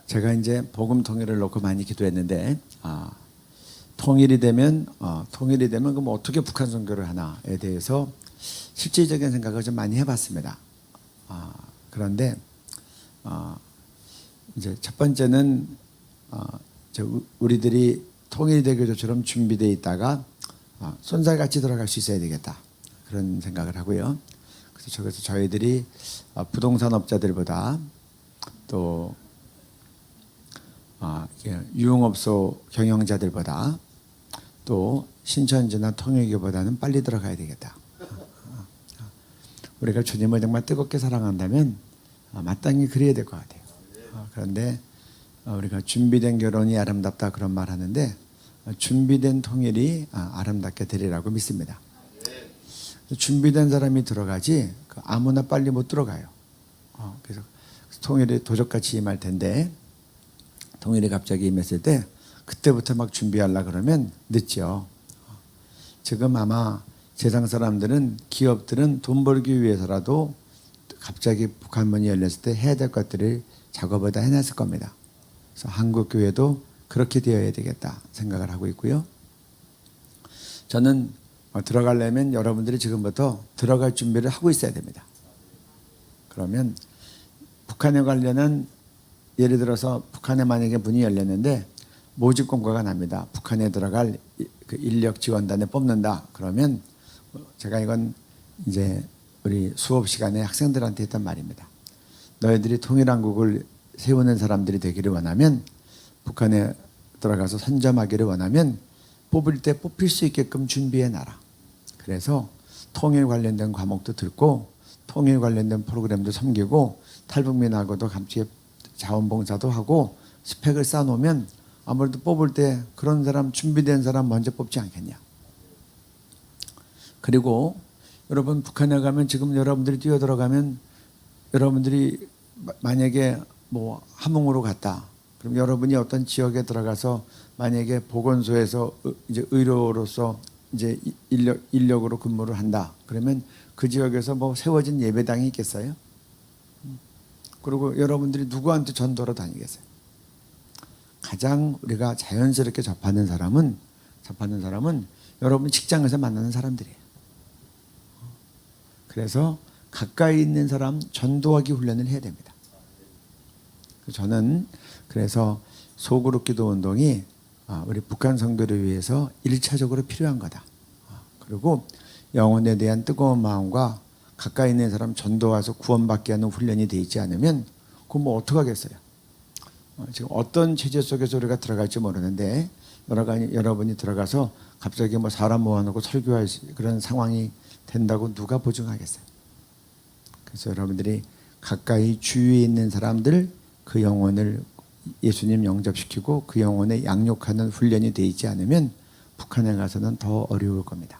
제가 이제 복음 통일을 놓고 많이 기도했는데 통일이 되면 그럼 어떻게 북한 선교를 하나에 대해서 실질적인 생각을 좀 많이 해봤습니다. 그런데 이제 첫 번째는 우리들이 통일대교조처럼 준비되어 있다가 손살같이 들어갈 수 있어야 되겠다 그런 생각을 하고요. 그래서 저희들이 부동산 업자들보다 또 유흥업소 경영자들보다 또 신천지나 통일교보다는 빨리 들어가야 되겠다. 우리가 주님을 정말 뜨겁게 사랑한다면 마땅히 그래야 될 것 같아요. 그런데 우리가 준비된 결혼이 아름답다 그런 말 하는데 준비된 통일이 아름답게 되리라고 믿습니다. 준비된 사람이 들어가지 아무나 빨리 못 들어가요. 그래서 통일이 도적같이 임할 텐데 통일이 갑자기 임했을 때 그때부터 막 준비하려고 그러면 늦죠. 지금 아마 세상 사람들은 기업들은 돈 벌기 위해서라도 갑자기 북한 문이 열렸을 때 해야 될 것들을 작업을 다 해놨을 겁니다. 그래서 한국 교회도 그렇게 되어야 되겠다 생각을 하고 있고요. 저는 들어가려면 여러분들이 지금부터 들어갈 준비를 하고 있어야 됩니다. 그러면 북한에 관련한 예를 들어서 북한에 만약에 문이 열렸는데 모집 공고가 납니다. 북한에 들어갈 그 인력 지원단에 뽑는다. 그러면 제가 이건 이제 우리 수업 시간에 학생들한테 했던 말입니다. 너희들이 통일한국을 세우는 사람들이 되기를 원하면 북한에 들어가서 선점하기를 원하면 뽑을 때 뽑힐 수 있게끔 준비해놔라. 그래서 통일 관련된 과목도 듣고 통일 관련된 프로그램도 섬기고 탈북민하고도 같이 자원봉사도 하고 스펙을 쌓아놓으면 아무래도 뽑을 때 그런 사람 준비된 사람 먼저 뽑지 않겠냐. 그리고 여러분 북한에 가면 지금 여러분들이 뛰어들어가면 여러분들이 만약에 뭐 함흥으로 갔다. 그럼 여러분이 어떤 지역에 들어가서 만약에 보건소에서 이제 의료로서 이제 인력으로 근무를 한다. 그러면 그 지역에서 뭐 세워진 예배당이 있겠어요? 그리고 여러분들이 누구한테 전도로 다니겠어요? 가장 우리가 자연스럽게 접하는 사람은 여러분 직장에서 만나는 사람들이에요. 그래서 가까이 있는 사람 전도하기 훈련을 해야 됩니다. 저는 그래서 소그룹 기도 운동이 우리 북한 선교를 위해서 1차적으로 필요한 거다. 그리고 영혼에 대한 뜨거운 마음과 가까이 있는 사람 전도와서 구원받게 하는 훈련이 되어 있지 않으면 그건 뭐 어떡하겠어요. 지금 어떤 체제 속에서 우리가 들어갈지 모르는데 여러분이 들어가서 갑자기 뭐 사람 모아놓고 설교할 그런 상황이 된다고 누가 보증하겠어요. 그래서 여러분들이 가까이 주위에 있는 사람들 그 영혼을 예수님 영접시키고 그 영혼에 양육하는 훈련이 되어 있지 않으면 북한에 가서는 더 어려울 겁니다.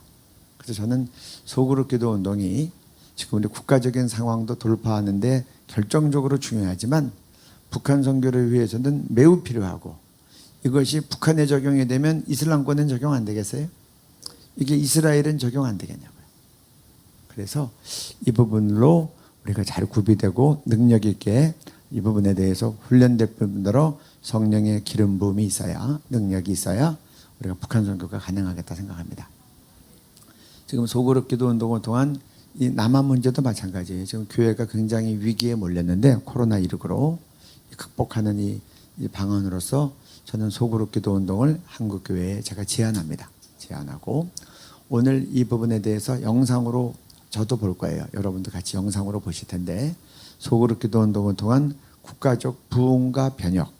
그래서 저는 소그룹 기도 운동이 지금 우리 국가적인 상황도 돌파하는데 결정적으로 중요하지만 북한 선교를 위해서는 매우 필요하고 이것이 북한에 적용이 되면 이슬람권은 적용 안 되겠어요? 이게 이스라엘은 적용 안 되겠냐고요. 그래서 이 부분으로 우리가 잘 구비되고 능력 있게 이 부분에 대해서 훈련될 뿐더러 성령의 기름 부음이 있어야 능력이 있어야 우리가 북한 선교가 가능하겠다 생각합니다. 지금 소그룹 기도 운동을 통한 이 남한 문제도 마찬가지예요. 지금 교회가 굉장히 위기에 몰렸는데 코로나19로 극복하는 이 방안으로서 저는 소그룹 기도 운동을 한국 교회에 제가 제안하고 오늘 이 부분에 대해서 영상으로 저도 볼 거예요. 여러분도 같이 영상으로 보실 텐데 소그룹 기도 운동을 통한 국가적 부흥과 변혁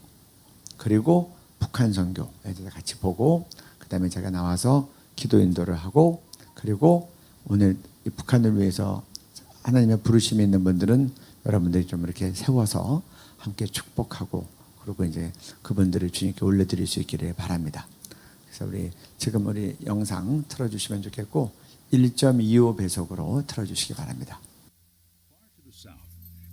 그리고 북한 선교에 대해서 같이 보고 그 다음에 제가 나와서 기도 인도를 하고 그리고 오늘 이 북한을 위해서 하나님의 부르심이 있는 분들은 여러분들이 좀 이렇게 세워서 함께 축복하고 그리고 이제 그분들을 주님께 올려드릴 수 있기를 바랍니다. 그래서 지금 우리 영상 틀어주시면 좋겠고 1.25 배속으로 틀어주시기 바랍니다.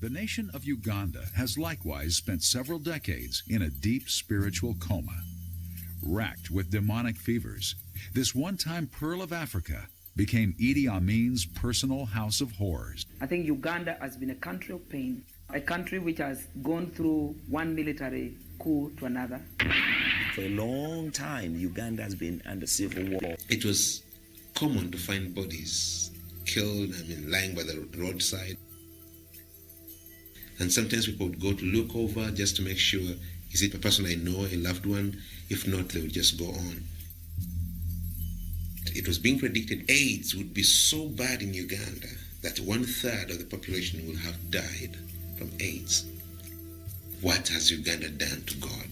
The nation of Uganda has likewise spent several decades in a deep spiritual coma. Racked with demonic fevers, this one-time pearl of Africa became Idi Amin's personal house of horrors. I think Uganda has been a country of pain A country which has gone through one military coup to another. For a long time, Uganda has been under civil war. It was common to find bodies killed, lying by the roadside. And sometimes people would go to look over just to make sure, is it a person I know, a loved one? If not, they would just go on. It was being predicted AIDS would be so bad in Uganda that 1/3 of the population will have died from AIDS. What has Uganda done to God?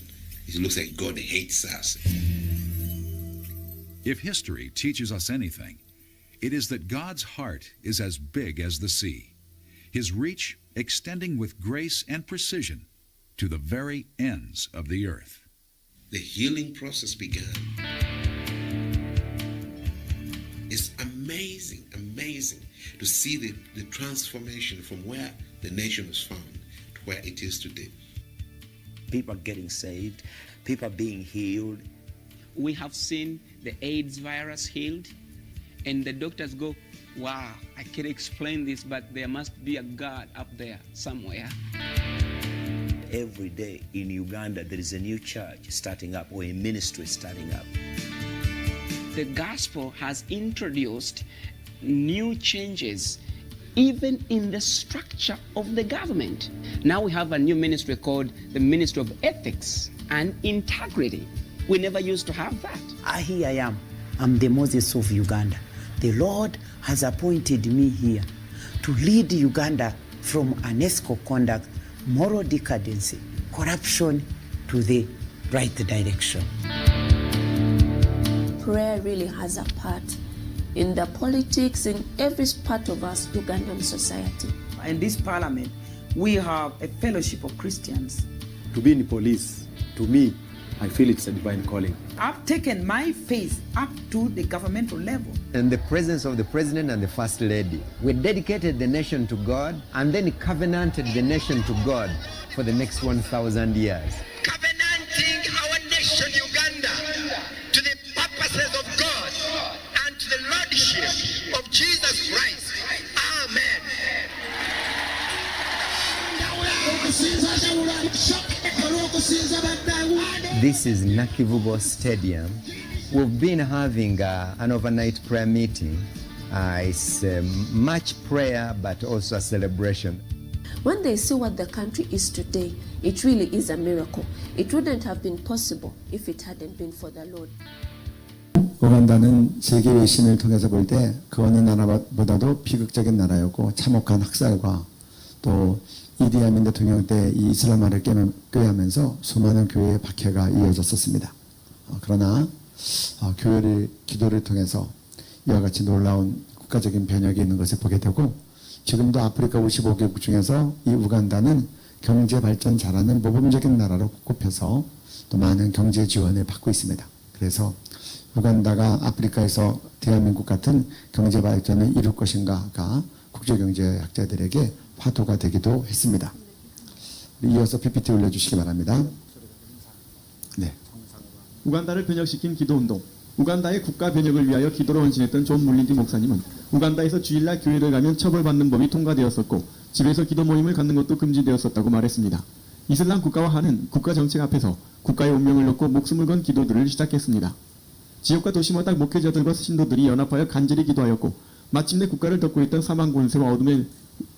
It looks like God hates us. If history teaches us anything, it is that God's heart is as big as the sea, his reach extending with grace and precision to the very ends of the earth. The healing process began. It's amazing to see the transformation from where the nation was found to where it is today. People are getting saved. People are being healed. We have seen the AIDS virus healed, and the doctors go, wow, I can't explain this, but there must be a God up there somewhere. Every day in Uganda, there is a new church starting up or a ministry starting up. The gospel has introduced new changes even in the structure of the government. Now we have a new ministry called the Ministry of Ethics and Integrity. We never used to have that. Here I am. I'm the Moses of Uganda. The Lord has appointed me here to lead Uganda from unethical conduct, moral decadency, corruption to the right direction. Prayer really has a part in the politics in every part of us Ugandan society. In this parliament, we have a fellowship of Christians. To be in the police, to me, I feel it's a divine calling. I've taken my faith up to the governmental level. In the presence of the President and the First Lady, we dedicated the nation to God and then covenanted the nation to God for the next 1,000 years. Covenanting our nation, Uganda, to the purposes of God and to the Lordship of Jesus Christ. Amen. This is Nakivubo Stadium. We've been having an overnight prayer meeting. It's much prayer, but also a celebration. When they see what the country is today, it really is a miracle. It wouldn't have been possible if it hadn't been for the Lord. 우간다는 세계 외신을 통해서 볼 때 그 어느 나라보다도 비극적인 나라였고 참혹한 학살과 또 이디아민 대통령 때 이 이슬람화를 꾀하면서 수많은 교회의 박해가 이어졌었습니다. 그러나 기도를 통해서 이와 같이 놀라운 국가적인 변혁이 있는 것을 보게 되고 지금도 아프리카 55개국 중에서 이 우간다는 경제 발전 잘하는 모범적인 나라로 꼽혀서 또 많은 경제 지원을 받고 있습니다. 그래서 우간다가 아프리카에서 대한민국 같은 경제 발전을 이룰 것인가가 국제경제학자들에게 화두가 되기도 했습니다. 이어서 PPT 올려주시기 바랍니다. 네. 우간다를 변혁시킨 기도운동. 우간다의 국가 변혁을 위하여 기도로 헌신했던 존 물린디 목사님은 우간다에서 주일날 교회를 가면 처벌받는 법이 통과되었었고 집에서 기도 모임을 갖는 것도 금지되었었다고 말했습니다. 이슬람 국가와 하는 국가 정책 앞에서 국가의 운명을 놓고 목숨을 건 기도들을 시작했습니다. 지역과 도시마다 목회자들과 신도들이 연합하여 간절히 기도하였고 마침내 국가를 덮고 있던 사망 권세와 어둠의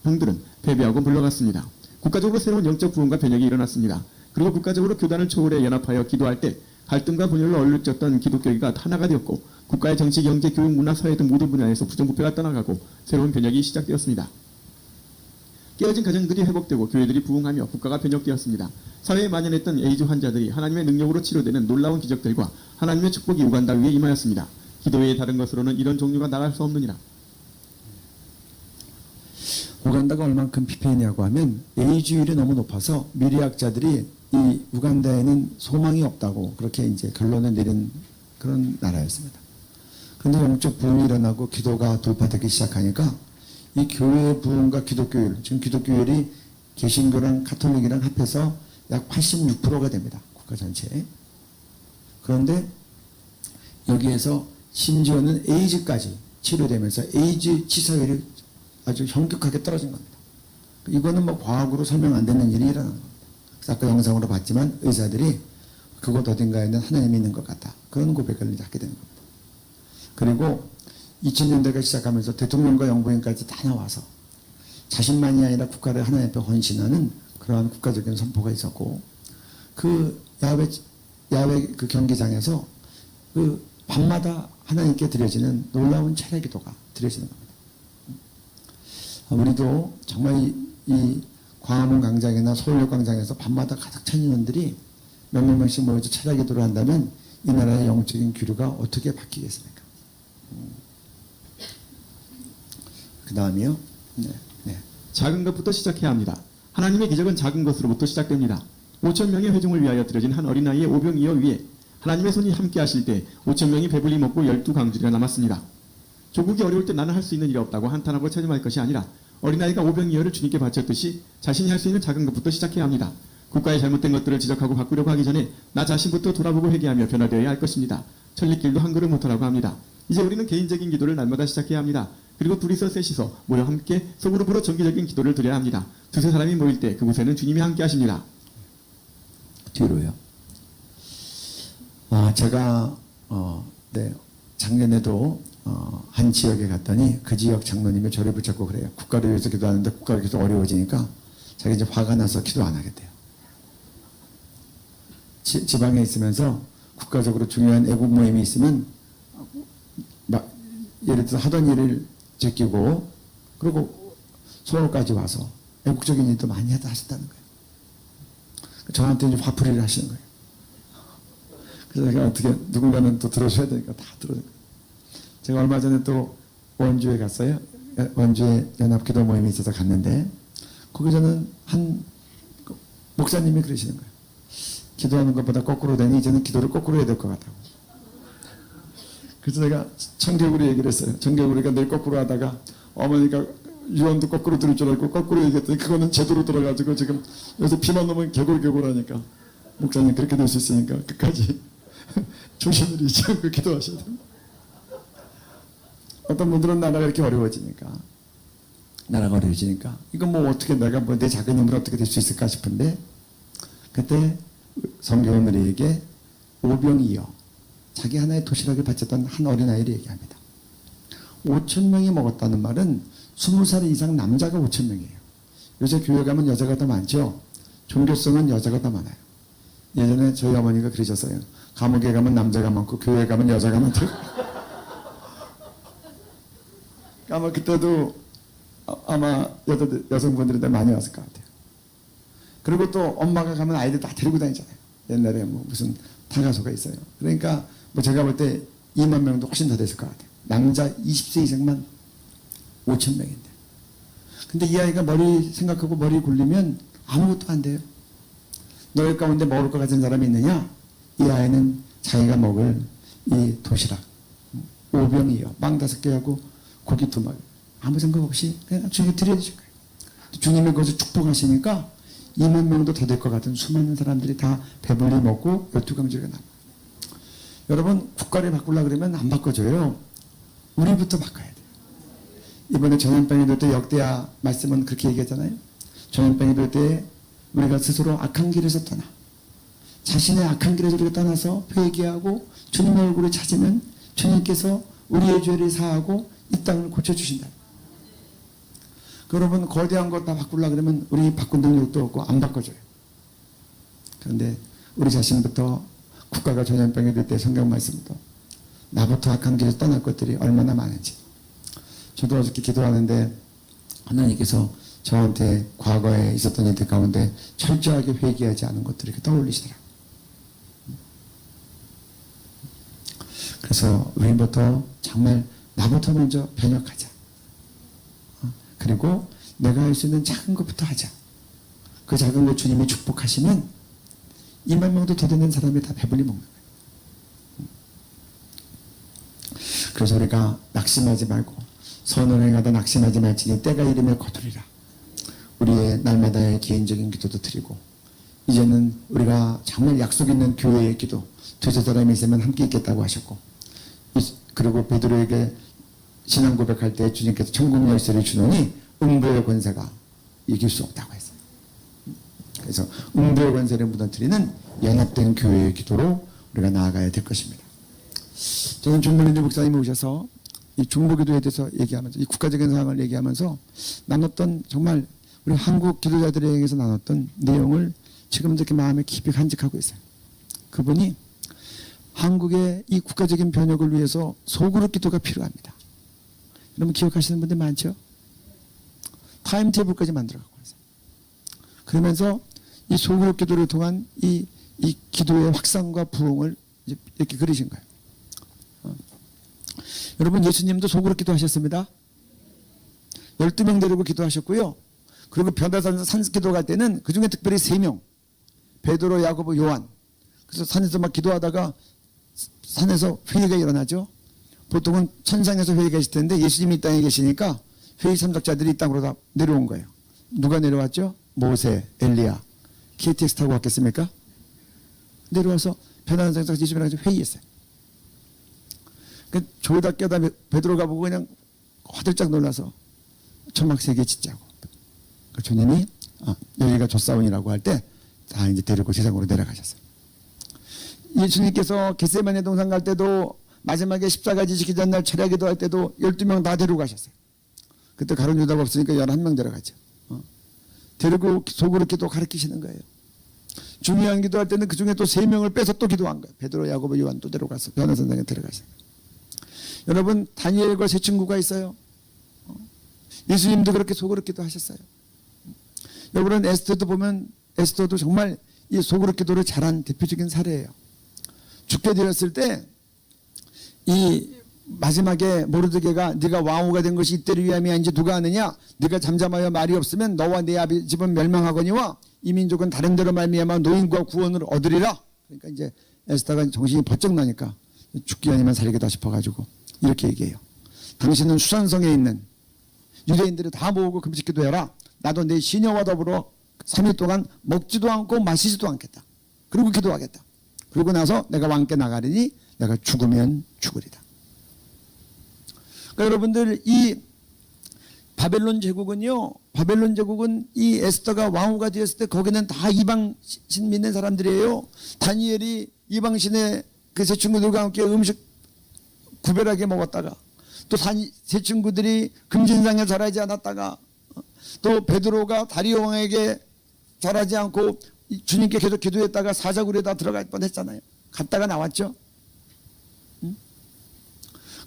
형들은 패배하고 물러갔습니다. 국가적으로 새로운 영적 부흥과 변혁이 일어났습니다. 그리고 국가적으로 교단을 초월해 연합하여 기도할 때 갈등과 분열로 얼룩졌던 기독교가 하나가 되었고 국가의 정치, 경제, 교육, 문화, 사회 등 모든 분야에서 부정부패가 떠나가고 새로운 변혁이 시작되었습니다. 깨어진 가정들이 회복되고 교회들이 부흥하며 국가가 변혁되었습니다. 사회에 만연했던 에이즈 환자들이 하나님의 능력으로 치료되는 놀라운 기적들과 하나님의 축복이 우간다 위에 임하였습니다. 기도 외에 다른 것으로는 이런 종류가 나갈 수 없느니라. 우간다가 얼만큼 피폐했냐고 하면 에이즈율이 너무 높아서 미래학자들이 이 우간다에는 소망이 없다고 그렇게 이제 결론을 내린 그런 나라였습니다. 그런데 영적 부흥이 일어나고 기도가 돌파되기 시작하니까 이 교회의 부흥과 기독교율, 지금 기독교율이 개신교랑 가톨릭이랑 합해서 약 86%가 됩니다. 국가 전체에. 그런데 여기에서 심지어는 에이즈까지 치료되면서 에이즈 치사율이 아주 현격하게 떨어진 겁니다. 이거는 뭐 과학으로 설명 안 되는 일이 일어나는 겁니다. 그래서 아까 영상으로 봤지만 의사들이 그곳 어딘가에는 하나님이 있는 것 같다. 그런 고백을 이제 하게 되는 겁니다. 그리고 2000년대가 시작하면서 대통령과 영부인까지 다 나와서 자신만이 아니라 국가를 하나님 앞에 헌신하는 그러한 국가적인 선포가 있었고, 그 야외 그 경기장에서 그 밤마다 하나님께 드려지는 놀라운 철야 기도가 드려지는 겁니다. 우리도 정말 이 광화문 광장이나 서울역 광장에서 밤마다 가득 찬 인원들이 몇몇 명씩 모여서 철야 기도를 한다면 이 나라의 영적인 기류가 어떻게 바뀌겠습니까? 그 다음이요. 네. 작은 것부터 시작해야 합니다. 하나님의 기적은 작은 것으로부터 시작됩니다. 5,000명의 회중을 위하여 드려진 한 어린아이의 오병이어 위에 하나님의 손이 함께 하실 때 5,000명이 배불리 먹고 12강주리가 남았습니다. 조국이 어려울 때 나는 할 수 있는 일이 없다고 한탄하고 체념할 것이 아니라 어린아이가 오병이어를 주님께 바쳤듯이 자신이 할 수 있는 작은 것부터 시작해야 합니다. 국가의 잘못된 것들을 지적하고 바꾸려고 하기 전에 나 자신부터 돌아보고 회개하며 변화되어야 할 것입니다. 천리길도 한 걸음 못하라고 합니다. 이제 우리는 개인적인 기도를 날마다 시작해야 합니다. 그리고 둘이서 셋이서 모여 함께 소그룹으로 정기적인 기도를 드려야 합니다. 두세 사람이 모일 때 그곳에는 주님이 함께 하십니다. 뒤로요. 제가 작년에도 한 지역에 갔더니 그 지역 장로님이 저를 붙잡고 그래요. 국가를 위해서 기도하는데 국가가 계속 어려워지니까 자기 이제 화가 나서 기도 안 하겠대요. 지방에 있으면서 국가적으로 중요한 애국 모임이 있으면 예를 들어 하던 일을 제끼고 그리고 서울까지 와서 애국적인 일도 많이 하셨다는 거예요. 저한테 이제 화풀이를 하시는 거예요. 그래서 제가 어떻게 누군가는 또 들어줘야 되니까 다 들어줘요. 제가 얼마 전에 또 원주에 갔어요. 원주에 연합기도 모임이 있어서 갔는데 거기서는 한 목사님이 그러시는 거예요. 기도하는 것보다 거꾸로 되니 이제는 기도를 거꾸로 해야 될 것 같다고. 그래서 제가 청개구리 얘기를 했어요. 청개구리가 늘 거꾸로 하다가 어머니가 유언도 거꾸로 들을 줄 알고 거꾸로 얘기했더니 그거는 제대로 들어가지고 지금 요새 비만 오면 개굴개굴 하니까 목사님 그렇게 될 수 있으니까 끝까지 조심을 잊지 않고 기도하셔야 됩니다. 어떤 분들은 나라가 이렇게 어려워지니까 이거 뭐 어떻게 내가 뭐 내 작은 힘으로 어떻게 될 수 있을까 싶은데 그때 성경은 우리에게 오병이어 자기 하나의 도시락을 바쳤던 한 어린아이를 얘기합니다. 5,000명이 먹었다는 말은 20살 이상 남자가 5,000명이에요. 요새 교회 가면 여자가 더 많죠. 종교성은 여자가 더 많아요. 예전에 저희 어머니가 그러셨어요. 감옥에 가면 남자가 많고 교회에 가면 여자가 많다고. 아마 그때도 아마 여성분들이 더 많이 왔을 것 같아요. 그리고 또 엄마가 가면 아이들 다 데리고 다니잖아요. 옛날에 뭐 무슨 타가소가 있어요. 그러니까 뭐 제가 볼 때 2만 명도 훨씬 더 됐을 것 같아요. 남자 20세 이상만 5,000명인데. 근데 이 아이가 머리 생각하고 머리 굴리면 아무것도 안 돼요. 너희 가운데 먹을 것 같은 사람이 있느냐? 이 아이는 자기가 먹을 이 도시락 5병이요. 빵 5개하고 고기 2마리. 아무 생각 없이 그냥 주님께 드려주실 거예요. 주님이 그것을 축복하시니까 2만 명도 더 될 것 같은 수많은 사람들이 다 배불리 먹고 12강주리가 나와요. 여러분 국가를 바꾸려고 그러면 안 바꿔줘요. 우리부터 바꿔야 돼요. 이번에 전염병이 들 때 역대하 말씀은 그렇게 얘기했잖아요. 전염병이 들 때 우리가 스스로 악한 길에서 떠나 자신의 악한 길에서 우리가 떠나서 회개하고 주님의 얼굴을 찾으면 주님께서 우리의 죄를 사하고 이 땅을 고쳐주신다. 여러분 거대한 것 다 바꾸려고 그러면 우리 바꾼 능력도 없고 안 바꿔줘요. 그런데 우리 자신부터 국가가 전염병이 될 때 성경 말씀도 나부터 악한 길에서 떠날 것들이 얼마나 많은지. 저도 어저께 기도하는데 하나님께서 저한테 과거에 있었던 일들 가운데 철저하게 회개하지 않은 것들을 이렇게 떠올리시더라고요. 그래서 우리부터 정말 나부터 먼저 변혁하자. 그리고 내가 할 수 있는 작은 것부터 하자. 그 작은 것 주님이 축복하시면 2만 명도 더 되는 사람이 다 배불리 먹는 거예요. 그래서 우리가 낙심하지 말고 선을 행하다 낙심하지 말지니 때가 이르면 거두리라. 우리의 날마다의 개인적인 기도도 드리고 이제는 우리가 정말 약속 있는 교회의 기도 두세 사람이 있으면 함께 있겠다고 하셨고 그리고 베드로에게 신앙 고백할 때 주님께서 천국 열쇠를 주노니 음부의 권세가 이길 수 없다고 했어요. 그래서 응도의 권세를 무너뜨리는 연합된 교회의 기도로 우리가 나아가야 될 것입니다. 저는 존물린지 목사님이 오셔서 이 중보기도에 대해서 얘기하면서 이 국가적인 상황을 얘기하면서 나눴던 정말 우리 한국 기도자들에게서 나눴던 내용을 지금도 이렇게 마음에 깊이 간직하고 있어요. 그분이 한국의 이 국가적인 변혁을 위해서 소그룹 기도가 필요합니다. 여러분 기억하시는 분들 많죠? 타임테이블까지 만들어갖고 있어요. 그러면서 이 소그룹 기도를 통한 이 기도의 확산과 부흥을 이렇게 그리신 거예요. 여러분 예수님도 소그룹 기도하셨습니다. 12명 데리고 기도하셨고요. 그리고 변화산 산 기도 갈 때는 그중에 특별히 3명 베드로, 야고보, 요한. 그래서 산에서 막 기도하다가 산에서 회의가 일어나죠. 보통은 천상에서 회의가 있을 텐데 예수님이 이 땅에 계시니까 회의 참석자들이 이 땅으로 다 내려온 거예요. 누가 내려왔죠? 모세, 엘리야. KTX 타고 왔겠습니까? 내려와서 변화산에서 예수님이랑 회의했어요. 그 졸다 깨다 베드로가 보고 그냥 화들짝 놀라서 천막세계 짓자고. 그 주님이 여기가 좆사원이라고 할 때 다 이제 데리고 세상으로 내려가셨어요. 예수님께서 겟세마네 동산 갈 때도 마지막에 십자가 지시기 전날 철야 기도할 때도 12명 다 데리고 가셨어요. 그때 가룟 유다가 없으니까 11명 데려가죠. 데리고 속으로 기도 가르치시는 거예요. 중요한 기도할 때는 그 중에 또 3명을 빼서 또 기도한 거예요. 베드로, 야고보, 요한 또 데려가서 변호선장에 데려가셨어요. 여러분 다니엘과 세 친구가 있어요. 예수님도 그렇게 속으로 기도하셨어요. 여러분 에스더도 보면 에스더도 정말 이 속으로 기도를 잘한 대표적인 사례예요. 죽게 되었을 때 이 마지막에 모르드게가 네가 왕후가 된 것이 이때를 위함이야 이제 누가 하느냐 네가 잠잠하여 말이 없으면 너와 네 아비 집은 멸망하거니와 이 민족은 다른 데로 말미암아 노인과 구원을 얻으리라. 그러니까 이제 에스더가 정신이 번쩍 나니까 죽기 아니면 살리겠다 싶어가지고 이렇게 얘기해요. 당신은 수산성에 있는 유대인들을 다 모으고 금식기도 해라. 나도 내 시녀와 더불어 3일 동안 먹지도 않고 마시지도 않겠다. 그리고 기도하겠다. 그러고 나서 내가 왕께 나가리니 내가 죽으면 죽으리다. 그러니까 여러분들 이 바벨론 제국은요. 바벨론 제국은 이 에스더가 왕후가 되었을 때 거기는 다 이방신 믿는 사람들이에요. 다니엘이 이방신의 그 세 친구들과 함께 음식 구별하게 먹었다가 또 세 친구들이 금진상에 절하지 않았다가 또 베드로가 다리오 왕에게 절하지 않고 주님께 계속 기도했다가 사자굴에 다 들어갈 뻔했잖아요. 갔다가 나왔죠.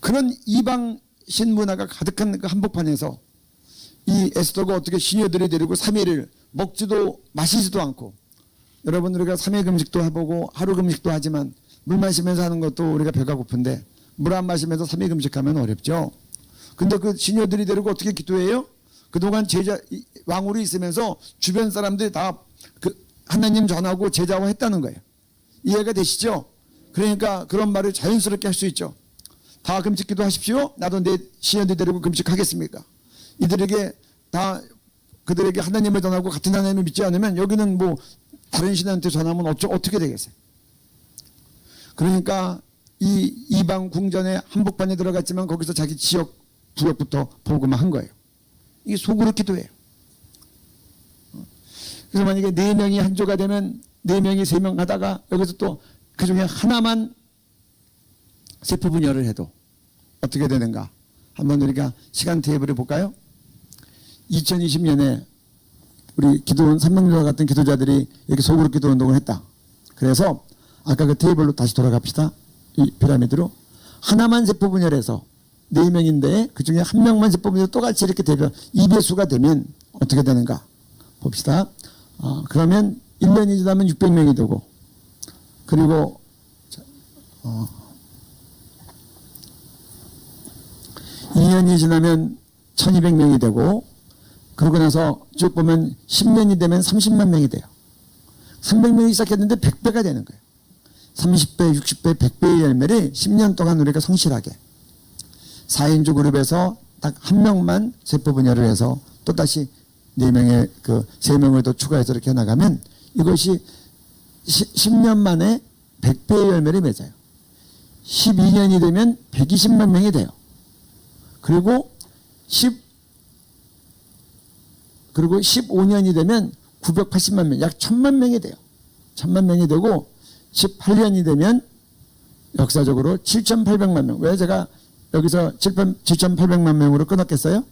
그런 이방신 문화가 가득한 그 한복판에서 이 에스더가 어떻게 시녀들을 데리고 3일을 먹지도 마시지도 않고 여러분 우리가 3일 금식도 해보고 하루 금식도 하지만 물 마시면서 하는 것도 우리가 배가 고픈데 물 안 마시면서 3일 금식하면 어렵죠. 근데 그 시녀들이 데리고 어떻게 기도해요? 그동안 제자 왕으로 있으면서 주변 사람들이 다 그 하나님 전하고 제자화 했다는 거예요. 이해가 되시죠? 그러니까 그런 말을 자연스럽게 할 수 있죠. 다 금식기도 하십시오. 나도 내 시녀들 데리고 금식하겠습니까? 이들에게 다 그들에게 하나님을 전하고 같은 하나님을 믿지 않으면 여기는 뭐 다른 신한테 전하면 어떻게 되겠어요? 그러니까 이 이방 궁전의 한복판에 들어갔지만 거기서 자기 지역 구역부터 복음한 거예요. 이게 속으로 기도예요. 그래서 만약에 4명이 한 조가 되면 4명이 3명 하다가 여기서 또 그 중에 하나만 세포 분열을 해도 어떻게 되는가? 한번 우리가 시간 테이블을 볼까요? 2020년에 우리 기도원 3명과 같은 기도자들이 이렇게 속으로 기도 운동을 했다. 그래서 아까 그 테이블로 다시 돌아갑시다. 이 피라미드로 하나만 세포 분열해서 4명인데 그 중에 1명만 세포 분열 똑같이 이렇게 되면 2배수가 되면 어떻게 되는가? 봅시다. 그러면 1년이 지나면 600명이 되고 그리고 2년이 지나면 1200명이 되고 그러고 나서 쭉 보면 10년이 되면 30만 명이 돼요. 300명이 시작했는데 100배가 되는 거예요. 30배, 60배, 100배의 열매를 10년 동안 우리가 성실하게 4인조 그룹에서 딱 1명만 세포 분열을 해서 또다시 4명의 그 3명을 더 추가해서 이렇게 나가면 이것이 10년 만에 100배의 열매를 맺어요. 12년이 되면 120만 명이 돼요. 그리고 그리고 15년이 되면 980만 명, 약 1000만 명이 돼요. 1000만 명이 되고 18년이 되면 역사적으로 7,800만 명. 왜 제가 여기서 7,800만 명으로 끊었겠어요?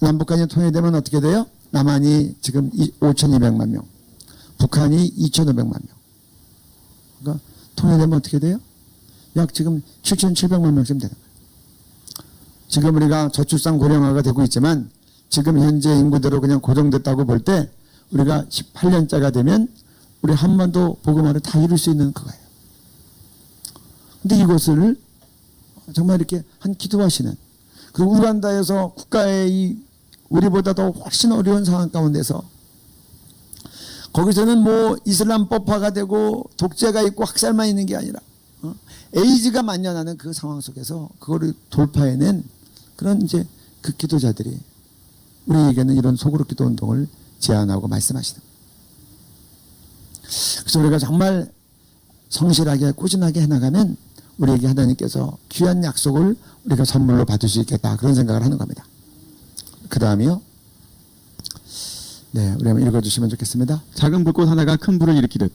남북한이 통일되면 어떻게 돼요? 남한이 지금 5,200만 명, 북한이 2,500만 명. 그러니까 통일되면 어떻게 돼요? 약 지금 7,700만 명쯤 되는 거예요. 지금 우리가 저출산 고령화가 되고 있지만 지금 현재 인구대로 그냥 고정됐다고 볼 때 우리가 18년짜가 되면 우리 한반도 복음화를 다 이룰 수 있는 그거예요. 근데 이것을 정말 이렇게 한 기도하시는, 그리고 우간다에서 국가의 이 우리보다 더 훨씬 어려운 상황 가운데서 거기서는 뭐 이슬람법화가 되고 독재가 있고 학살만 있는 게 아니라 에이즈가 만연하는 그 상황 속에서 그거를 돌파해낸 그런 이제 그 기도자들이 우리에게는 이런 소그룹 기도 운동을 제안하고 말씀하시는 거예요. 그래서 우리가 정말 성실하게 꾸준하게 해나가면 우리에게 하나님께서 귀한 약속을 우리가 선물로 받을 수 있겠다, 그런 생각을 하는 겁니다. 그 다음이요. 네, 우리 한번 읽어주시면 좋겠습니다. 작은 불꽃 하나가 큰 불을 일으키듯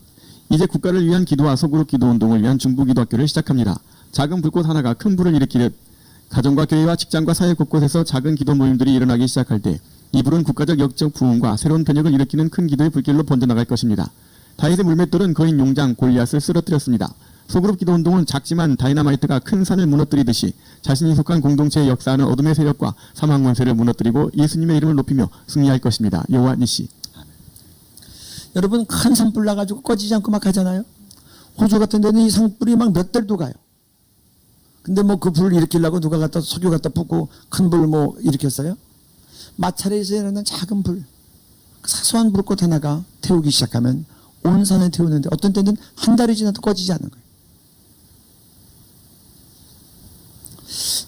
이제 국가를 위한 기도와 소그룹 기도 운동을 위한 중부기도학교를 시작합니다. 작은 불꽃 하나가 큰 불을 일으키듯 가정과 교회와 직장과 사회 곳곳에서 작은 기도 모임들이 일어나기 시작할 때 이 불은 국가적 역적 부흥과 새로운 변혁을 일으키는 큰 기도의 불길로 번져나갈 것입니다. 다윗의 물맷돌은 거인 용장 골리앗을 쓰러뜨렸습니다. 소그룹 기도 운동은 작지만 다이너마이트가 큰 산을 무너뜨리듯이 자신이 속한 공동체의 역사하는 어둠의 세력과 사망 권세를 무너뜨리고 예수님의 이름을 높이며 승리할 것입니다. 여호와 니시. 여러분, 큰 산불 나가지고 꺼지지 않고 막 가잖아요. 호주 같은 데는 이 산불이 막 몇 달도 가요. 근데 뭐 그 불을 일으키려고 누가 갖다 석유 갖다 붓고 큰 불 뭐 일으켰어요? 마찰에서 일어나는 작은 불, 사소한 불꽃 하나가 태우기 시작하면 온 산을 태우는데 어떤 때는 한 달이 지나도 꺼지지 않는 거예요.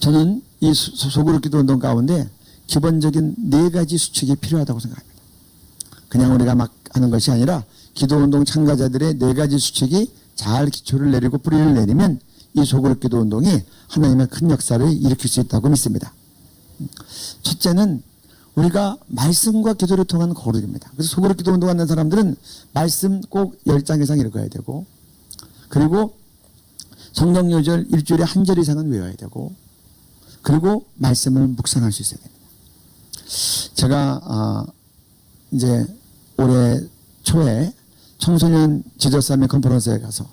저는 이 소그룹 기도 운동 가운데 기본적인 4가지 수칙이 필요하다고 생각합니다. 그냥 우리가 막 하는 것이 아니라 기도 운동 참가자들의 4가지 수칙이 잘 기초를 내리고 뿌리를 내리면 이 소그룹 기도 운동이 하나님의 큰 역사를 일으킬 수 있다고 믿습니다. 첫째는 우리가 말씀과 기도를 통한 거룩입니다. 그래서 소그룹 기도 운동하는 사람들은 말씀 꼭 10장 이상 읽어야 되고, 그리고 성경 요절 일주일에 한 절 이상은 외워야 되고, 그리고 말씀을 묵상할 수 있어야 됩니다. 제가 이제 올해 초에 청소년 지도사의 컨퍼런스에 가서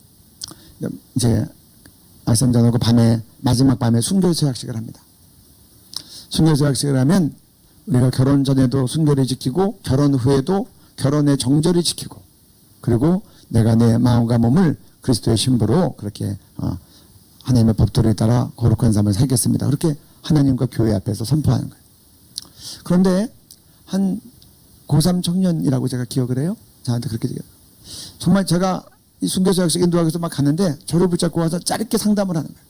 이제 말씀 전하고 밤에 마지막 밤에 순교 서약식을 합니다. 순교 서약식을 하면 우리가 결혼 전에도 순교를 지키고 결혼 후에도 결혼의 정절을 지키고, 그리고 내가 내 마음과 몸을 그리스도의 신부로 그렇게 하나님의 법도를 따라 거룩한 삶을 살겠습니다. 그렇게 하나님과 교회 앞에서 선포하는 거예요. 그런데 한 고3 청년이라고 제가 기억을 해요. 저한테 그렇게 얘기해요. 정말 제가 이 순교서약식 인도하기서 막 갔는데 저를 붙잡고 와서 짧게 상담을 하는 거예요.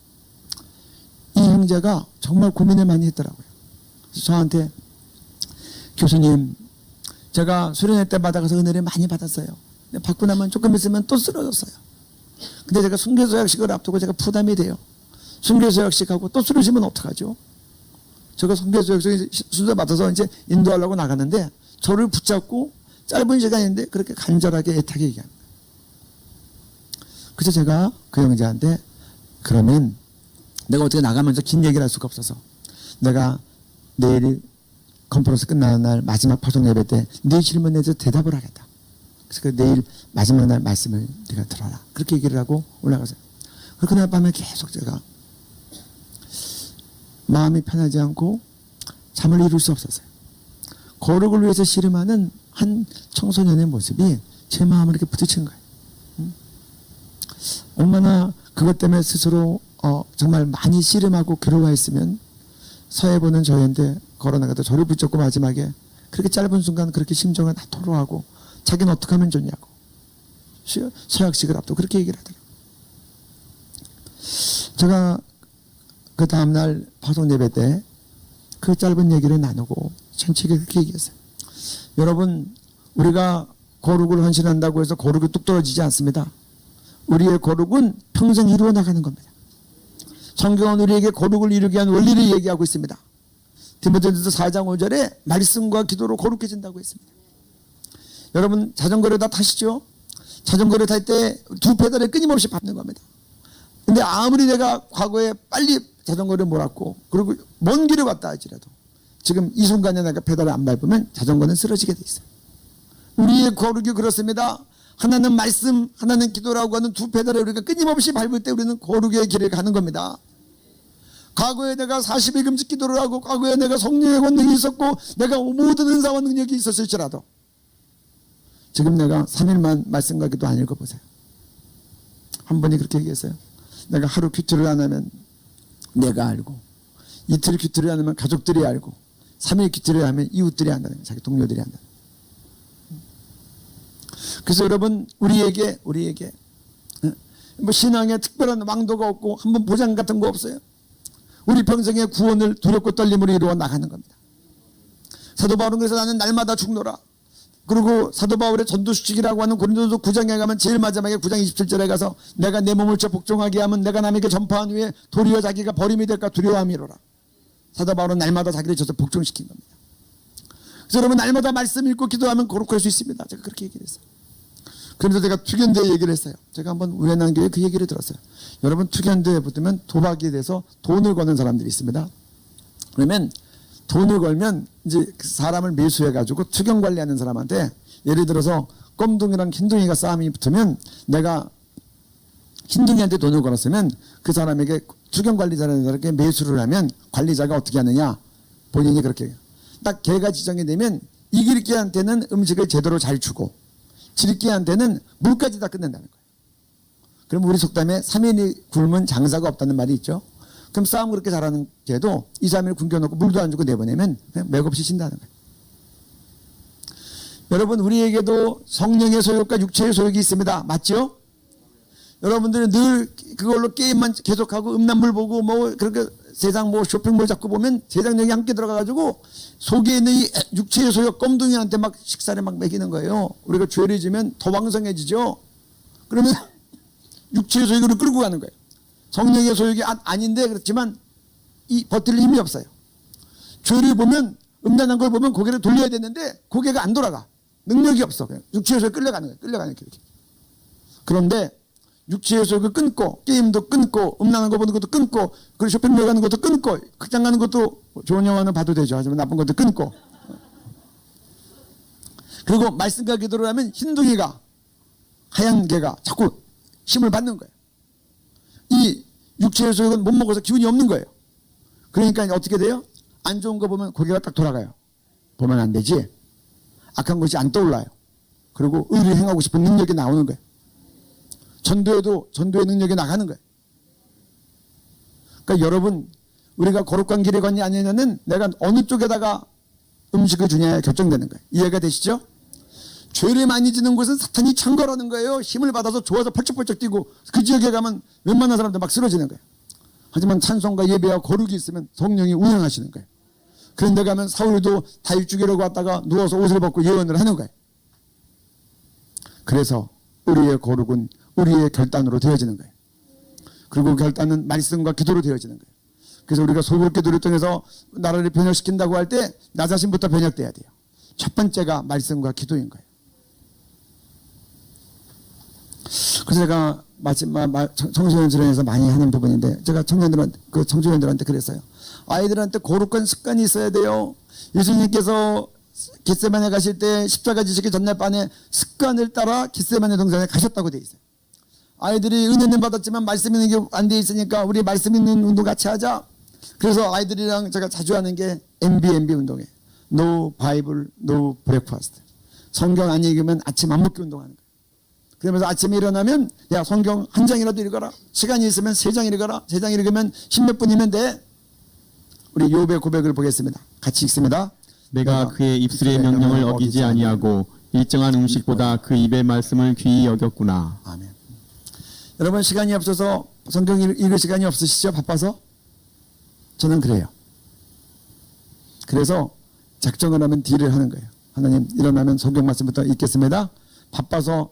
이 형제가 정말 고민을 많이 했더라고요. 그래서 저한테, 교수님, 제가 수련회 때 받아가서 은혜를 많이 받았어요. 근데 받고 나면 조금 있으면 또 쓰러졌어요. 근데 제가 순교서약식을 앞두고 제가 부담이 돼요. 순교서약식하고 또 쓰러지면 어떡하죠? 제가 순교서약식 순서 받아서 이제 인도하려고 나갔는데 저를 붙잡고 짧은 시간인데 그렇게 간절하게 애타게 얘기합니다. 그래서 제가 그 형제한테, 그러면 내가 어떻게 나가면서 긴 얘기를 할 수가 없어서 내가 내일 컨퍼런스 끝나는 날 마지막 파송 예배 때 네 질문에 대해서 대답을 하겠다. 그래서 그 내일 마지막 날 말씀을 네가 들어라. 그렇게 얘기를 하고 올라가서, 그날 밤에 계속 제가 마음이 편하지 않고 잠을 이룰 수 없었어요. 거룩을 위해서 씨름하는 한 청소년의 모습이 제 마음을 이렇게 부딪힌 거예요. 얼마나 그것 때문에 스스로 정말 많이 씨름하고 괴로워했으면 서해 보는 저희한테 걸어나가다 저를 붙잡고 마지막에 그렇게 짧은 순간 그렇게 심정을 다 토로하고 자기는 어떻게 하면 좋냐고 서약식을 앞두고 그렇게 얘기를 하더라고요. 제가 그 다음날 파송 예배 때 그 짧은 얘기를 나누고 천천히 그렇게 얘기했어요. 여러분, 우리가 거룩을 헌신한다고 해서 거룩이 뚝 떨어지지 않습니다. 우리의 거룩은 평생 이루어 나가는 겁니다. 성경은 우리에게 거룩을 이루기 위한 원리를 얘기하고 있습니다. 디모데전서 4장 5절에 말씀과 기도로 거룩해진다고 했습니다. 여러분 자전거를 다 타시죠? 자전거를 탈 때 두 페달에 끊임없이 밟는 겁니다. 근데 아무리 내가 과거에 빨리 자전거를 몰았고 그리고 먼 길을 왔다 할지라도 지금 이 순간에 내가 페달을 안 밟으면 자전거는 쓰러지게 돼 있어요. 우리의 거룩이 그렇습니다. 하나는 말씀, 하나는 기도라고 하는 두 페달을 우리가 끊임없이 밟을 때 우리는 거룩의 길을 가는 겁니다. 과거에 내가 40일 금식 기도를 하고 과거에 내가 성령의 권능이 있었고 내가 모든 은사와 능력이 있었을지라도 지금 내가 3일만 말씀과 기도 안 읽어보세요. 한 분이 그렇게 얘기했어요. 내가 하루 큐티를 안 하면 내가 알고 이틀 큐티를 안 하면 가족들이 알고 3일 큐티를 하면 이웃들이 안다는 거예요. 자기 동료들이 안다는 거예요. 그래서 여러분 우리에게 뭐 신앙에 특별한 왕도가 없고 한번 보장 같은 거 없어요. 우리 평생의 구원을 두렵고 떨림으로 이루어 나가는 겁니다. 사도 바울은 그래서 나는 날마다 죽노라. 그리고 사도 바울의 전도수칙이라고 하는 고린도서 9장에 가면 제일 마지막에 9장 27절에 가서 내가 내 몸을 쳐 복종하게 하면 내가 남에게 전파한 후에 도리어 자기가 버림이 될까 두려워함이로라. 사도 바울은 날마다 자기를 쳐서 복종시킨 겁니다. 그래서 여러분 날마다 말씀 읽고 기도하면 거룩할 수 있습니다. 제가 그렇게 얘기를 했어요. 그러면서 제가 투견대 얘기를 했어요. 제가 한번 우연한 교회에 그 얘기를 들었어요. 여러분 투견대에 붙으면 도박에 대해서 돈을 거는 사람들이 있습니다. 그러면 돈을 걸면 이제 그 사람을 매수해가지고 투견 관리하는 사람한테 예를 들어서 껌둥이랑 흰둥이가 싸움이 붙으면 내가 흰둥이한테 돈을 걸었으면 그 사람에게 투견 관리자에게 매수를 하면 관리자가 어떻게 하느냐 본인이 그렇게 해요. 딱 개가 지정이 되면 이길 개한테는 음식을 제대로 잘 주고 질 개한테는 물까지 다 끝낸다는 거예요. 그럼 우리 속담에 3일이 굶은 장사가 없다는 말이 있죠. 그럼 싸움 그렇게 잘하는 개도 2, 3일 굶겨놓고 물도 안 주고 내보내면 그냥 맥없이 신다는 거예요. 여러분 우리에게도 성령의 소욕과 육체의 소욕이 있습니다. 맞죠? 여러분들은 늘 그걸로 게임만 계속하고 음란물 보고 뭐 그렇게 세상 뭐 쇼핑몰 자꾸 보면 세상력이 함께 들어가가지고 속에 있는 이 육체의 소욕 껌둥이한테 막 식사를 막 먹이는 거예요. 우리가 죄를 지면 더 왕성해지죠. 그러면 육체의 소욕으로 끌고 가는 거예요. 성령의 소욕이 아닌데 그렇지만 이 버틸 힘이 없어요. 죄를 보면 음란한 걸 보면 고개를 돌려야 되는데 고개가 안 돌아가. 능력이 없어. 그냥 육체의 소욕 끌려가는 거예요. 끌려가는 거예요. 그런데 육체의 소욕을 끊고 게임도 끊고 음란한 거 보는 것도 끊고 그리고 쇼핑몰 가는 것도 끊고 극장 가는 것도 좋은 영화는 봐도 되죠. 하지만 나쁜 것도 끊고 그리고 말씀과 기도를 하면 흰둥이가 하얀 개가 자꾸 힘을 받는 거예요. 이 육체의 소욕은 못 먹어서 기운이 없는 거예요. 그러니까 어떻게 돼요? 안 좋은 거 보면 고개가 딱 돌아가요. 보면 안 되지. 악한 것이 안 떠올라요. 그리고 의를 행하고 싶은 능력이 나오는 거예요. 전도에도 전도의 능력이 나가는 거예요. 그러니까 여러분 우리가 거룩한 길에 걷냐 아니냐는 내가 어느 쪽에다가 음식을 주냐에 결정되는 거예요. 이해가 되시죠? 죄를 많이 지는 곳은 사탄이 창궐하는 거예요. 힘을 받아서 좋아서 펄쩍펄쩍 뛰고 그 지역에 가면 웬만한 사람들 막 쓰러지는 거예요. 하지만 찬송과 예배와 거룩이 있으면 성령이 운행하시는 거예요. 그런데 가면 사울도 다윗 죽이려고 왔다가 누워서 옷을 벗고 예언을 하는 거예요. 그래서 우리의 거룩은 우리의 결단으로 되어지는 거예요. 그리고 결단은 말씀과 기도로 되어지는 거예요. 그래서 우리가 소극 기도를 통해서 나라를 변혁시킨다고 할 때 나 자신부터 변혁돼야 돼요. 첫 번째가 말씀과 기도인 거예요. 그래서 제가 마지막 청소년 지원에서 많이 하는 부분인데 제가 청소년들한테 그랬어요. 아이들한테 거룩한 습관이 있어야 돼요. 예수님께서 겟세마네 가실 때 십자가 지시기 전날 밤에 습관을 따라 겟세마네 동산에 가셨다고 돼 있어요. 아이들이 은혜는 받았지만 말씀 있는 게 안 돼 있으니까 우리 말씀 있는 운동 같이 하자. 그래서 아이들이랑 제가 자주 하는 게 MBMB 운동이에요. No Bible, No Breakfast. 성경 안 읽으면 아침 안 먹기 운동하는 거예요. 그러면서 아침에 일어나면 야 성경 한 장이라도 읽어라. 시간이 있으면 3장 읽어라. 3장 읽으면 10몇 분이면 돼. 우리 욥의 고백을 보겠습니다. 같이 읽습니다. 내가 그의 입술의 명령을 어기지 아니하고 일정한 음식보다 그 입의 말씀을 귀히 여겼구나. 아멘. 여러분 시간이 없어서 성경 읽을 시간이 없으시죠? 바빠서? 저는 그래요. 그래서 작정을 하면 딜을 하는 거예요. 하나님 일어나면 성경 말씀부터 읽겠습니다. 바빠서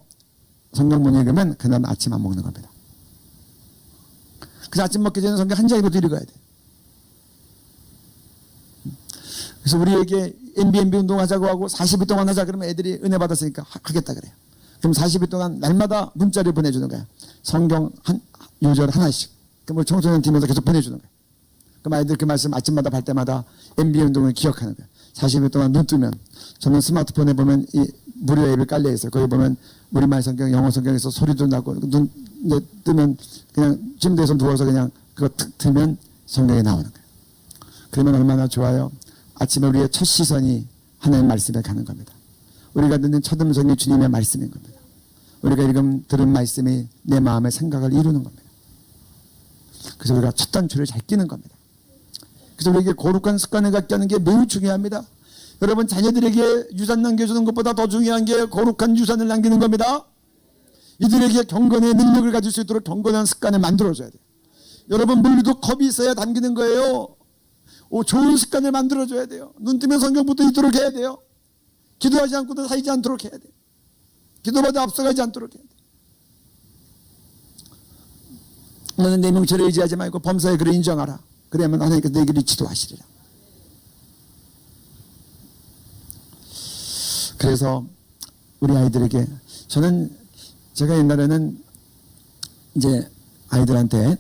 성경 못 읽으면 그날 아침 안 먹는 겁니다. 그래서 아침 먹기 전에 성경 한 장이라도 읽어야 돼. 그래서 우리에게 MBNB 운동하자고 하고 40일 동안 하자 그러면 애들이 은혜 받았으니까 하겠다 그래요. 그럼 40일 동안 날마다 문자를 보내주는 거야. 성경 한 요절 하나씩. 그럼 우리 청소년 팀에서 계속 보내주는 거야. 그럼 아이들 그 말씀 아침마다 발 때마다 MB 운동을 기억하는 거야. 40일 동안 눈 뜨면 저는 스마트폰에 보면 이 무료 앱이 깔려 있어요. 거기 보면 우리말 성경, 영어 성경에서 소리도 나고 눈 이제 뜨면 그냥 침대에서 누워서 그냥 그거 툭 틀면 성경에 나오는 거예요. 그러면 얼마나 좋아요. 아침에 우리의 첫 시선이 하나님 말씀에 가는 겁니다. 우리가 듣는 첫 음성이 주님의 말씀인 겁니다. 우리가 들은 말씀이 내 마음의 생각을 이루는 겁니다. 그래서 우리가 첫 단추를 잘 끼는 겁니다. 그래서 우리에게 거룩한 습관을 갖게 하는 게 매우 중요합니다. 여러분 자녀들에게 유산 남겨주는 것보다 더 중요한 게 거룩한 유산을 남기는 겁니다. 이들에게 경건의 능력을 가질 수 있도록 경건한 습관을 만들어줘야 돼요. 여러분 물도 컵이 있어야 담기는 거예요. 좋은 습관을 만들어줘야 돼요. 눈 뜨면 성경부터 읽도록 해야 돼요. 기도하지 않고도 살지 않도록 해야 돼요. 기도보다 앞서가지 않도록 해야 돼요. 너는 내 명철을 의지하지 말고 범사의 글을 인정하라. 그러면 하나님께서 내 길을 지도하시리라. 그래서 우리 아이들에게 제가 옛날에는 이제 아이들한테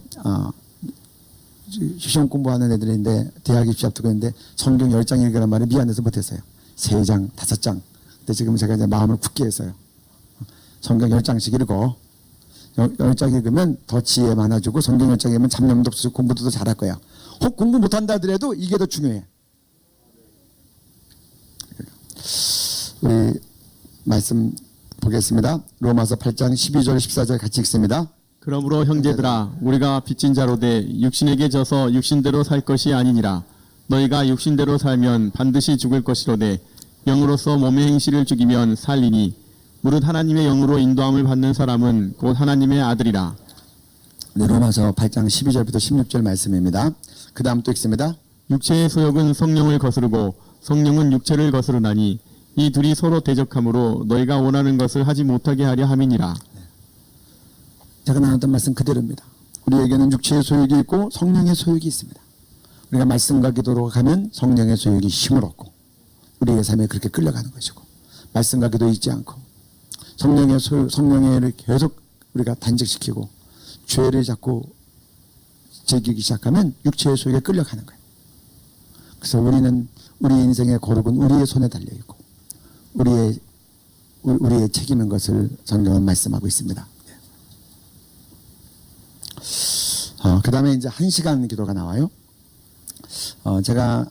시험 공부하는 애들인데 대학 입시 앞두고 있는데 성경 10장 읽으란 말에 미안해서 못했어요. 3장, 5장. 근데 지금 제가 이제 마음을 굳게 했어요. 성경 10장씩 읽어. 10장 읽으면 더 지혜 많아지고 성경 10장 읽으면 잡념도 없어지고 공부도 더 잘할 거야. 혹 공부 못한다 하더라도 이게 더 중요해. 우리 말씀 보겠습니다. 로마서 8장 12절 14절 같이 읽습니다. 그러므로 형제들아 우리가 빚진 자로 돼 육신에게 져서 육신대로 살 것이 아니니라. 너희가 육신대로 살면 반드시 죽을 것이로되 영으로서 몸의 행실을 죽이면 살리니 무릇 하나님의 영으로 인도함을 받는 사람은 곧 하나님의 아들이라. 네, 로마서 8장 12절부터 16절 말씀입니다. 그 다음 또 읽습니다. 육체의 소욕은 성령을 거스르고 성령은 육체를 거스르나니 이 둘이 서로 대적하므로 너희가 원하는 것을 하지 못하게 하려 함이니라. 제가 나눴던 말씀 그대로입니다. 우리에게는 육체의 소욕이 있고 성령의 소욕이 있습니다. 우리가 말씀과 기도로 가면 성령의 소욕이 힘을 얻고 우리의 삶에 그렇게 끌려가는 것이고 말씀과 기도 잊지 않고 성령의 소욕, 성령의를 계속 우리가 단직시키고 죄를 자꾸 즐기기 시작하면 육체의 소욕에 끌려가는 거예요. 그래서 우리는 우리 인생의 거룩은 우리의 손에 달려있고 우리의 책임인 것을 성경은 말씀하고 있습니다. 그 다음에 이제 1시간 기도가 나와요. 제가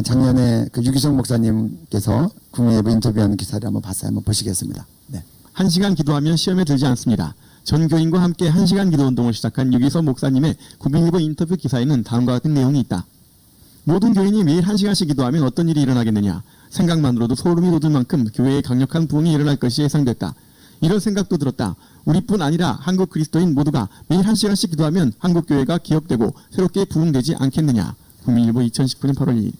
작년에 그 유기성 목사님께서 국민예보 인터뷰하는 기사를 한번 봤어요. 한번 보시겠습니다. 네. 1시간 기도하면 시험에 들지 않습니다. 전 교인과 함께 1시간 기도 운동을 시작한 유기성 목사님의 국민일보 인터뷰 기사에는 다음과 같은 내용이 있다. 모든 교인이 매일 1시간씩 기도하면 어떤 일이 일어나겠느냐. 생각만으로도 소름이 돋을 만큼 교회에 강력한 부흥이 일어날 것이 예상됐다. 이런 생각도 들었다. 우리뿐 아니라 한국 그리스도인 모두가 매일 1시간씩 기도하면 한국 교회가 기억되고 새롭게 부흥되지 않겠느냐. 국민일보 2019년 8월 2일.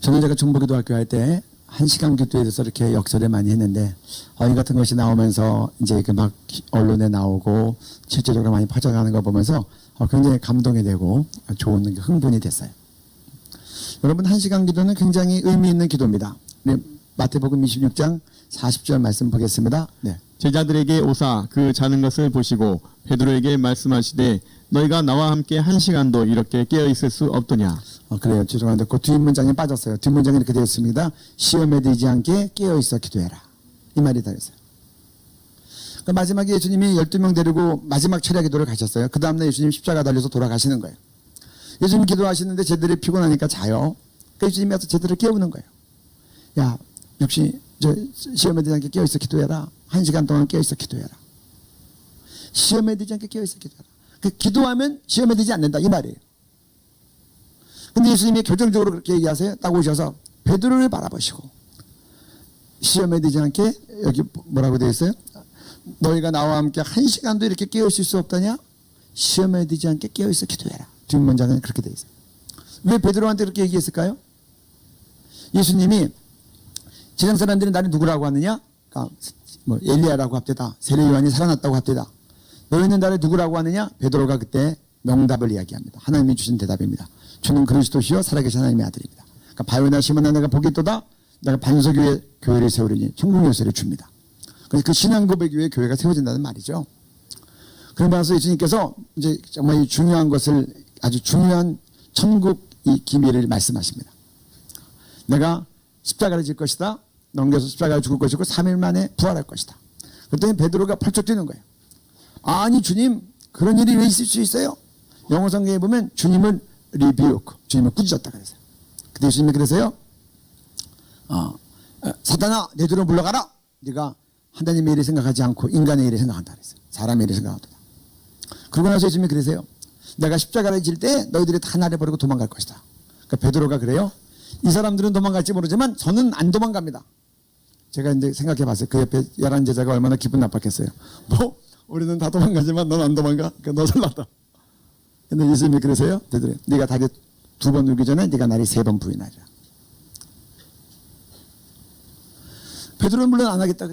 저는 제가 중보기도학교 할 때 1시간 기도에 대해서 이렇게 역설을 많이 했는데 이 같은 것이 나오면서 이제 막 언론에 나오고 실제적으로 많이 퍼져가는 거 보면서 굉장히 감동이 되고 좋은 흥분이 됐어요. 여러분 1시간 기도는 굉장히 의미 있는 기도입니다. 네, 마태복음 26장 40절 말씀 보겠습니다. 네. 제자들에게 오사 그 자는 것을 보시고 베드로에게 말씀하시되 너희가 나와 함께 1시간도 이렇게 깨어 있을 수 없더냐. 그래요. 죄송한데 그 뒷문장에 빠졌어요. 뒷문장에 이렇게 되어 있습니다. 시험에 들지 않게 깨어 있어 기도해라. 이 말이 다 있어요. 그러니까 마지막에 예수님이 12명 데리고 마지막 철야 기도를 가셨어요. 그 다음날 예수님 십자가 달려서 돌아가시는 거예요. 예수님 기도하시는데 제들이 피곤하니까 자요. 그러니까 예수님이 와서 제들을 깨우는 거예요. 야, 시험에 들지 않게 깨어 있어 기도해라. 1시간 동안 깨어 있어 기도해라. 시험에 들지 않게 깨어 있어 기도해라. 기도하면 시험에 들지 않는다 이 말이에요. 근데 예수님이 결정적으로 그렇게 얘기하세요. 딱 오셔서 베드로를 바라보시고 시험에 들지 않게 여기 뭐라고 되어 있어요? 너희가 나와 함께 1시간도 이렇게 깨어 있을 수 없다냐? 시험에 들지 않게 깨어 있어 기도해라. 뒷문장은 그렇게 되어 있어요. 왜 베드로한테 그렇게 얘기했을까요? 예수님이 세상 사람들이 나를 누구라고 하느냐? 뭐 엘리야라고 합디다. 세례 요한이 살아났다고 합디다. 너희는 나를 누구라고 하느냐? 베드로가 그때 명답을 이야기합니다. 하나님이 주신 대답입니다. 주는 그리스도시요 살아계신 하나님의 아들입니다. 그러니까 바요나 시몬아 내가 복이 있도다. 내가 반석 위에 교회를 세우리니 천국 열쇠를 줍니다. 그래서 그 신앙 고백 위에 교회가 세워진다는 말이죠. 그러고 나서 예수님께서 이제 정말 이 중요한 것을 아주 중요한 천국 이 기밀을 말씀하십니다. 내가 십자가를 질 것이다. 넘겨서 십자가를 죽을 것이고 3일 만에 부활할 것이다. 그랬더니 베드로가 펄쩍 뛰는 거예요. 아니 주님 그런 일이 왜 있을 수 있어요? 영어 성경에 보면 주님을 리뷰크, 주님을 꾸짖었다 그랬어요. 그때 예수님이 그래서요. 사탄아 내 뒤로 물러가라. 네가 하나님의 일을 생각하지 않고 인간의 일을 생각한다 그랬어요. 사람의 일을 생각한다. 그러고 나서 예수님이 그러세요. 내가 십자가를 질 때 너희들이 다 나를 버리고 도망갈 것이다. 그러니까 베드로가 그래요. 이 사람들은 도망갈지 모르지만 저는 안 도망갑니다. 제가 이제 생각해 봤어요. 그 옆에 11제자가 얼마나 기분 나빴겠어요. 뭐 우리는 다 도망가지만 넌 안 도망가. 그러니까 너 잘났다. 근데 예수님이 그러세요. 베드로야 네가 다리 2번 누기 전에 네가 나를 3번 부인하리라. 베드로는 물론 안 하겠다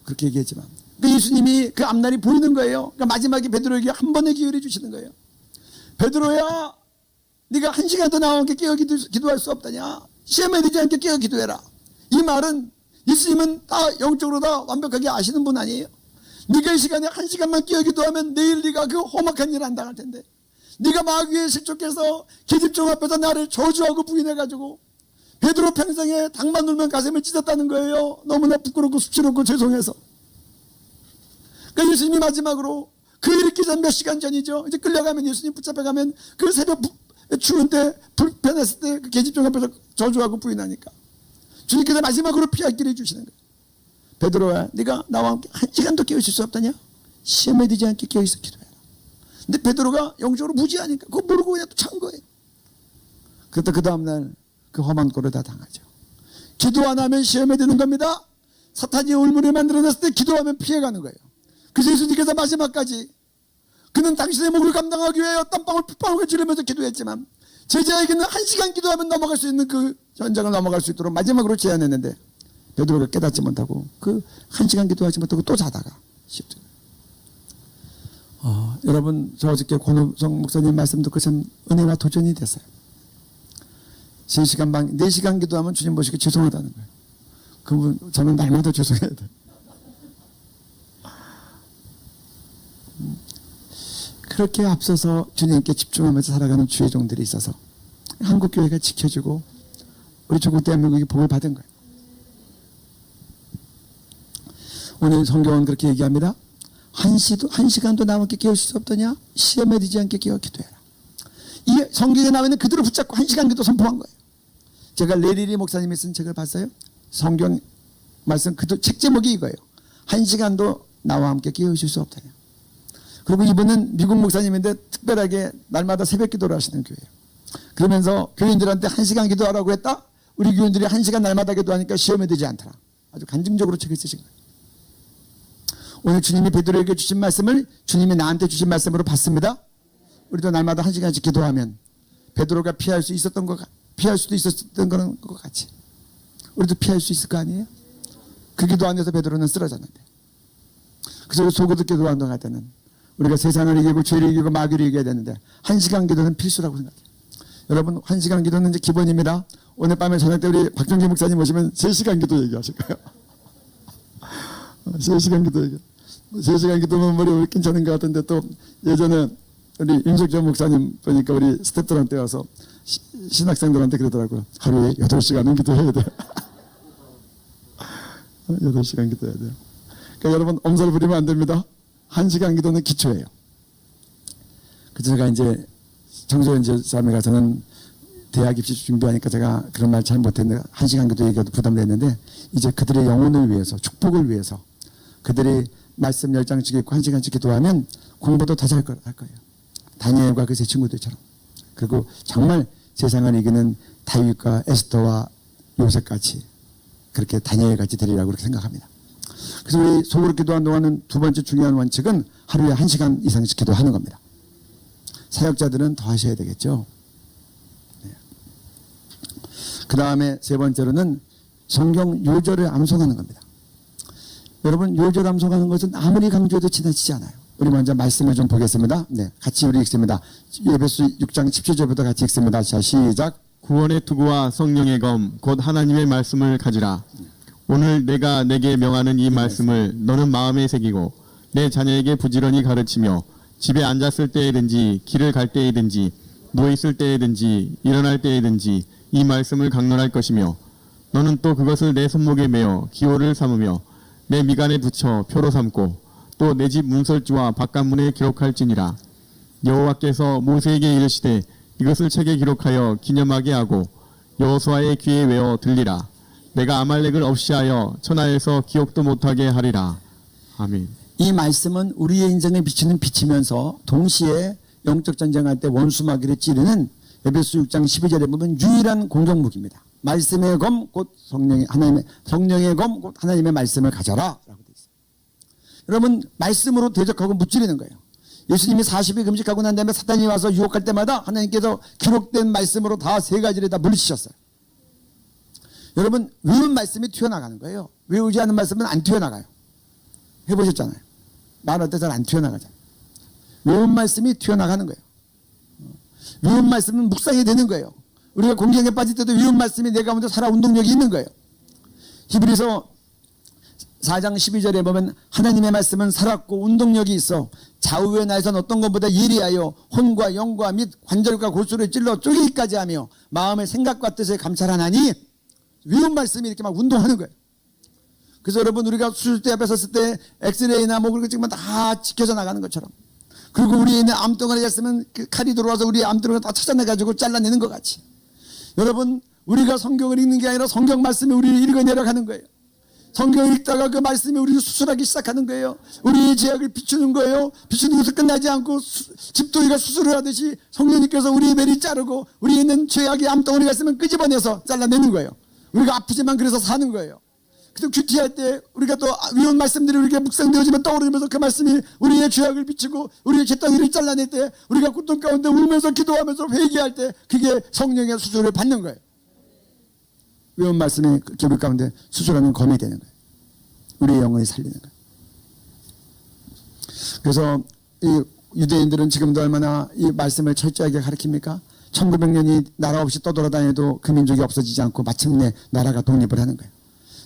그렇게 얘기했지만 그 예수님이 그 앞날이 보이는 거예요. 그러니까 마지막에 베드로에게 한 번의 기회를 주시는 거예요. 베드로야 네가 1시간도 나와 함께 깨어 기도할 수 없다냐. 시험에 들지 않게 깨어 기도해라. 이 말은 예수님은 다 영적으로 다 완벽하게 아시는 분 아니에요. 네가 이 시간에 1시간만 깨어 기도하면 내일 네가 그 험악한 일을 안 당할 텐데 네가 마귀의 실족해서 계집종 앞에서 나를 저주하고 부인해가지고 베드로 평생에 닭만 놀면 가슴을 찢었다는 거예요. 너무나 부끄럽고 수치럽고 죄송해서. 그러니까 예수님이 마지막으로 그 일 있기 전 몇 시간 전이죠. 이제 끌려가면 예수님 붙잡혀가면 그 새벽 추운 때 불편했을 때 그 계집종 앞에서 저주하고 부인하니까 주님께서 마지막으로 피할 길을 주시는 거예요. 베드로야 네가 나와 함께 1시간도 깨어있을 수 없다냐. 시험에 들지 않게 깨어있어 기도해라. 근데 베드로가 영적으로 무지하니까 그거 모르고 그냥 또 찬 거예요. 그때 그 다음날 그 험한 꼴을 다 당하죠. 기도 안 하면 시험에 드는 겁니다. 사탄이 울무리를 만들어냈을 때 기도하면 피해가는 거예요. 그래서 예수님께서 마지막까지 그는 당신의 목을 감당하기 위해 땀방울 핏방울을 지르면서 기도했지만 제자에게는 1시간 기도하면 넘어갈 수 있는 그 현장을 넘어갈 수 있도록 마지막으로 제안했는데 베드로가 깨닫지 못하고 그 1시간 기도하지 못하고 또 자다가 쉽죠. 여러분 저 어저께 권우성 목사님 말씀 듣고 참 은혜와 도전이 됐어요. 3시간 반 4시간 기도하면 주님 보시기 죄송하다는 거예요. 그분 저는 날마다 죄송해야 돼. 그렇게 앞서서 주님께 집중하면서 살아가는 주의 종들이 있어서 한국교회가 지켜주고 우리 조국 대한민국이 복을 받은 거예요. 오늘 성경은 그렇게 얘기합니다. 1시간도 남았게 깨우칠 수 없더냐? 시험에 들지 않게 깨어 기도해라. 이 성경에 나와 있는 그대로 붙잡고 1시간 기도 선포한 거예요. 제가 레리리 목사님이 쓴 책을 봤어요. 성경 말씀 책 제목이 이거예요. 1시간도 나와 함께 깨우칠 수 없더냐. 그리고 이분은 미국 목사님인데 특별하게 날마다 새벽 기도를 하시는 교회예요. 그러면서 교인들한테 1시간 기도하라고 했다. 우리 교인들이 1시간 날마다 기도하니까 시험에 들지 않더라. 아주 간증적으로 책을 쓰신 거예요. 오늘 주님이 베드로에게 주신 말씀을 주님이 나한테 주신 말씀으로 받습니다. 우리도 날마다 1시간씩 기도하면 베드로가 피할 수 있었던 피할 수도 있었던 거는 것 같이 우리도 피할 수 있을 거 아니에요? 그 기도 안에서 베드로는 쓰러졌는데. 그래서 소그룹 기도 운동할 때는 우리가 세상을 이기고 죄를 이기고 마귀를 이겨야 되는데 1시간 기도는 필수라고 생각해요. 여러분 1시간 기도는 이제 기본입니다. 오늘 밤에 저녁 때 우리 박정기 목사님 오시면 3시간 기도 얘기하실 거예요. 3시간 기도 얘기. 3시간 기도면 머리 괜찮은 것 같은데 또 예전에 우리 임석전 목사님 보니까 우리 스태프들한테 와서 신학생들한테 그러더라고요. 하루에 8시간은 기도해야 돼. 8시간 기도해야 돼요. 그러니까 여러분 엄살 부리면 안 됩니다. 1시간 기도는 기초예요. 그래서 제가 이제 정소연 자매가 저는 대학 입시 준비하니까 제가 그런 말 잘 못했는데 1시간 기도 얘기해도 부담됐는데 이제 그들의 영혼을 위해서 축복을 위해서 그들이 말씀 10장씩 읽고 1시간씩 기도하면 공부도 더 잘 할 거예요. 다니엘과 그 세 친구들처럼. 그리고 정말 세상을 이기는 다윗과 에스더와 요셉같이 그렇게 다니엘같이 되리라고 그렇게 생각합니다. 그래서 우리 속으로 기도하는 동안은 두 번째 중요한 원칙은 하루에 1시간 이상씩 기도하는 겁니다. 사역자들은 더 하셔야 되겠죠. 네. 그 다음에 세 번째로는 성경 요절을 암송하는 겁니다. 여러분 요절 암송하는 것은 아무리 강조해도 지나치지 않아요. 우리 먼저 말씀을 좀 보겠습니다. 네, 같이 우리 읽습니다. 에베소 6장 17절부터 같이 읽습니다. 자, 시작. 구원의 투구와 성령의 검 곧 하나님의 말씀을 가지라. 오늘 내가 내게 명하는 이 말씀을 너는 마음에 새기고 내 자녀에게 부지런히 가르치며 집에 앉았을 때에든지 길을 갈 때에든지 누워 있을 때에든지 일어날 때에든지 이 말씀을 강론할 것이며 너는 또 그것을 내 손목에 메어 기호를 삼으며 내 미간에 붙여 표로 삼고 또 내 집 문설주와 바깥문에 기록할지니라. 여호와께서 모세에게 이르시되 이것을 책에 기록하여 기념하게 하고 여호수아의 귀에 외워 들리라. 내가 아말렉을 없이하여 천하에서 기억도 못하게 하리라. 아멘. 이 말씀은 우리의 인생에 비치는 빛이면서 동시에 영적 전쟁할 때 원수마귀를 찌르는 에베소 6장 12절에 보면 유일한 공격무기입니다. 말씀의 검 곧 성령의 검 곧 하나님의 말씀을 가져라라고 되어 있습니다. 여러분 말씀으로 대적하고 무찌르는 거예요. 예수님이 40일 금식하고 난 다음에 사탄이 와서 유혹할 때마다 하나님께서 기록된 말씀으로 다 세 가지를 다 물리치셨어요. 여러분 외운 말씀이 튀어나가는 거예요. 외우지 않은 말씀은 안 튀어나가요. 해보셨잖아요. 말할 때 잘 안 튀어나가잖아요. 외운 말씀이 튀어나가는 거예요. 외운 말씀은 묵상이 되는 거예요. 우리가 공경에 빠질 때도 외운 말씀이 내 가운데 살아 운동력이 있는 거예요. 히브리서 4장 12절에 보면 하나님의 말씀은 살았고 운동력이 있어 좌우의 날선 어떤 것보다 예리하여 혼과 영과 및 관절과 골수를 찔러 쪼개기까지 하며 마음의 생각과 뜻을 감찰하나니 외운 말씀이 이렇게 막 운동하는 거예요. 그래서 여러분 우리가 수술대 앞에 섰을 때 엑스레이나 뭐 그런 거 찍으면 다 지켜져 나가는 것처럼 그리고 우리에 있는 암덩어리가 있으면 그 칼이 들어와서 우리 암덩어리를 다 찾아내가지고 잘라내는 것 같이 여러분 우리가 성경을 읽는 게 아니라 성경 말씀이 우리를 읽어내려가는 거예요. 성경을 읽다가 그 말씀이 우리를 수술하기 시작하는 거예요. 우리의 죄악을 비추는 거예요. 비추는 것을 끝나지 않고 집도이가 수술을 하듯이 성령님께서 우리의 배를 자르고 우리에 있는 죄악의 암덩어리가 있으면 끄집어내서 잘라내는 거예요. 우리가 아프지만 그래서 사는 거예요. 그래서 큐티할 때 우리가 또 위온 말씀들이 우리에게 묵상되어지면 떠오르면서 그 말씀이 우리의 죄악을 비추고 우리의 죄덩이를 잘라낼 때 우리가 고통 가운데 울면서 기도하면서 회개할 때 그게 성령의 수술을 받는 거예요. 위온 말씀이 우리 가운데 수술하는 검이 되는 거예요. 우리의 영혼이 살리는 거예요. 그래서 이 유대인들은 지금도 얼마나 이 말씀을 철저하게 가르칩니까? 1900년이 나라 없이 떠돌아다녀도 그 민족이 없어지지 않고 마침내 나라가 독립을 하는 거예요.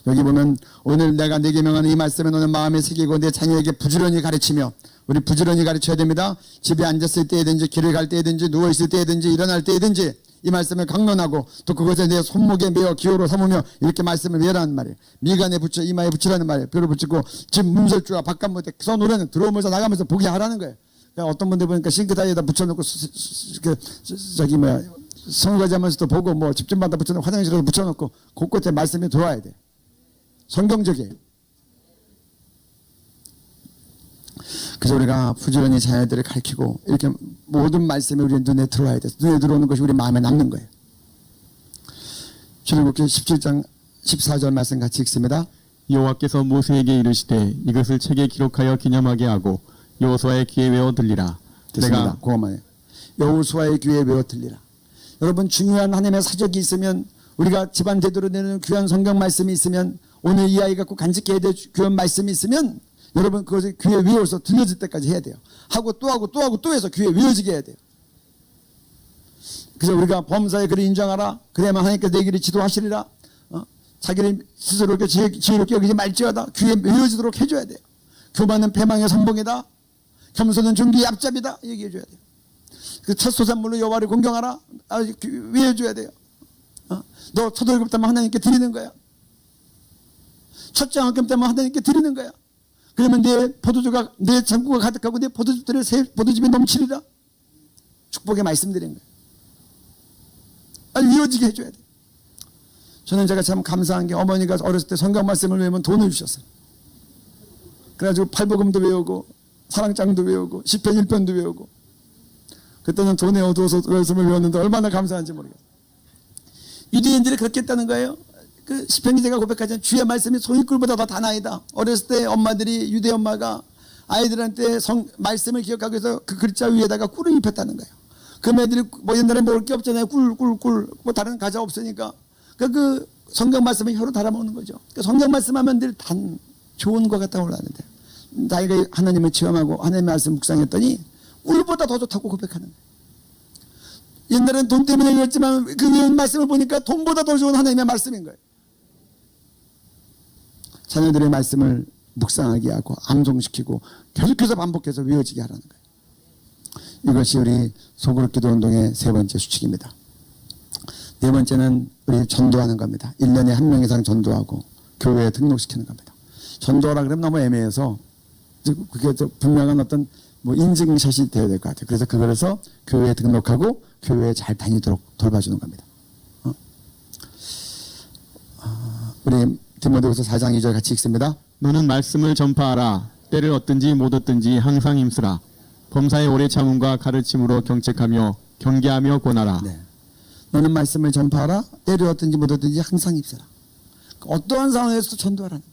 여기 보면 오늘 내가 내게 명하는 이 말씀은 너는 마음에 새기고 내 자녀에게 부지런히 가르치며 우리 부지런히 가르쳐야 됩니다. 집에 앉았을 때든지 길을 갈 때든지 누워있을 때든지 일어날 때든지 이 말씀을 강론하고 또 그것을 내 손목에 메어 기호로 삼으며 이렇게 말씀을 외라는 말이에요. 미간에 붙여 이마에 붙이라는 말이에요. 뼈를 붙이고 집 문설주와 바깥문에 써놓으라는 들어오면서 나가면서 보게 하라는 거예요. 그러니까 어떤 분들 보니까 싱크대에다 붙여놓고 성가지 하면서도 보고 뭐 집집마다 붙여놓고 화장실에도 붙여놓고 곳곳에 말씀이 들어와야 돼. 성경적이에요. 그래서 우리가 부지런히 자녀들을 가르치고 이렇게 모든 말씀이 우리 눈에 들어와야 돼. 눈에 들어오는 것이 우리 마음에 남는 거예요. 출애굽기 17장 14절 말씀 같이 읽습니다. 여호와께서 모세에게 이르시되 이것을 책에 기록하여 기념하게 하고 여호수아의 귀에 외워 들리라. 됐습니다. 그것만요. 여호수아의 귀에 외워 들리라. 여러분 중요한 하나님의 사적이 있으면 우리가 집안 대도로 내는 귀한 성경 말씀이 있으면 오늘 이 아이가 꼭 간직해야 될 귀한 말씀이 있으면 여러분 그것을 귀에 외워서 들려질 때까지 해야 돼요. 하고 또 해서 귀에 외워지게 해야 돼요. 그래서 우리가 범사의 글을 인정하라. 그래야만 하나님께서 내 길을 지도하시리라. 자기를 스스로 지혜롭게 여기지 말지어다. 귀에 외워지도록 해줘야 돼요. 교만은 패망의 선봉이다. 겸손은 존귀의 앞잡이다. 얘기해 줘야 돼요. 그 첫 소산물로 여호와를 공경하라. 외워줘야 돼요. 너 첫 월급 때문에 하나님께 드리는 거야. 첫 장학금 때문에 하나님께 드리는 거야. 그러면 내 창고가 가득하고 내 포도즙들을 새 포도즙이 넘치리라. 축복의 말씀드린 거예요. 아니 이어지게 해줘야 돼. 저는 제가 참 감사한 게 어머니가 어렸을 때 성경 말씀을 외우면 돈을 주셨어요. 그래가지고 팔복음도 외우고 사랑장도 외우고 시편 1편도 외우고 그때는 돈에 어두워서 말씀을 외웠는데 얼마나 감사한지 모르겠어요. 유대인들이 그렇게 했다는 거예요. 그 시편 기자가 고백하자면 주의 말씀이 소인꿀보다 더 다나이다. 어렸을 때 엄마들이 유대 엄마가 아이들한테 말씀을 기억하기 위해서 그 글자 위에다가 꿀을 입혔다는 거예요. 그럼 애들이 뭐 옛날에 먹을 게 없잖아요. 꿀 뭐 다른 과자 없으니까 그 성경 말씀을 혀로 달아먹는 거죠. 그 성경 말씀하면 늘 단 좋은 것 같다고 올라가는데 나이가 하나님을 체험하고 하나님의 말씀 묵상했더니 꿀보다 더 좋다고 고백하는 거예요. 옛날엔 돈 때문에 그랬지만 그 말씀을 보니까 돈보다 더 좋은 하나님의 말씀인 거예요. 자녀들의 말씀을 묵상하게 하고 암송시키고 계속해서 반복해서 외워지게 하라는 거예요. 이것이 우리 소그룹 기도 운동의 세 번째 수칙입니다. 네 번째는 우리 전도하는 겁니다. 1년에 한 명 이상 전도하고 교회에 등록시키는 겁니다. 전도하라 그러면 너무 애매해서 그게 분명한 어떤 뭐 인증샷이 되어야 될 것 같아요. 그래서 그거에서 교회에 등록하고 교회에 잘 다니도록 돌봐주는 겁니다. 우리 디모데후서 4장 2절 같이 읽습니다. 너는 말씀을 전파하라. 때를 얻든지 못 얻든지 항상 힘쓰라. 범사의 오래 참음과 가르침으로 경책하며 경계하며 권하라. 네. 너는 말씀을 전파하라. 때를 얻든지 못 얻든지 항상 힘쓰라. 어떠한 상황에서도 전도하라는 거예요.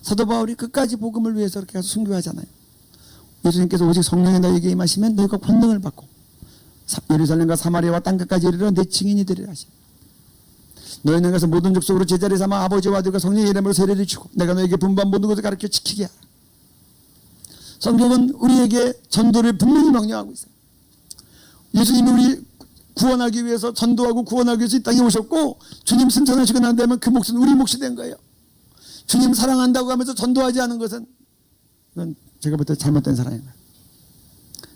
사도 바울이 끝까지 복음을 위해서 이렇게 가서 순교하잖아요. 예수님께서 오직 성령이 너에게 임하시면 너희가 권능을 받고 예루살렘과 사마리아와 땅끝까지 이르러 내 증인이 되리라 하시니 너희는 가서 모든 족속으로 제자리 삼아 아버지와 아들과 성령의 이름으로 세례를 주고 내가 너에게 분부한 모든 것을 가르쳐 지키게 하라. 성경은 우리에게 전도를 분명히 명령하고 있어요. 예수님이 우리 구원하기 위해서 전도하고 구원하기 위해서 이 땅에 오셨고 주님 승천하시고 난 다음에 그 몫은 우리 몫이 된 거예요. 주님 사랑한다고 하면서 전도하지 않은 것은 이건 제가 볼 때 잘못된 사랑인 거예요.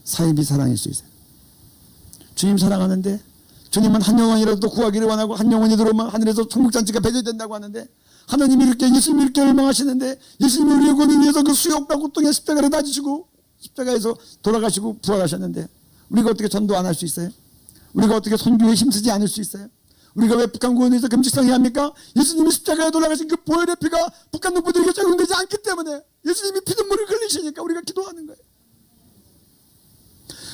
사이비 사랑일 수 있어요. 주님 사랑하는데 주님은 한 영혼이라도 구하기를 원하고 한 영혼이 들어오면 하늘에서 천국잔치가 배제된다고 하는데 하나님이 이렇게 예수님이 이렇게 열망하시는데 예수님이 우리의 구원을 위해서 그 수욕과 고통의 십자가를 다지시고 십자가에서 돌아가시고 부활하셨는데 우리가 어떻게 전도 안 할 수 있어요? 우리가 어떻게 선교에 힘쓰지 않을 수 있어요? 우리가 왜 북한 구원에서 금식성해야 합니까? 예수님이 십자가에 돌아가신 그 보혈의 피가 북한 농부들에게 적용되지 않기 때문에 예수님이 피눈물을 흘리시니까 우리가 기도하는 거예요.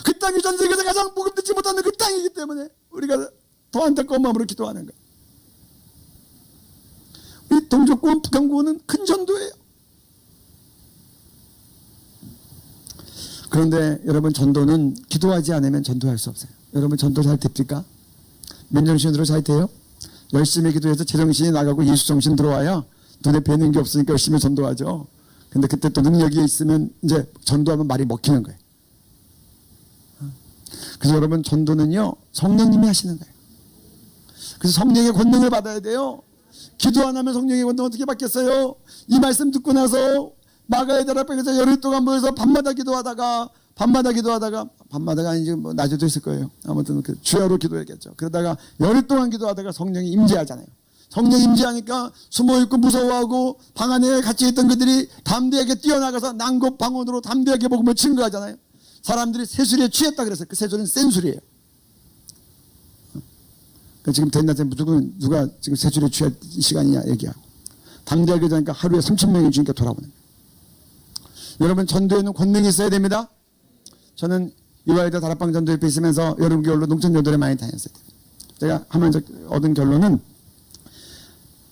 그 땅이 전 세계에서 가장 복음 듣지 못하는 그 땅이기 때문에 우리가 더 안타까운 마음으로 기도하는 거예요. 우리 동족구원, 북한구원은 큰 전도예요. 그런데 여러분 전도는 기도하지 않으면 전도할 수 없어요. 여러분 전도 잘 됩니까? 맨정신으로 잘 돼요? 열심히 기도해서 제정신이 나가고 예수정신 들어와야 눈에 뵈는 게 없으니까 열심히 전도하죠. 근데 그때 또 능력이 있으면 이제 전도하면 말이 먹히는 거예요. 그래서 여러분 전도는요 성령님이 하시는 거예요. 그래서 성령의 권능을 받아야 돼요. 기도 안 하면 성령의 권능 어떻게 받겠어요? 이 말씀 듣고 나서 마가의 달 앞에서 열흘 동안 모여서 밤마다 기도하다가 밤마다가 아니지 뭐 낮에도 있을 거예요. 아무튼 그 주야로 기도했겠죠. 그러다가 열흘 동안 기도하다가 성령이 임재하잖아요. 성령이 임재하니까 숨어있고 무서워하고 방 안에 같이 있던 그들이 담대하게 뛰어나가서 난곡 방언으로 담대하게 복음을 증거하잖아요. 사람들이 새술에 취했다 그랬어요. 그 새술은 센 술이에요. 지금 된날에 무조건 누가 지금 새술에 취할 시간이냐 얘기하고 담대하게 자니까 하루에 3,000명이 주니까 돌아오는 거예요. 여러분 전도에는 권능이 있어야 됩니다. 저는 이화여대 다락방 전도협회 있으면서 여름 겨울로 농촌 전도를 많이 다녔어요. 제가 하면서 얻은 결론은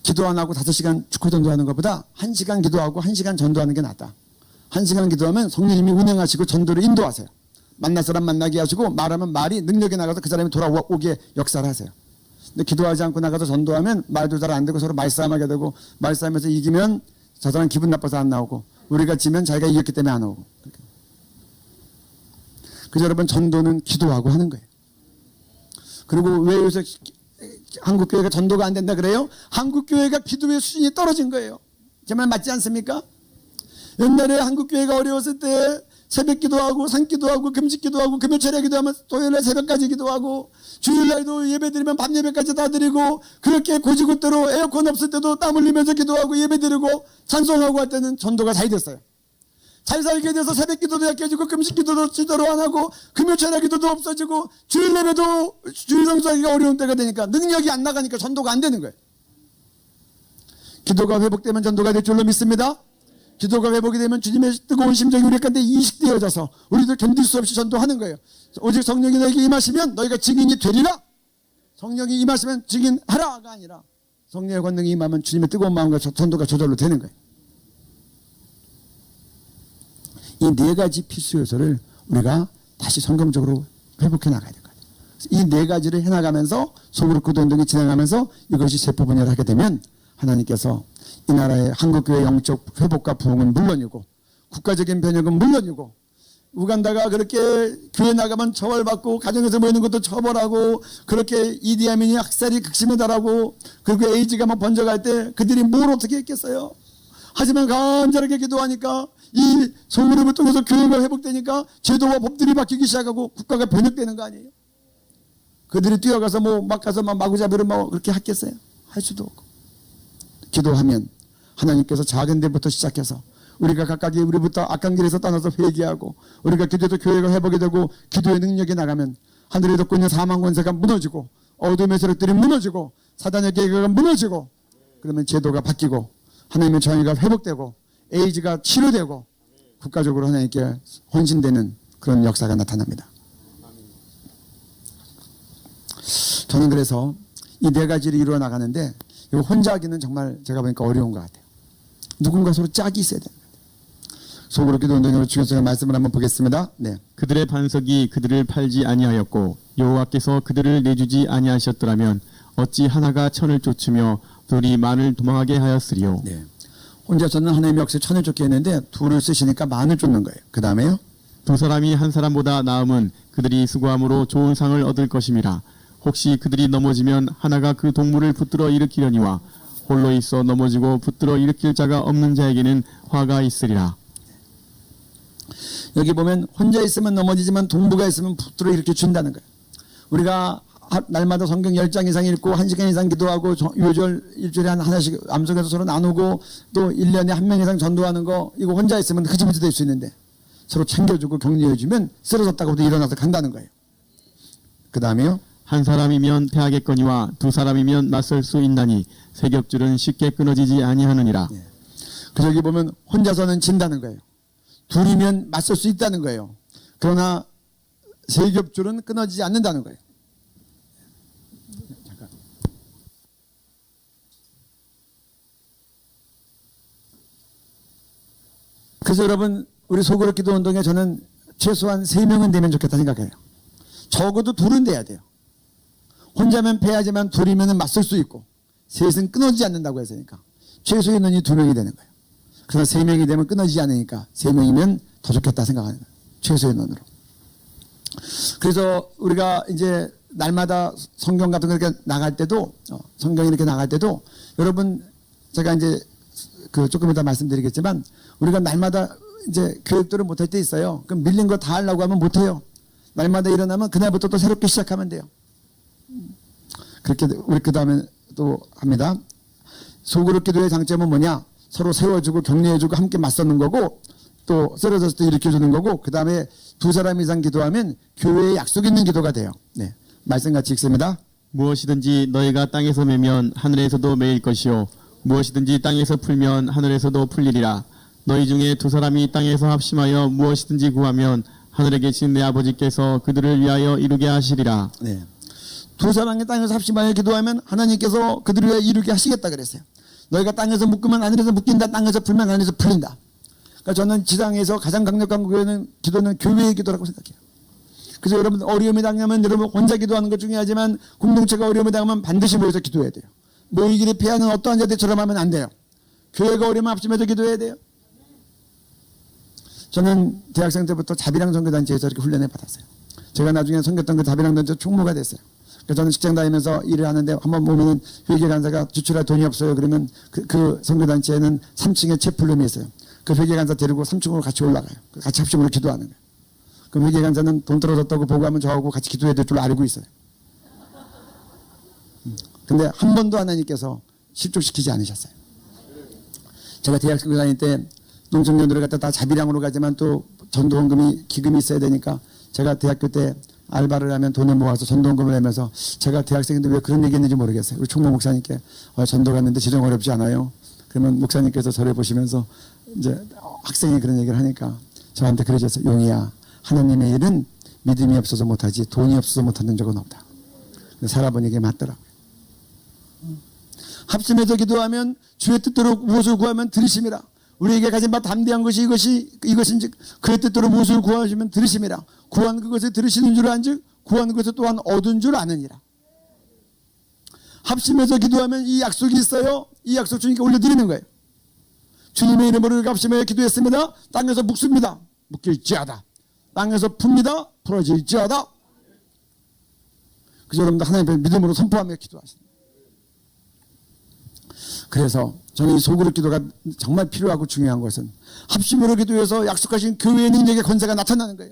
기도 안 하고 5시간 축구 전도하는 것보다 1시간 기도하고 1시간 전도하는 게 낫다. 1시간 기도하면 성령님이 운행하시고 전도를 인도하세요. 만날 사람 만나게 하시고 말하면 말이 능력이 나가서 그 사람이 돌아오게 역사를 하세요. 근데 기도하지 않고 나가서 전도하면 말도 잘 안 되고 서로 말싸움하게 되고 말싸움에서 이기면 저 사람 기분 나빠서 안 나오고 우리가 지면 자기가 이겼기 때문에 안 오고. 그래서 여러분 전도는 기도하고 하는 거예요. 그리고 왜 요새 한국교회가 전도가 안 된다 그래요? 한국교회가 기도의 수준이 떨어진 거예요. 제 말 맞지 않습니까? 옛날에 한국교회가 어려웠을 때 새벽 기도하고 산기도하고 금식기도하고 금요철에 기도하면 토요일날 새벽까지 기도하고 주일날도 예배드리면 밤 예배까지 다 드리고 그렇게 고지곳대로 에어컨 없을 때도 땀 흘리면서 기도하고 예배드리고 찬송하고 할 때는 전도가 잘 됐어요. 잘 살게 돼서 새벽 기도도 약해지고 금식 기도도 제대로 안 하고 금요철에 기도도 없어지고 주일 예배도 주일 성수하기가 어려운 때가 되니까 능력이 안 나가니까 전도가 안 되는 거예요. 기도가 회복되면 전도가 될 줄로 믿습니다. 기도가 회복이 되면 주님의 뜨거운 심정이 우리 가운데 이식되어져서 우리도 견딜 수 없이 전도하는 거예요. 오직 성령이 너에게 임하시면 너희가 증인이 되리라. 성령이 임하시면 증인하라가 아니라 성령의 권능이 임하면 주님의 뜨거운 마음과 전도가 저절로 되는 거예요. 이 4가지 필수 요소를 우리가 다시 성경적으로 회복해 나가야 될 것 같아요. 이 4가지를 해나가면서 소그룹 기도 운동이 진행하면서 이것이 세포 분열을 하게 되면 하나님께서 이 나라의 한국교회 영적 회복과 부흥은 물론이고 국가적인 변혁은 물론이고 우간다가 그렇게 교회 나가면 처벌받고 가정에서 모이는 것도 처벌하고 그렇게 이디아민이 학살이 극심에 달하고 그리고 에이즈가 막 번져갈 때 그들이 뭘 어떻게 했겠어요? 하지만 간절하게 기도하니까 이 소그룹을 통해서 교회가 회복되니까 제도와 법들이 바뀌기 시작하고 국가가 변혁되는 거 아니에요? 그들이 뛰어가서 막 가서 마구잡이로 그렇게 하겠어요? 할 수도 없고. 기도하면 하나님께서 작은 데부터 시작해서 우리가 각각이 우리부터 악한 길에서 떠나서 회개하고 우리가 기도해서 교회가 회복이 되고 기도의 능력이 나가면 하늘에 덮고 있는 사망 권세가 무너지고 어둠의 세력들이 무너지고 사단의 계획가 무너지고 그러면 제도가 바뀌고 하나님의 정의가 회복되고 에이즈가 치료되고 국가적으로 하나님께 헌신되는 그런 역사가 나타납니다. 저는 그래서 이 네 가지를 이루어 나가는데 이거 혼자 하기는 정말 제가 보니까 어려운 것 같아요. 누군가 서로 짝이 있어야 됩니다. 속으로 기도 운동으로 주께서 말씀을 한번 보겠습니다. 네. 그들의 반석이 그들을 팔지 아니하였고 여호와께서 그들을 내주지 아니하셨더라면 어찌 하나가 천을 쫓으며 둘이 만을 도망하게 하였으리요. 네. 혼자서는 하나님의 역사에 천을 쫓게 했는데 둘을 쓰시니까 만을 쫓는 거예요. 그 다음에요. 두 사람이 한 사람보다 나음은 그들이 수고함으로 좋은 상을 얻을 것임이라. 혹시 그들이 넘어지면 하나가 그 동물을 붙들어 일으키려니와 홀로 있어 넘어지고 붙들어 일으킬 자가 없는 자에게는 화가 있으리라. 여기 보면 혼자 있으면 넘어지지만 동부가 있으면 붙들어 이렇게 준다는 거예요. 우리가 날마다 성경 10장 이상 읽고 1시간 이상 기도하고 요절 일주일에 하나씩 암송해서 서로 나누고 또 1년에 한 명 이상 전도하는 거 이거 혼자 있으면 흐지부지 될 수 있는데 서로 챙겨주고 격려해주면 쓰러졌다고도 일어나서 간다는 거예요. 그 다음에요. 한 사람이면 패하겠거니와 두 사람이면 맞설 수 있나니 세 겹줄은 쉽게 끊어지지 아니하느니라. 예. 그래서 여기 보면 혼자서는 진다는 거예요. 둘이면 맞설 수 있다는 거예요. 그러나 세 겹줄은 끊어지지 않는다는 거예요. 잠깐. 그래서 여러분 우리 소그룹 기도 운동에 저는 최소한 3명은 되면 좋겠다 생각해요. 적어도 둘은 돼야 돼요. 혼자면 패하지만 둘이면 맞설 수 있고 셋은 끊어지지 않는다고 했으니까 최소의 인원이 2명이 되는 거예요. 그래서 3명이 되면 끊어지지 않으니까 3명이면 더 좋겠다 생각하는 거예요. 최소의 인원으로. 그래서 우리가 이제 날마다 성경 같은 거 이렇게 나갈 때도 성경 이렇게 나갈 때도 여러분 제가 이제 그 조금 이따 말씀드리겠지만 우리가 날마다 이제 교육들을 못할 때 있어요. 그럼 밀린 거 다 하려고 하면 못해요. 날마다 일어나면 그날부터 또 새롭게 시작하면 돼요. 그렇게 우리 그 다음에 또 합니다. 소그룹 기도의 장점은 뭐냐? 서로 세워주고 격려해주고 함께 맞서는 거고 또 쓰러졌을 때 일으켜주는 거고 그 다음에 두 사람 이상 기도하면 교회에 약속 있는 기도가 돼요. 네, 말씀 같이 읽습니다. 무엇이든지 너희가 땅에서 매면 하늘에서도 매일 것이요 무엇이든지 땅에서 풀면 하늘에서도 풀리리라. 너희 중에 두 사람이 땅에서 합심하여 무엇이든지 구하면 하늘에 계신 내 아버지께서 그들을 위하여 이루게 하시리라. 네. 두 사람이 땅에서 합심하여 기도하면 하나님께서 그들을 위하여 이루게 하시겠다 그랬어요. 너희가 땅에서 묶으면 하늘에서 묶인다. 땅에서 풀면 하늘에서 풀린다. 그러니까 저는 지상에서 가장 강력한 기도는 교회의 기도라고 생각해요. 그래서 여러분 어려움이 당하면 여러분 혼자 기도하는 것 중요하지만 공동체가 어려움이 당하면 반드시 모여서 기도해야 돼요. 모이기를 피하는 어떠한 자들처럼 하면 안 돼요. 교회가 어려우면 합심해서 기도해야 돼요. 저는 대학생 때부터 자비랑 선교단체에서 이렇게 훈련을 받았어요. 제가 나중에 섬겼던 그 자비랑 단체 총무가 됐어요. 그래서 저는 직장 다니면서 일을 하는데 한번 보면 회계 간사가 지출할 돈이 없어요. 그러면 그 선교단체에는 3층에 채플룸이 있어요. 그 회계 간사 데리고 3층으로 같이 올라가요. 같이 합심으로 기도하는 거예요. 그럼 회계 간사는 돈 떨어졌다고 보고하면 저하고 같이 기도해야 될 줄 알고 있어요. 근데 한 번도 하나님께서 실족시키지 않으셨어요. 제가 대학교 다닐 때 농촌년들을 갖다 다 자비량으로 가지만 또 전도원금이 기금이 있어야 되니까 제가 대학교 때 알바를 하면 돈을 모아서 전도원금을 내면서 제가 대학생인데 왜 그런 얘기 했는지 모르겠어요. 우리 총무 목사님께 전도 갔는데 재정 어렵지 않아요? 그러면 목사님께서 저를 보시면서 이제 학생이 그런 얘기를 하니까 저한테 그러셨어요. 용이야, 하나님의 일은 믿음이 없어서 못하지 돈이 없어서 못하는 적은 없다. 살아보니 이게 맞더라고요. 합심해서 기도하면 주의 뜻대로 무엇을 구하면 들으심이라. 우리에게 가진 바 담대한 것이 이것인즉 그의 뜻대로 무엇을 구하시면 들으심이라. 구한 그것을 들으시는 줄 안즉 구한 것을 또한 얻은 줄 아느니라. 합심해서 기도하면 이 약속이 있어요. 이 약속 주님께 올려드리는 거예요. 주님의 이름으로 합심하여 기도했습니다. 땅에서 묵습니다. 묶일지어다. 땅에서 풉니다. 풀어질지어다. 그래서 여러분들 하나님 앞에 믿음으로 선포하며 기도하십니다. 그래서 저는 이 소그룹 기도가 정말 필요하고 중요한 것은 합심으로 기도해서 약속하신 교회의 능력의 권세가 나타나는 거예요.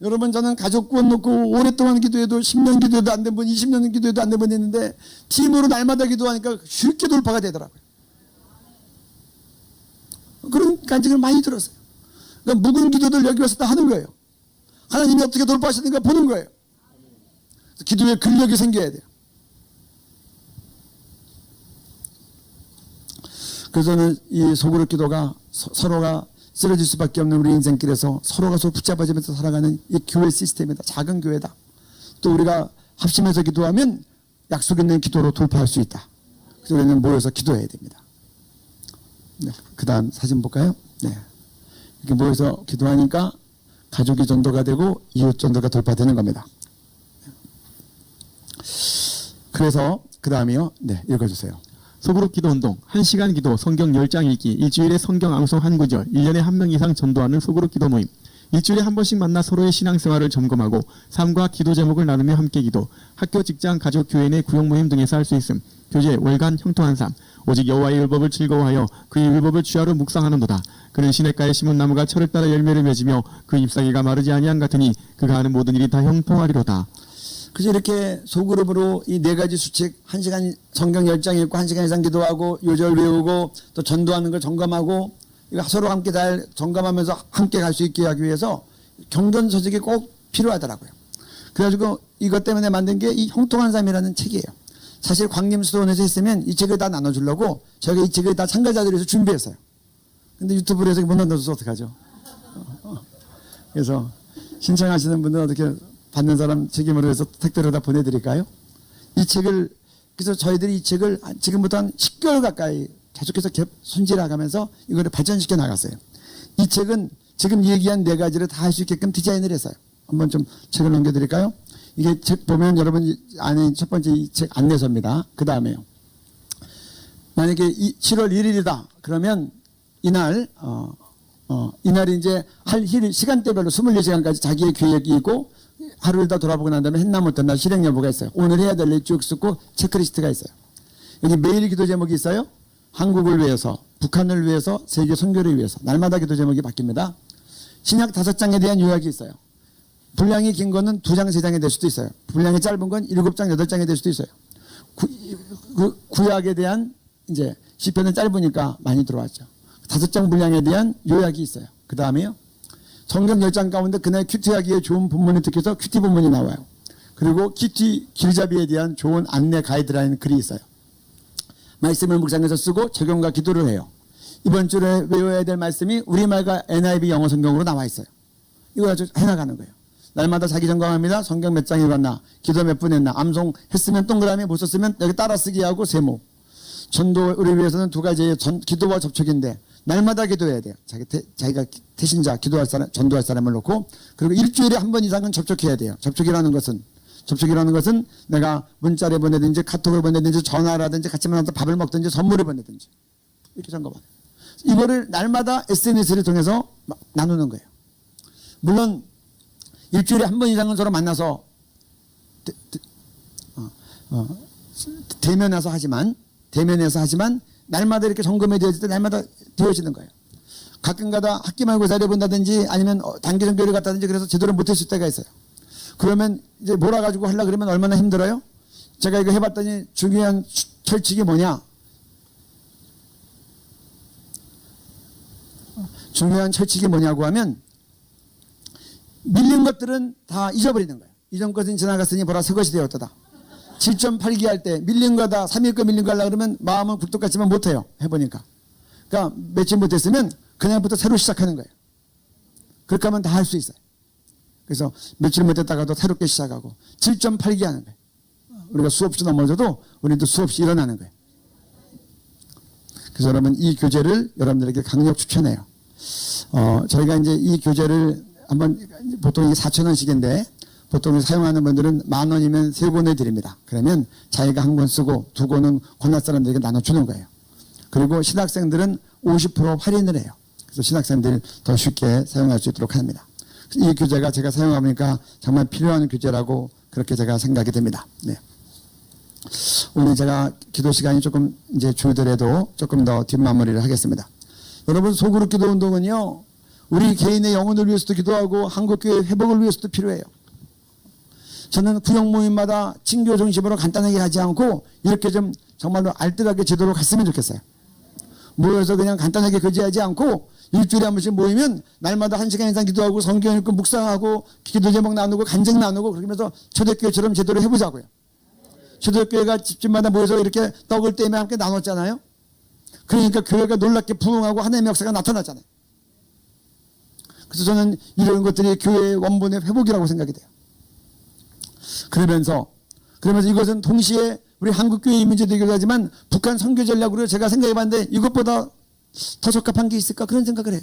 여러분, 저는 가족 구원 놓고 오랫동안 기도해도 10년 기도해도 안 된 분, 20년 기도해도 안 된 분 있는데 팀으로 날마다 기도하니까 쉽게 돌파가 되더라고요. 그런 간증을 많이 들었어요. 그러니까 묵은 기도들 여기 와서 다 하는 거예요. 하나님이 어떻게 돌파하시는가 보는 거예요. 기도에 근력이 생겨야 돼요. 그래서 저는 이 소그룹 기도가 서로가 쓰러질 수밖에 없는 우리 인생길에서 서로가 서로 붙잡아지면서 살아가는 이 교회 시스템이다. 작은 교회다. 또 우리가 합심해서 기도하면 약속 있는 기도로 돌파할 수 있다. 그래서 우리는 모여서 기도해야 됩니다. 네, 그 다음 사진 볼까요? 네. 이렇게 모여서 기도하니까 가족이 전도가 되고 이웃 전도가 돌파되는 겁니다. 그래서 그 다음이요. 네, 읽어주세요. 소그룹 기도운동, 1시간 기도, 성경 10장 읽기, 일주일에 성경 앙송 한 구절, 1년에 1명 이상 전도하는 소그룹 기도 모임, 일주일에 한 번씩 만나 서로의 신앙생활을 점검하고 삶과 기도 제목을 나누며 함께 기도, 학교, 직장, 가족, 교회 내 구역 모임 등에서 할 수 있음, 교제, 월간, 형통한 삶, 오직 여호와의 율법을 즐거워하여 그의 율법을 주야로 묵상하는도다. 그는 시냇가에 심은 나무가 철을 따라 열매를 맺으며 그 잎사귀가 마르지 아니한 같으니 그가 하는 모든 일이 다 형통하리로다. 그래서 이렇게 소그룹으로 이 4가지 수칙, 1시간 성경 10장 읽고 1시간 이상 기도하고 요절 외우고 또 전도하는 걸 점검하고 이거 서로 함께 잘 점검하면서 함께 갈 수 있게 하기 위해서 경전서적이 꼭 필요하더라고요. 그래가지고 이것 때문에 만든 게 이 형통한 삶이라는 책이에요. 사실 광림수도원에서 했으면 이 책을 다 나눠주려고 저희가 이 책을 다 참가자들이 해서 준비했어요. 근데 유튜브로 해서 못 나눠줘서 어떡하죠? 그래서 신청하시는 분들은 어떻게 받는 사람 책임으로 해서 택배로 다 보내드릴까요? 이 책을, 그래서 저희들이 이 책을 지금부터 한 10개월 가까이 계속해서 손질해가면서 이거를 발전시켜 나갔어요. 이 책은 지금 얘기한 4가지를 다 할 수 있게끔 디자인을 했어요. 한번 좀 책을 넘겨드릴까요? 이게 책 보면 여러분 안에 첫 번째 이 책 안내서입니다. 그 다음에요. 만약에 7월 1일이다. 그러면 이날, 이날이 이제 할 시간대별로 24시간까지 자기의 계획이 있고 하루를 다 돌아보고 난 다음에 했나 못했나 날 실행 여부가 있어요. 오늘 해야 될 일 쭉 쓰고 체크리스트가 있어요. 여기 매일 기도 제목이 있어요. 한국을 위해서, 북한을 위해서, 세계 선교를 위해서. 날마다 기도 제목이 바뀝니다. 신약 5장에 대한 요약이 있어요. 분량이 긴 거는 2장, 3장이 될 수도 있어요. 분량이 짧은 건 7장, 8장이 될 수도 있어요. 구약에 대한 이제 시편은 짧으니까 많이 들어왔죠. 5장 분량에 대한 요약이 있어요. 그 다음에요. 성경 10장 가운데 그날 큐티하기에 좋은 본문을 특해서 큐티 본문이 나와요. 그리고 큐티 길잡이에 대한 좋은 안내 가이드라인 글이 있어요. 말씀을 묵상해서 쓰고 적용과 기도를 해요. 이번 주에 외워야 될 말씀이 우리말과 NIV 영어 성경으로 나와 있어요. 이거 아주 해나가는 거예요. 날마다 자기 점검합니다. 성경 몇 장 읽었나, 기도 몇 분 했나, 암송 했으면 동그라미, 못 썼으면 여기 따라 쓰기 하고 세모. 전도를 위해서는 2가지의 기도와 접촉인데 날마다 기도해야 돼요. 자기가 태신자, 기도할 사람, 전도할 사람을 놓고, 그리고 일주일에 한 번 이상은 접촉해야 돼요. 접촉이라는 것은 내가 문자를 보내든지 카톡을 보내든지 전화라든지 같이 만나서 밥을 먹든지 선물을 보내든지 이렇게 점검해요. 이거를 날마다 SNS를 통해서 나누는 거예요. 물론 일주일에 한 번 이상은 서로 만나서 대면해서 하지만 날마다 이렇게 점검이 되어질 때 날마다 되어지는 거예요. 가끔가다 학기 말고사를 본다든지 아니면 단기 전교를 갔다든지 그래서 제대로 못했을 때가 있어요. 그러면 이제 몰아가지고 하려고 그러면 얼마나 힘들어요? 제가 이거 해봤더니 중요한 철칙이 뭐냐? 중요한 철칙이 뭐냐고 하면 밀린 것들은 다 잊어버리는 거예요. 이전 것은 지나갔으니 보라 새 것이 되었다. 7.8기 할 때 밀린 거다 3일 거 밀린 거 하려고 그러면 마음은 굴뚝 같지만 못해요. 해보니까. 그러니까 며칠 못했으면 그냥부터 새로 시작하는 거예요. 그렇게 하면 다 할 수 있어요. 그래서 며칠 못했다가도 새롭게 시작하고 7.8기 하는 거예요. 우리가 수없이 넘어져도 우리도 수없이 일어나는 거예요. 그래서 여러분 이 교재를 여러분들에게 강력 추천해요. 저희가 이제 이 교재를 한번 보통 이게 4,000원씩인데 보통 사용하는 분들은 10,000원이면 3권을 드립니다. 그러면 자기가 한 권 쓰고 2권은 권할 사람들에게 나눠주는 거예요. 그리고 신학생들은 50% 할인을 해요. 그래서 신학생들이 더 쉽게 사용할 수 있도록 합니다. 이 교재가 제가 사용하니까 정말 필요한 교재라고 그렇게 제가 생각이 됩니다. 네. 오늘 제가 기도 시간이 조금 이제 줄더라도 조금 더 뒷마무리를 하겠습니다. 여러분, 소그룹 기도 운동은요, 우리 개인의 영혼을 위해서도 기도하고 한국교회 회복을 위해서도 필요해요. 저는 구역 모임마다 친교 중심으로 간단하게 하지 않고 이렇게 좀 정말로 알뜰하게 제도로 갔으면 좋겠어요. 모여서 그냥 간단하게 거지하지 않고 일주일에 한 번씩 모이면 날마다 1시간 이상 기도하고 성경 읽고 묵상하고 기도 제목 나누고 간증 나누고 그러면서 초대교회처럼 제도를 해보자고요. 초대교회가 집집마다 모여서 이렇게 떡을 떼며 함께 나눴잖아요. 그러니까 교회가 놀랍게 부흥하고 하나님의 역사가 나타났잖아요. 그래서 저는 이런 것들이 교회의 원본의 회복이라고 생각이 돼요. 그러면서 이것은 동시에 우리 한국교회 이민지도 하지만 북한 선교 전략으로 제가 생각해 봤는데 이것보다 더 적합한 게 있을까 그런 생각을 해요.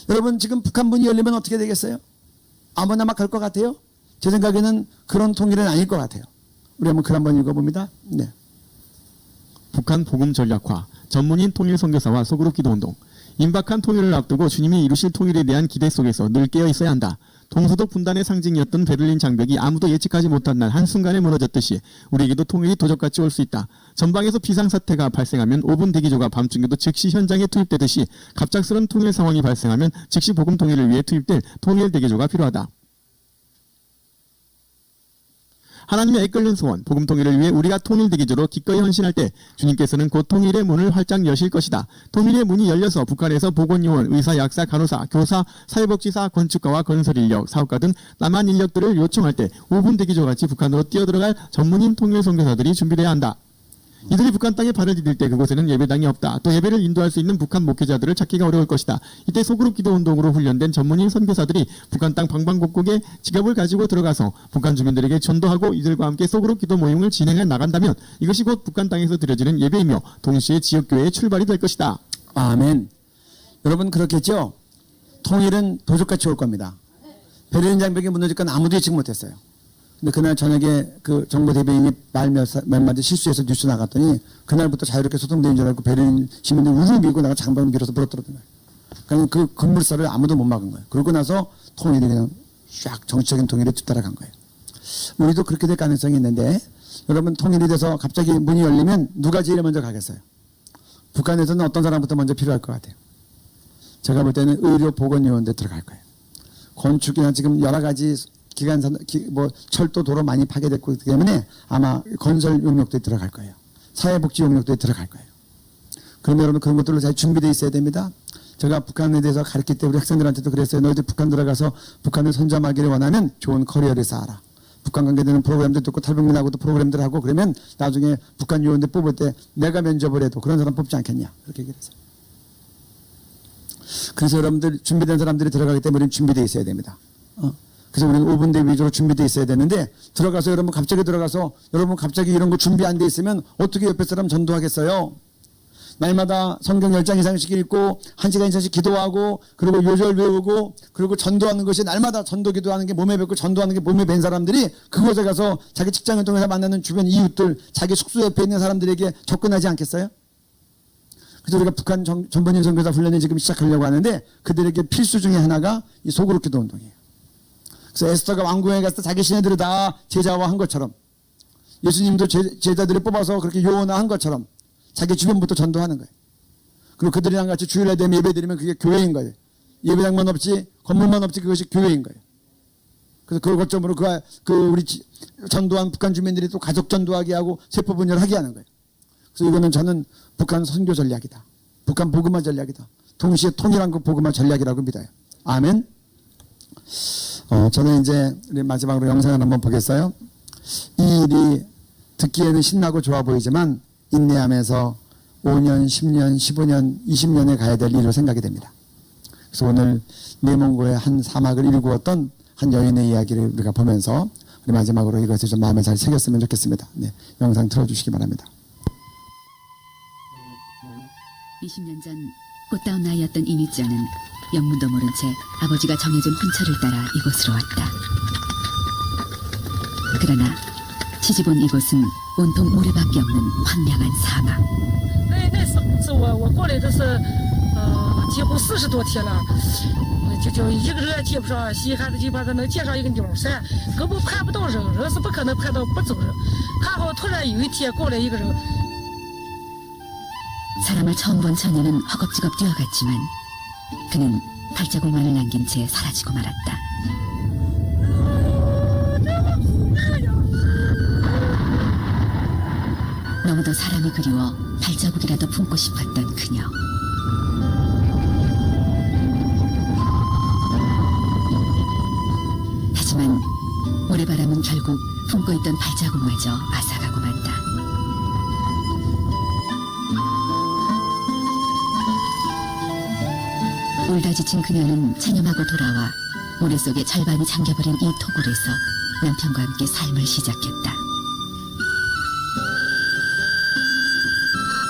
여러분, 지금 북한 문이 열리면 어떻게 되겠어요? 아무나 막 갈 것 같아요? 제 생각에는 그런 통일은 아닐 것 같아요. 우리 한번 글 한번 읽어봅니다. 네. 북한 복음 전략화, 전문인 통일 선교사와 소그룹 기도 운동. 임박한 통일을 앞두고 주님이 이루실 통일에 대한 기대 속에서 늘 깨어 있어야 한다. 동서독 분단의 상징이었던 베를린 장벽이 아무도 예측하지 못한 날 한순간에 무너졌듯이 우리에게도 통일이 도적같이 올 수 있다. 전방에서 비상사태가 발생하면 5분 대기조가 밤중에도 즉시 현장에 투입되듯이 갑작스런 통일 상황이 발생하면 즉시 복음 통일을 위해 투입될 통일 대기조가 필요하다. 하나님의 이끌는 소원, 복음 통일을 위해 우리가 통일 대기조로 기꺼이 헌신할 때 주님께서는 곧 통일의 문을 활짝 여실 것이다. 통일의 문이 열려서 북한에서 보건요원, 의사, 약사, 간호사, 교사, 사회복지사, 건축가와 건설인력, 사업가 등 남한 인력들을 요청할 때 5분 대기조 같이 북한으로 뛰어들어갈 전문인 통일 선교사들이 준비돼야 한다. 이들이 북한 땅에 발을 디딜 때 그곳에는 예배당이 없다. 또 예배를 인도할 수 있는 북한 목회자들을 찾기가 어려울 것이다. 이때 소그룹 기도 운동으로 훈련된 전문인 선교사들이 북한 땅 방방곡곡에 지갑을 가지고 들어가서 북한 주민들에게 전도하고 이들과 함께 소그룹 기도 모임을 진행해 나간다면 이것이 곧 북한 땅에서 드려지는 예배이며 동시에 지역교회의 출발이 될 것이다. 아멘. 여러분, 그렇겠죠? 통일은 도적같이 올 겁니다. 베를린 장벽이 무너질 건 아무도 예측 못했어요. 근데 그날 저녁에 그 정보 대변인이 말 몇 마디 실수해서 뉴스 나갔더니 그날부터 자유롭게 소통되는 줄 알고 베를린 시민들 우르르 밀고 나가 장방을 밀어서 불었더라는 거예요. 그러니까 그 건물사를 아무도 못 막은 거예요. 그러고 나서 통일이 그냥 쫙 정치적인 통일에 뒤따라간 거예요. 우리도 그렇게 될 가능성이 있는데 여러분, 통일이 돼서 갑자기 문이 열리면 누가 제일 먼저 가겠어요? 북한에서는 어떤 사람부터 먼저 필요할 것 같아요? 제가 볼 때는 의료 보건요원대 들어갈 거예요. 건축이나 지금 여러 가지 기관사, 철도 도로 많이 파괴됐고 때문에 아마 건설 용역도에 들어갈 거예요. 사회복지 용역도에 들어갈 거예요. 그러면 여러분, 그런 것들로 잘 준비되어 있어야 됩니다. 제가 북한에 대해서 가르칠 때 우리 학생들한테도 그랬어요. 너희들 북한 들어가서 북한을 선점하기를 원하면 좋은 커리어를 쌓아라. 북한 관계되는 프로그램들 듣고 탈북민하고도 프로그램들 하고 그러면 나중에 북한 요원들 뽑을 때 내가 면접을 해도 그런 사람 뽑지 않겠냐. 그렇게 얘기했어요. 그래서 여러분들 준비된 사람들이 들어가기 때문에 우리는 준비되어 있어야 됩니다. 그래서 우리는 5분 대 위주로 준비되어 있어야 되는데 들어가서 여러분 갑자기 들어가서 여러분 갑자기 이런 거 준비 안 돼 있으면 어떻게 옆에 사람 전도하겠어요? 날마다 성경 10장 이상씩 읽고 1시간 이상씩 기도하고 그리고 요절 외우고 그리고 전도하는 것이 날마다 전도 기도하는 게 몸에 뱉고 전도하는 게 몸에 밴 사람들이 그곳에 가서 자기 직장을 통해서 만나는 주변 이웃들 자기 숙소 옆에 있는 사람들에게 접근하지 않겠어요? 그래서 우리가 북한 전문인 선교사 훈련을 지금 시작하려고 하는데 그들에게 필수 중에 하나가 이 소그룹 기도 운동이에요. 그래서 에스더가 왕궁에 가서 자기 시내들을 다 제자화한 것처럼 예수님도 제자들을 뽑아서 그렇게 요원화한 것처럼 자기 주변부터 전도하는 거예요. 그리고 그들이랑 같이 주일날 되면 예배드리면 그게 교회인 거예요. 예배당만 없지 건물만 없지 그것이 교회인 거예요. 그래서 그 거점으로 우리 전도한 북한 주민들이 또 가족 전도하게 하고 세포 분열하게 하는 거예요. 그래서 이거는 저는 북한 선교 전략이다. 북한 복음화 전략이다. 동시에 통일한 그 복음화 전략이라고 믿어요. 아멘. 저는 이제 우리 마지막으로 영상을 한번 보겠어요. 이 일이 듣기에는 신나고 좋아 보이지만 인내하면서 5년, 10년, 15년, 20년에 가야 될 일로 생각이 됩니다. 그래서 오늘 내몽고의 한 사막을 일구었던 한 여인의 이야기를 우리가 보면서 우리 마지막으로 이것을 좀 마음에 잘 새겼으면 좋겠습니다. 네, 영상 틀어주시기 바랍니다. 20년 전 꽃다운 나이였던 이미자는 영문도 모른 채 아버지가 정해준 훈처를 따라 이곳으로 왔다. 그러나 시집 온 이곳은 온통 모래밖에 없는 황량한 사막. 那次我过来的是几乎40多天了，就一个人接不上稀罕的，就把他能接上一个妞噻，根本盼不到人，人是不可能盼到不走人。还好突然有一天过来一个人。 사람을 처음 본 처녀는 허겁지겁 뛰어갔지만 그는 발자국만을 남긴 채 사라지고 말았다. 너무도 사람이 그리워 발자국이라도 품고 싶었던 그녀. 하지만 모래바람은 결국 품고 있던 발자국마저 앗아가고 만다. 울다 지친 그녀는 체념하고 돌아와 모래 속에 절반이 잠겨버린 이 토굴에서 남편과 함께 삶을 시작했다.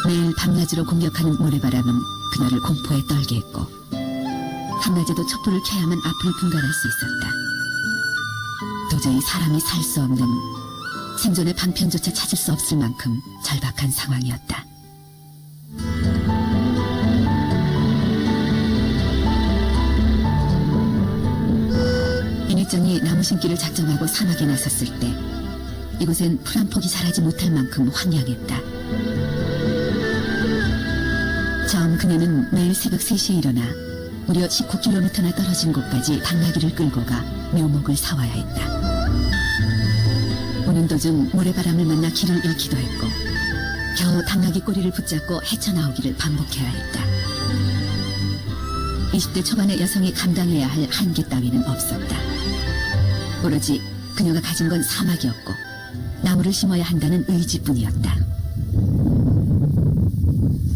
매일 밤낮으로 공격하는 모래바람은 그녀를 공포에 떨게 했고 한낮에도 촛불을 켜야만 앞을 분간할 수 있었다. 도저히 사람이 살 수 없는 생존의 방편조차 찾을 수 없을 만큼 절박한 상황이었다. 이니정이 나무 심기를 작정하고 사막에 나섰을 때 이곳엔 풀 한 폭이 자라지 못할 만큼 황량했다. 처음 그녀는 매일 새벽 3시에 일어나 무려 19km나 떨어진 곳까지 당나귀를 끌고 가 묘목을 사와야 했다. 오는 도중 모래바람을 만나 길을 잃기도 했고 겨우 당나귀 꼬리를 붙잡고 헤쳐나오기를 반복해야 했다. 20대 초반의 여성이 감당해야 할 한계 따위는 없었다. 오로지 그녀가 가진 건 사막이었고 나무를 심어야 한다는 의지뿐이었다.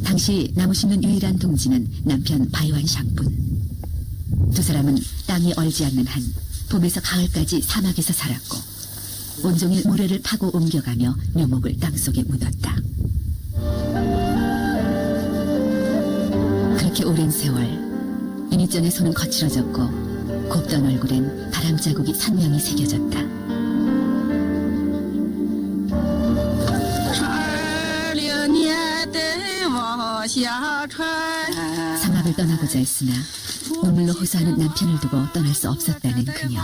당시 나무 심는 유일한 동지는 남편 바이완샹뿐. 두 사람은 땅이 얼지 않는 한 봄에서 가을까지 사막에서 살았고 온종일 모래를 파고 옮겨가며 묘목을 땅속에 묻었다. 그렇게 오랜 세월 이니전의 손은 거칠어졌고 곱던 얼굴엔 바람 자국이 선명히 새겨졌다. 사막을 떠나고자 했으나 눈물로 호소하는 남편을 두고 떠날 수 없었다는 그녀.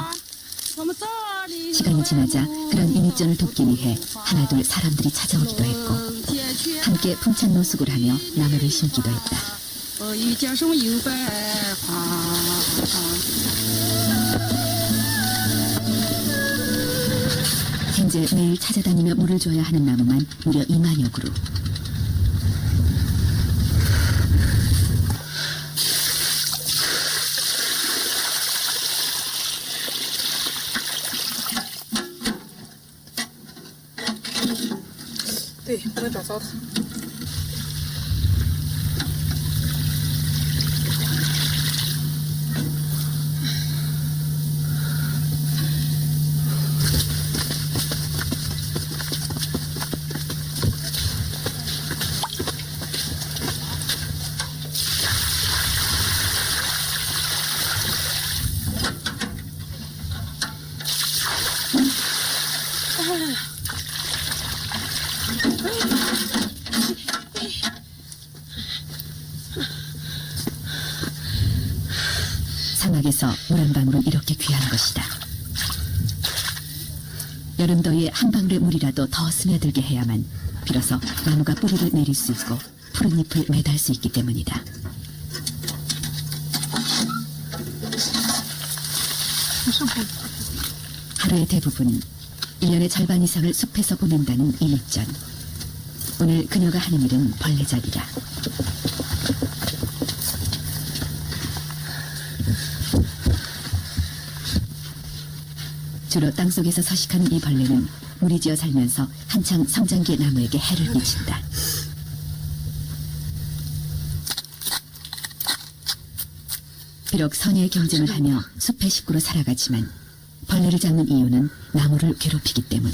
시간이 지나자 그런 이니전을 돕기 위해 하나둘 사람들이 찾아오기도 했고 함께 풍찬 노숙을 하며 나무를 심기도 했다. 현재 매일 찾아다니며 물을 줘야 하는 나무만 무려 2만여 그루. 네, 不能找糟蹋。 사막에서 물 한 방울은 이렇게 귀한 것이다. 여름 더위에 한 방울의 물이라도 더 스며들게 해야만 비로소 나무가 뿌리를 내릴 수 있고 푸른 잎을 매달 수 있기 때문이다. 하루의 대부분 1년의 절반 이상을 숲에서 보낸다는 이니전. 오늘 그녀가 하는 일은 벌레잡이다. 주로 땅속에서 서식하는 이 벌레는 무리지어 살면서 한창 성장기의 나무에게 해를 끼친다. 비록 선의의 경쟁을 하며 숲의 식구로 살아가지만 벌레를 잡는 이유는 나무를 괴롭히기 때문.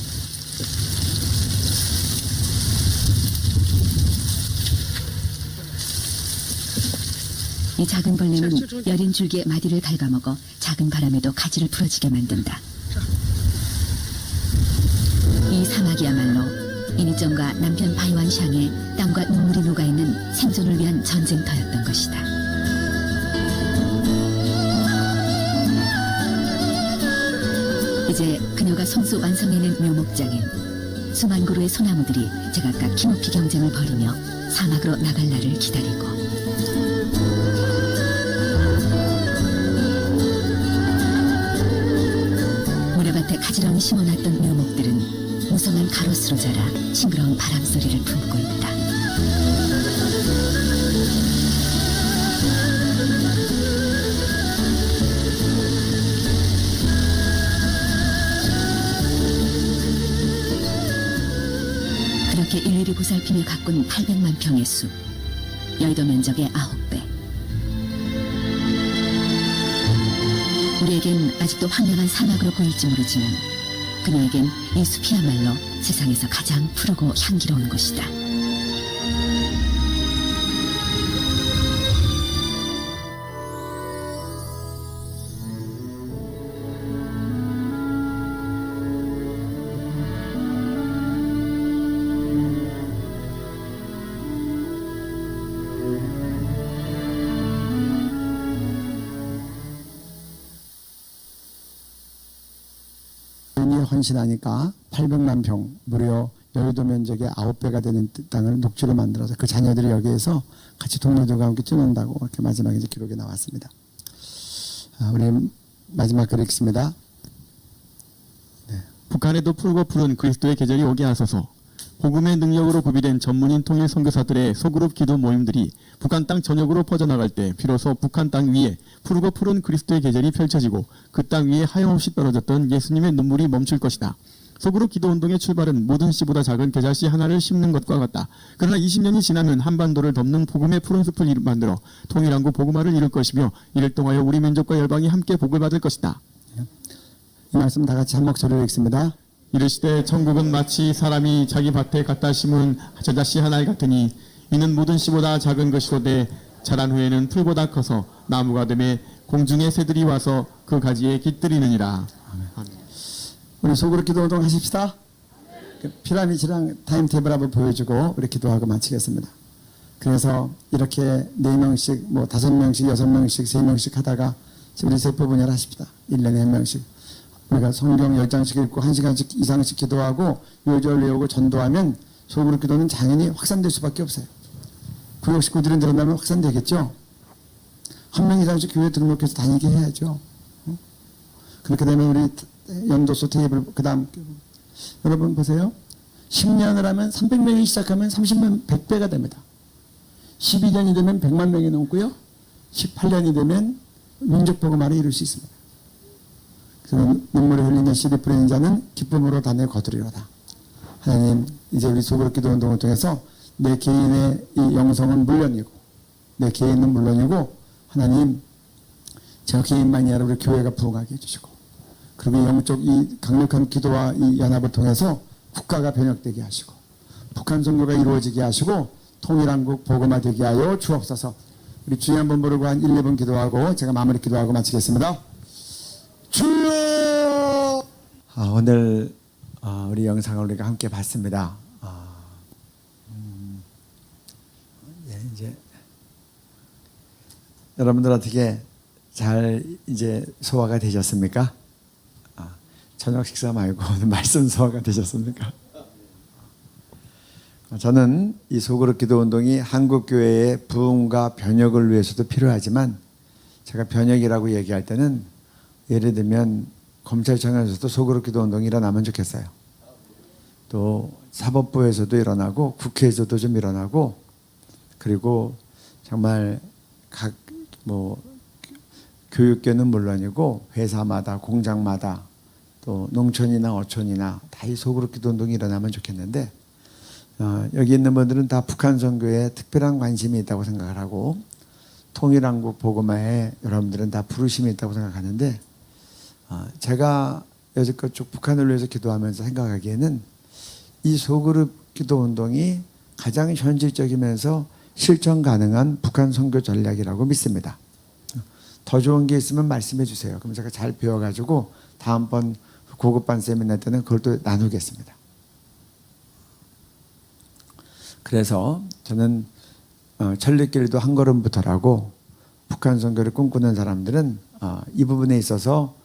이 작은 벌레는 여린 줄기에 마디를 갉아먹어 작은 바람에도 가지를 풀어지게 만든다. 이 사막이야말로 이니정과 남편 바이완샹의 땀과 눈물이 녹아있는 생존을 위한 전쟁터였던 것이다. 이제 그녀가 성수 완성해낸 묘목장엔 수만 그루의 소나무들이 제각각 키높이 경쟁을 벌이며 사막으로 나갈 날을 기다리고 모래밭에 가지런히 심어놨던 묘목들은 무성한 가로수로 자라 싱그러운 바람소리를 품고 있다. 그렇게 일일이 보살피며 가꾼 800만 평의 숲, 여의도 면적의 9배. 우리에겐 아직도 황량한 사막으로 보일지 모르지만 그녀에겐 이 숲이야말로 세상에서 가장 푸르고 향기로운 곳이다. 헌신하니까 800만 평, 무려 여의도 면적의 9배가 되는 땅을 녹지로 만들어서 그 자녀들이 여기에서 같이 동료들과 함께 뛰논다고 이렇게 마지막에 이제 기록이 나왔습니다. 우리 마지막 글 읽습니다. 북한에도 푸르고 푸른 그리스도의 계절이 오게 하소서. 복음의 능력으로 구비된 전문인 통일 선교사들의 소그룹 기도 모임들이 북한 땅 전역으로 퍼져나갈 때 비로소 북한 땅 위에 푸르고 푸른 그리스도의 계절이 펼쳐지고 그 땅 위에 하염없이 떨어졌던 예수님의 눈물이 멈출 것이다. 소그룹 기도 운동의 출발은 모든 씨보다 작은 겨자씨 하나를 심는 것과 같다. 그러나 20년이 지나면 한반도를 덮는 복음의 푸른 숲을 만들어 통일한국 복음화를 이룰 것이며 이를 통하여 우리 민족과 열방이 함께 복을 받을 것이다. 이 말씀 다 같이 한 목소리로 읽습니다. 이르시되 천국은 마치 사람이 자기 밭에 갖다 심은 겨자씨 하나 같으니 이는 모든 씨보다 작은 것이로되 자란 후에는 풀보다 커서 나무가 되매 공중의 새들이 와서 그 가지에 깃들이느니라. 아멘. 우리 속으로 기도 운동 하십시다. 피라미드랑 타임테이블 한번 보여주고 우리 기도하고 마치겠습니다. 그래서 이렇게 4명씩, 5명씩, 6명씩, 3명씩 하다가 우리 세포 분열 하십시다. 1년에 1명씩. 우리가 성경 10장씩 읽고 1시간씩 이상씩 기도하고 요절 외우고 전도하면 소그룹 기도는 당연히 확산될 수밖에 없어요. 구역 식구들이 늘어나면 확산되겠죠. 1명 이상씩 교회 등록해서 다니게 해야죠. 그렇게 되면 우리 연도소 테이블 그 다음 여러분 보세요. 10년을 하면 300명이 시작하면 30명 100배가 됩니다. 12년이 되면 100만 명이 넘고요. 18년이 되면 민족복음화를 이룰 수 있습니다. 그래서 눈물을 흘리는 씨를 뿌리는 자는 기쁨으로 단을 거두리로다. 하나님, 이제 우리 소그룹 기도 운동을 통해서 내 개인의 이 영성은 물론이고 내 개인은 물론이고 하나님 저 개인만이 아니라 우리 교회가 부흥하게 해주시고 그리고 영적 이 강력한 기도와 이 연합을 통해서 국가가 변혁되게 하시고 북한 선교가 이루어지게 하시고 통일한국 복음화되게 하여 주옵소서. 우리 주여 한번 부르고 한 1, 2분 기도하고 제가 마무리 기도하고 마치겠습니다. 주여! 오늘 우리 영상을 우리가 함께 봤습니다. 이제 여러분들 어떻게 잘 이제 소화가 되셨습니까? 저녁 식사 말고 오늘 말씀 소화가 되셨습니까? 저는 이 소그룹 기도 운동이 한국 교회의 부흥과 변혁을 위해서도 필요하지만 제가 변혁이라고 얘기할 때는 예를 들면 검찰청에서도 소그룹 기도 운동이 일어나면 좋겠어요. 또 사법부에서도 일어나고 국회에서도 좀 일어나고 그리고 정말 각 교육계는 물론이고 회사마다 공장마다 또 농촌이나 어촌이나 다 이 소그룹 기도 운동이 일어나면 좋겠는데 여기 있는 분들은 다 북한 선교에 특별한 관심이 있다고 생각을 하고 통일한국 복음화에 여러분들은 다 부르심이 있다고 생각하는데 제가 여지껏 쭉 북한을 위해서 기도하면서 생각하기에는 이 소그룹 기도 운동이 가장 현실적이면서 실천 가능한 북한 선교 전략이라고 믿습니다. 더 좋은 게 있으면 말씀해 주세요. 그럼 제가 잘 배워가지고 다음번 고급반 세미나 때는 그걸 또 나누겠습니다. 그래서 저는 천리길도 한 걸음부터라고 북한 선교를 꿈꾸는 사람들은 이 부분에 있어서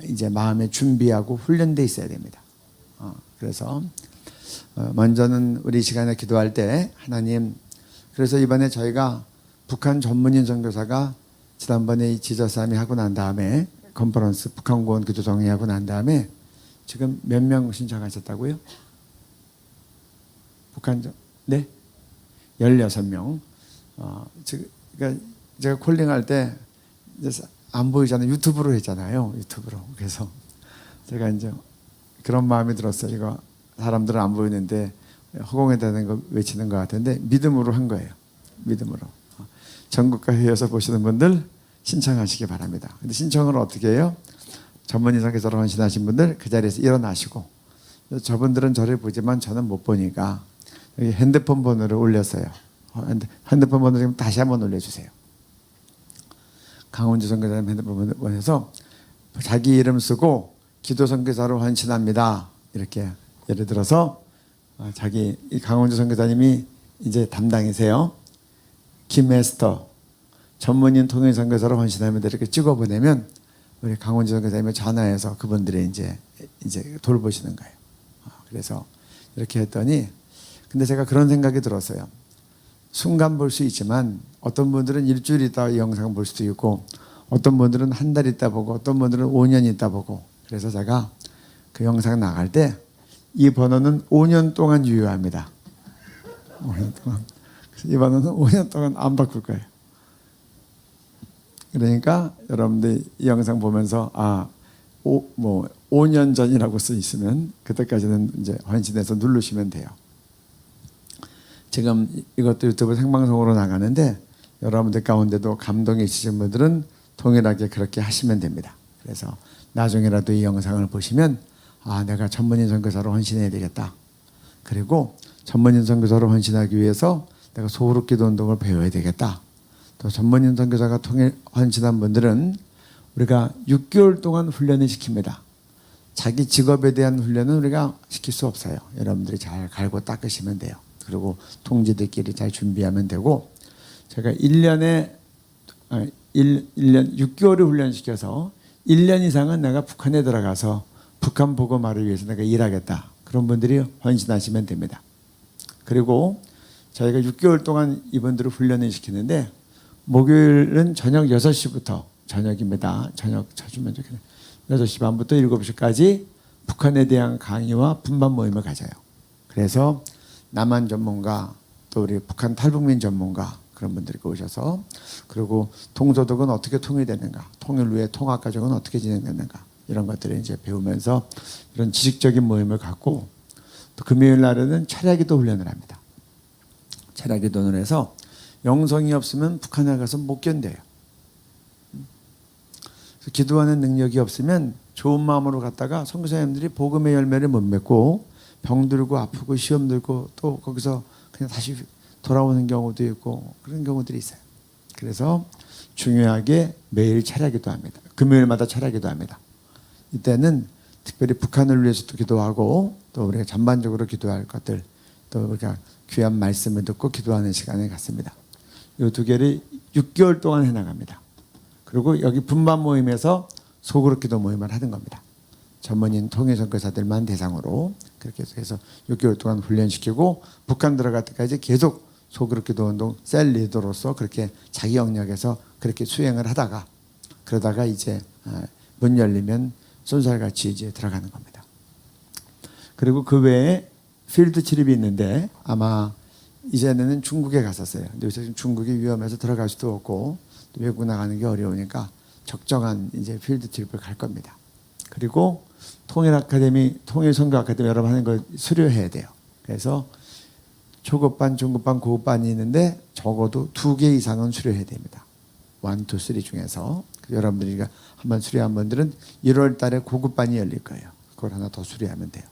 이제 마음에 준비하고 훈련돼 있어야 됩니다. 그래서 먼저는 우리 시간에 기도할 때 하나님, 그래서 이번에 저희가 북한 전문인 선교사가 지난번에 이 지저스함이 하고 난 다음에 컨퍼런스 북한 구원 기도 정리하고 난 다음에 지금 몇 명 신청하셨다고요? 네? 16명. 그러니까 제가 콜링할 때 안 보이잖아요. 유튜브로 했잖아요. 유튜브로. 그래서 제가 이제 그런 마음이 들었어요. 이거 사람들은 안 보이는데 허공에 대는 거 외치는 것 같은데 믿음으로 한 거예요. 믿음으로. 전국과 회에서 보시는 분들 신청하시기 바랍니다. 근데 신청을 어떻게 해요? 전문인 선교사로 헌신하신 분들 그 자리에서 일어나시고, 저분들은 저를 보지만 저는 못 보니까 여기 핸드폰 번호를 올렸어요. 핸드폰 번호 지금 다시 한번 올려주세요. 강원주 선교사님 핸드폰 번호에서 자기 이름 쓰고 기도 선교사로 헌신합니다. 이렇게 예를 들어서 자기 강원주 선교사님이 이제 담당이세요. 김에스터 전문인 통일 선교사로 헌신합니다. 이렇게 찍어 보내면 우리 강원주 선교사님이 전화해서 그분들이 이제 돌보시는 거예요. 그래서 이렇게 했더니, 근데 제가 그런 생각이 들었어요. 순간 볼 수 있지만 어떤 분들은 일주일 있다 이 영상 볼 수도 있고, 어떤 분들은 한 달 있다 보고, 어떤 분들은 5년 있다 보고. 그래서 제가 그 영상 나갈 때 이 번호는 5년 동안 유효합니다. 5년 동안. 이 번호는 5년 동안 안 바꿀 거예요. 그러니까 여러분들 이 영상 보면서 5년 전이라고 써 있으면 그때까지는 이제 헌신해서 누르시면 돼요. 지금 이것도 유튜브 생방송으로 나가는데 여러분들 가운데도 감동이 있으신 분들은 동일하게 그렇게 하시면 됩니다. 그래서 나중에라도 이 영상을 보시면 내가 전문인 선교사로 헌신해야 되겠다. 그리고 전문인 선교사로 헌신하기 위해서 내가 소그룹 기도 운동을 배워야 되겠다. 또 전문인 선교사가 헌신한 분들은 우리가 6개월 동안 훈련을 시킵니다. 자기 직업에 대한 훈련은 우리가 시킬 수 없어요. 여러분들이 잘 갈고 닦으시면 돼요. 그리고 동지들끼리 잘 준비하면 되고, 제가 1년 6개월을 훈련시켜서 1년 이상은 내가 북한에 들어가서 북한 복음화를 위해서 내가 일하겠다. 그런 분들이 헌신하시면 됩니다. 그리고 저희가 6개월 동안 이분들을 훈련을 시키는데 목요일은 저녁 6시부터 저녁입니다. 저녁 쳐주면 좋겠네요. 6시 반부터 7시까지 북한에 대한 강의와 분반 모임을 가져요. 그래서 남한 전문가, 또 우리 북한 탈북민 전문가 그런 분들이 오셔서, 그리고 동서독은 어떻게 통일되는가, 통일 후에 통합 과정은 어떻게 진행되는가, 이런 것들을 이제 배우면서 이런 지식적인 모임을 갖고, 또 금요일 날에는 철야기도 훈련을 합니다. 철야기도를 해서 영성이 없으면 북한에 가서 못 견뎌요. 그래서 기도하는 능력이 없으면 좋은 마음으로 갔다가 선교사님들이 복음의 열매를 못 맺고 병들고 아프고 시험 들고 또 거기서 그냥 다시 돌아오는 경우도 있고 그런 경우들이 있어요. 그래서 중요하게 매일 철야기도 합니다. 금요일마다 철야기도 합니다. 이때는 특별히 북한을 위해서도 기도하고, 또 우리가 전반적으로 기도할 것들, 또 우리가 귀한 말씀을 듣고 기도하는 시간을 갖습니다. 이 두 개를 6개월 동안 해나갑니다. 그리고 여기 분반 모임에서 소그룹 기도 모임을 하는 겁니다. 전문인 통일 선교사들만 대상으로 그렇게 해서 6개월 동안 훈련시키고, 북한 들어갈 때까지 계속 소그룹 기도 운동 셀 리더로서 그렇게 자기 영역에서 그렇게 수행을 하다가, 그러다가 이제 문 열리면 쏜살같이 이제 들어가는 겁니다. 그리고 그 외에 필드 트립이 있는데, 아마 이전에는 중국에 갔었어요. 근데 요새 중국이 위험해서 들어갈 수도 없고 또 외국 나가는 게 어려우니까 적정한 이제 필드 트립을 갈 겁니다. 그리고 통일 선교 아카데미 여러분 하는 걸 수료해야 돼요. 그래서 초급반, 중급반, 고급반이 있는데 적어도 2개 이상은 수료해야 됩니다. 1, 2, 3 중에서. 여러분들이 한번 수료한 분들은 1월 달에 고급반이 열릴 거예요. 그걸 하나 더 수료하면 돼요.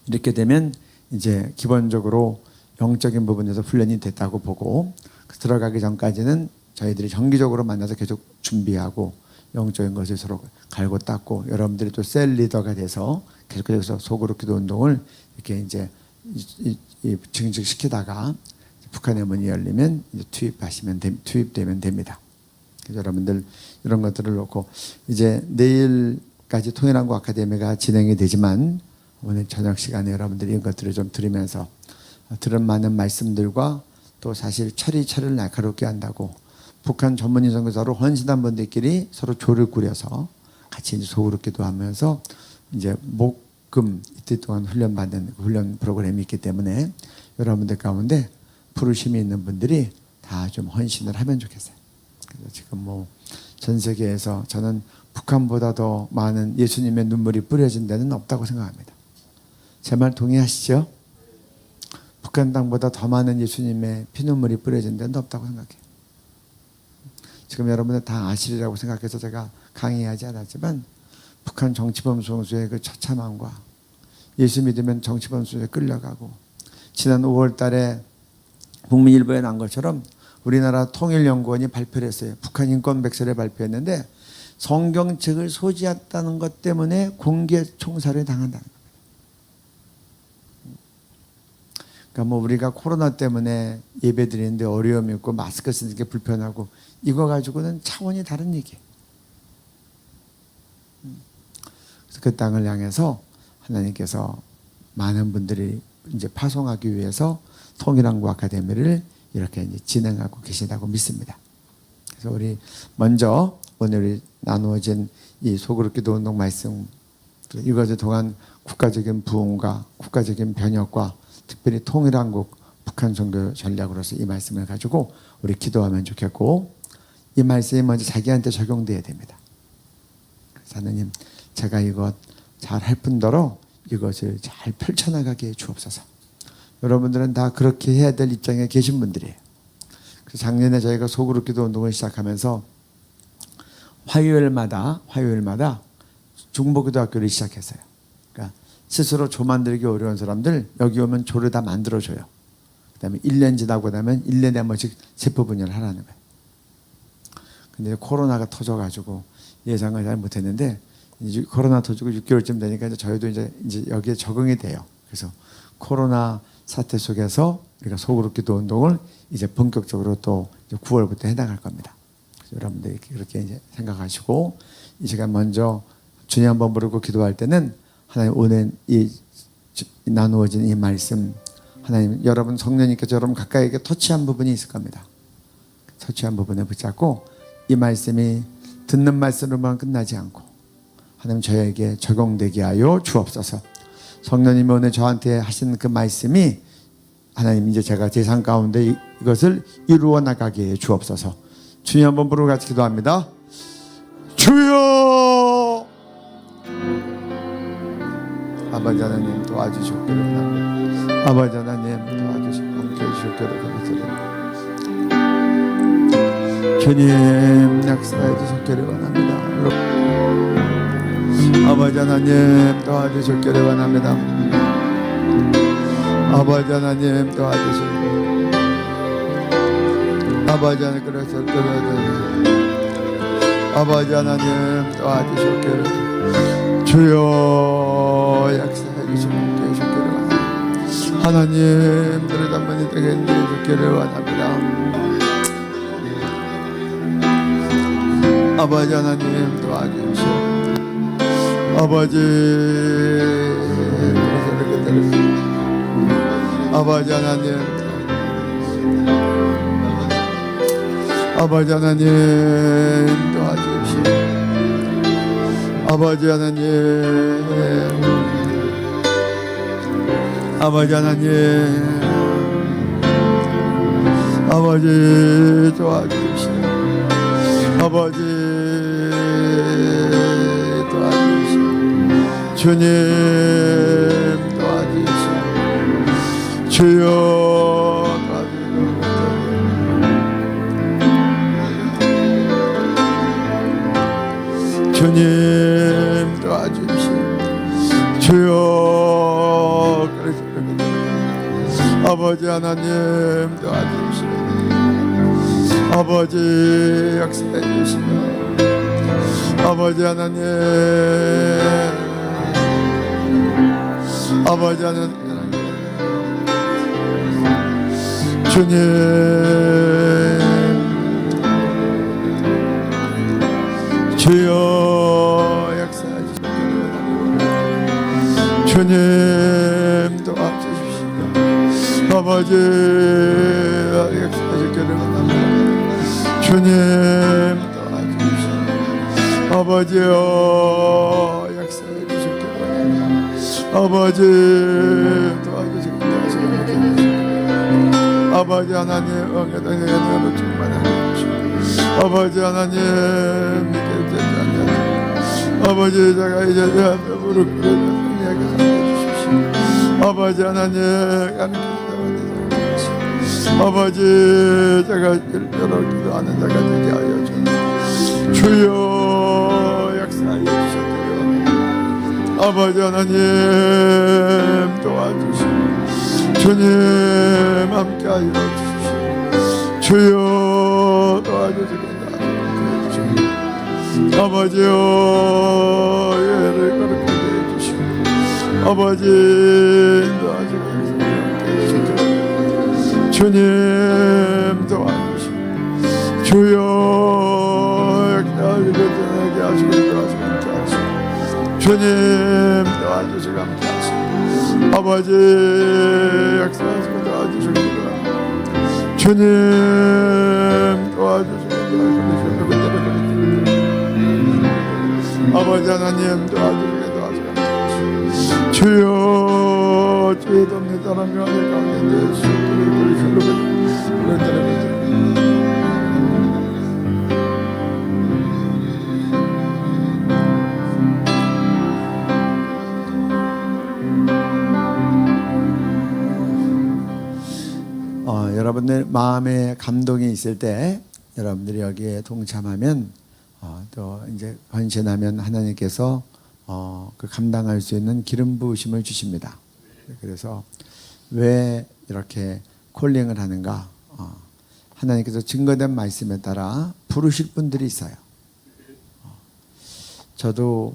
이렇게 되면 이제 기본적으로 영적인 부분에서 훈련이 됐다고 보고, 들어가기 전까지는 저희들이 정기적으로 만나서 계속 준비하고 영적인 것을 서로 갈고 닦고, 여러분들이 또 셀 리더가 돼서 계속해서 소그룹 기도 운동을 이렇게 이제 증식시키다가 북한의 문이 열리면 이제 투입되면 됩니다. 그래서 여러분들 이런 것들을 놓고 이제 내일까지 통일한국 아카데미가 진행이 되지만 오늘 저녁 시간에 여러분들이 이런 것들을 좀 들으면서 들은 많은 말씀들과 또 사실 철을 날카롭게 한다고 북한 전문인 선교사로 헌신한 분들끼리 서로 조를 꾸려서 같이 이제 속으로 기도하면서 이제 목금 이틀 동안 훈련받는 훈련 프로그램이 있기 때문에 여러분들 가운데 부르심이 있는 분들이 다 좀 헌신을 하면 좋겠어요. 그래서 지금 뭐 전 세계에서 저는 북한보다 더 많은 예수님의 눈물이 뿌려진 데는 없다고 생각합니다. 제 말 동의하시죠? 북한 땅보다 더 많은 예수님의 피눈물이 뿌려진 데는 없다고 생각해요. 지금 여러분들 다 아시리라고 생각해서 제가 강의하지 않았지만 북한 정치범 송수의 그 처참함과 예수 믿으면 정치범 송수에 끌려가고 지난 5월 달에 국민일보에 난 것처럼 우리나라 통일연구원이 발표를 했어요. 북한 인권 백서를 발표했는데 성경책을 소지했다는 것 때문에 공개 총살을 당한다는 거예요. 그러니까 뭐 우리가 코로나 때문에 예배 드리는데 어려움이 있고 마스크 쓰는 게 불편하고 이거 가지고는 차원이 다른 얘기예요. 그래서 그 땅을 향해서 하나님께서 많은 분들이 이제 파송하기 위해서 통일한국 아카데미를 이렇게 이제 진행하고 계시다고 믿습니다. 그래서 우리 먼저 오늘 나누어진 이 소그룹 기도 운동 말씀 이것을 통한 국가적인 부흥과 국가적인 변혁과 특별히 통일한국 북한 선교 전략으로서 이 말씀을 가지고 우리 기도하면 좋겠고 이 말씀이 먼저 자기한테 적용돼야 됩니다. 그래서 하나님 제가 이것 잘 할 뿐더러 이것을 잘 펼쳐나가게 해 주옵소서. 여러분들은 다 그렇게 해야 될 입장에 계신 분들이에요. 그래서 작년에 저희가 소그룹 기도 운동을 시작하면서 화요일마다 중보기도학교를 시작했어요. 그러니까 스스로 조 만들기 어려운 사람들 여기 오면 조를 다 만들어줘요. 그 다음에 1년 지나고 나면 1년에 한 번씩 세포 분열을 하라는 거예요. 근데 코로나가 터져가지고 예상을 잘 못했는데 이제 코로나 터지고 6개월쯤 되니까 이제 저희도 이제 여기에 적응이 돼요. 그래서 코로나 사태 속에서 우리가 소그룹 기도 운동을 이제 본격적으로 또 9월부터 해나갈 겁니다. 그래서 여러분들이 그렇게 이제 생각하시고 이 시간 먼저 주님 한번 부르고 기도할 때는 하나님 오늘 이 나누어진 이 말씀 하나님 여러분 성령님께서 여러분 가까이 터치한 부분이 있을 겁니다. 터치한 부분에 붙잡고 이 말씀이 듣는 말씀으로만 끝나지 않고 하나님 저에게 적용되게 하여 주옵소서. 성령님이 오늘 저한테 하신 그 말씀이 하나님 이제 제가 제 삶 가운데 이것을 이루어 나가게 해 주옵소서. 주님 한번 부르고 같이 기도합니다. 주여 아버지 하나님 도와주셨기를 원합니다. 아버지 하나님 도와주시고 함께 해주셨기를 원합니다. 주님 역사해 주셨기를 원합니다. 아버지 하나님 도와주셨기를 원합니다. 아버지 하나님 도와주시고 아버지 하나님 그러셨기를 아버지 하나님 도와주셨기를 주여 역사해 주시고 함께 해주셨기를 원합니다. 하나님 들의 단번이 되게 해주셨기를 원합니다. 아버지 하나님 도와주시고 아버지 아버지 하나님 아버지 하나님 도와주시오. 아버지 하나님 아버지 하나님 아버지 도와주시오. 아버지 도와주시오. 주님 도와주시오. 주여 도와주시오. 주님 도와주시오. 주여 아버지 하나님 도와주시오. 아버지 역사해 주시오. 아버지 하나님 아버지 하나님 주님 주여 역사하시옵소서. 주님 도와주십시오. 아버지 역사하시기를 원합니다. 주님 도와주십시오. 아버지여 역사해 주시기를 원합니다. 아버지 도와주시기를 원합니다. 아버지 하나님 응애도 응애로 충만하게 해주시고 아버지 하나님 믿게 되지 않냐니 아버지 제가 이제 내 앞에 무릎 꿇어 승리하게 살려 주십시오. 아버지 하나님 가는 길에 주십시오. 아버지 제가 일대로 기도하는 자가 되게 하여 주옵소서. 주여 역사하여 주시기를 원합니다. 아버지 하나님 도와주시고 주님 함께하여 주십시오. 주여 도와주시기를 아버지여 예를 거룩하게 해주시고 아버지 도와주시기를 주님 도와주시고 주여 역사하시고 전하게 하시고 도와주시고 주님 도와주시고 함께하시고 아버지 역사하시고 도와주시기를 주님 도와주시고 아버지 하나님 도와주시게 도와주시고 주여 죄 없는 사람이 하늘 가운데 수고를 흘러버리고 여러분들 마음에 감동이 있을 때 여러분들이 여기에 동참하면 또 이제 헌신하면 하나님께서 그 감당할 수 있는 기름 부으심을 주십니다. 그래서 왜 이렇게 콜링을 하는가? 하나님께서 증거된 말씀에 따라 부르실 분들이 있어요. 저도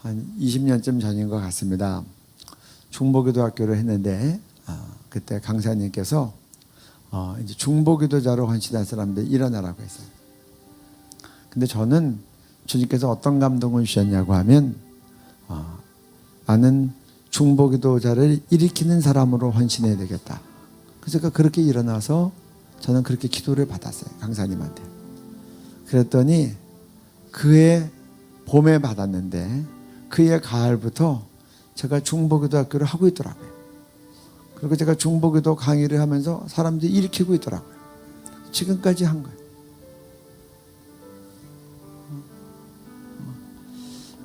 한 20년쯤 전인 것 같습니다. 중보기도학교를 했는데 그때 강사님께서 이제 중보기도자로 헌신할 사람들 일어나라고 했어요. 근데 저는 주님께서 어떤 감동을 주셨냐고 하면 나는 중보기도자를 일으키는 사람으로 헌신해야 되겠다. 그래서 그렇게 일어나서 저는 그렇게 기도를 받았어요. 강사님한테. 그랬더니 그해 봄에 받았는데 그해 가을부터 제가 중보기도학교를 하고 있더라고요. 그리고 제가 중보기도 강의를 하면서 사람들이 일으키고 있더라고요. 지금까지 한 거예요.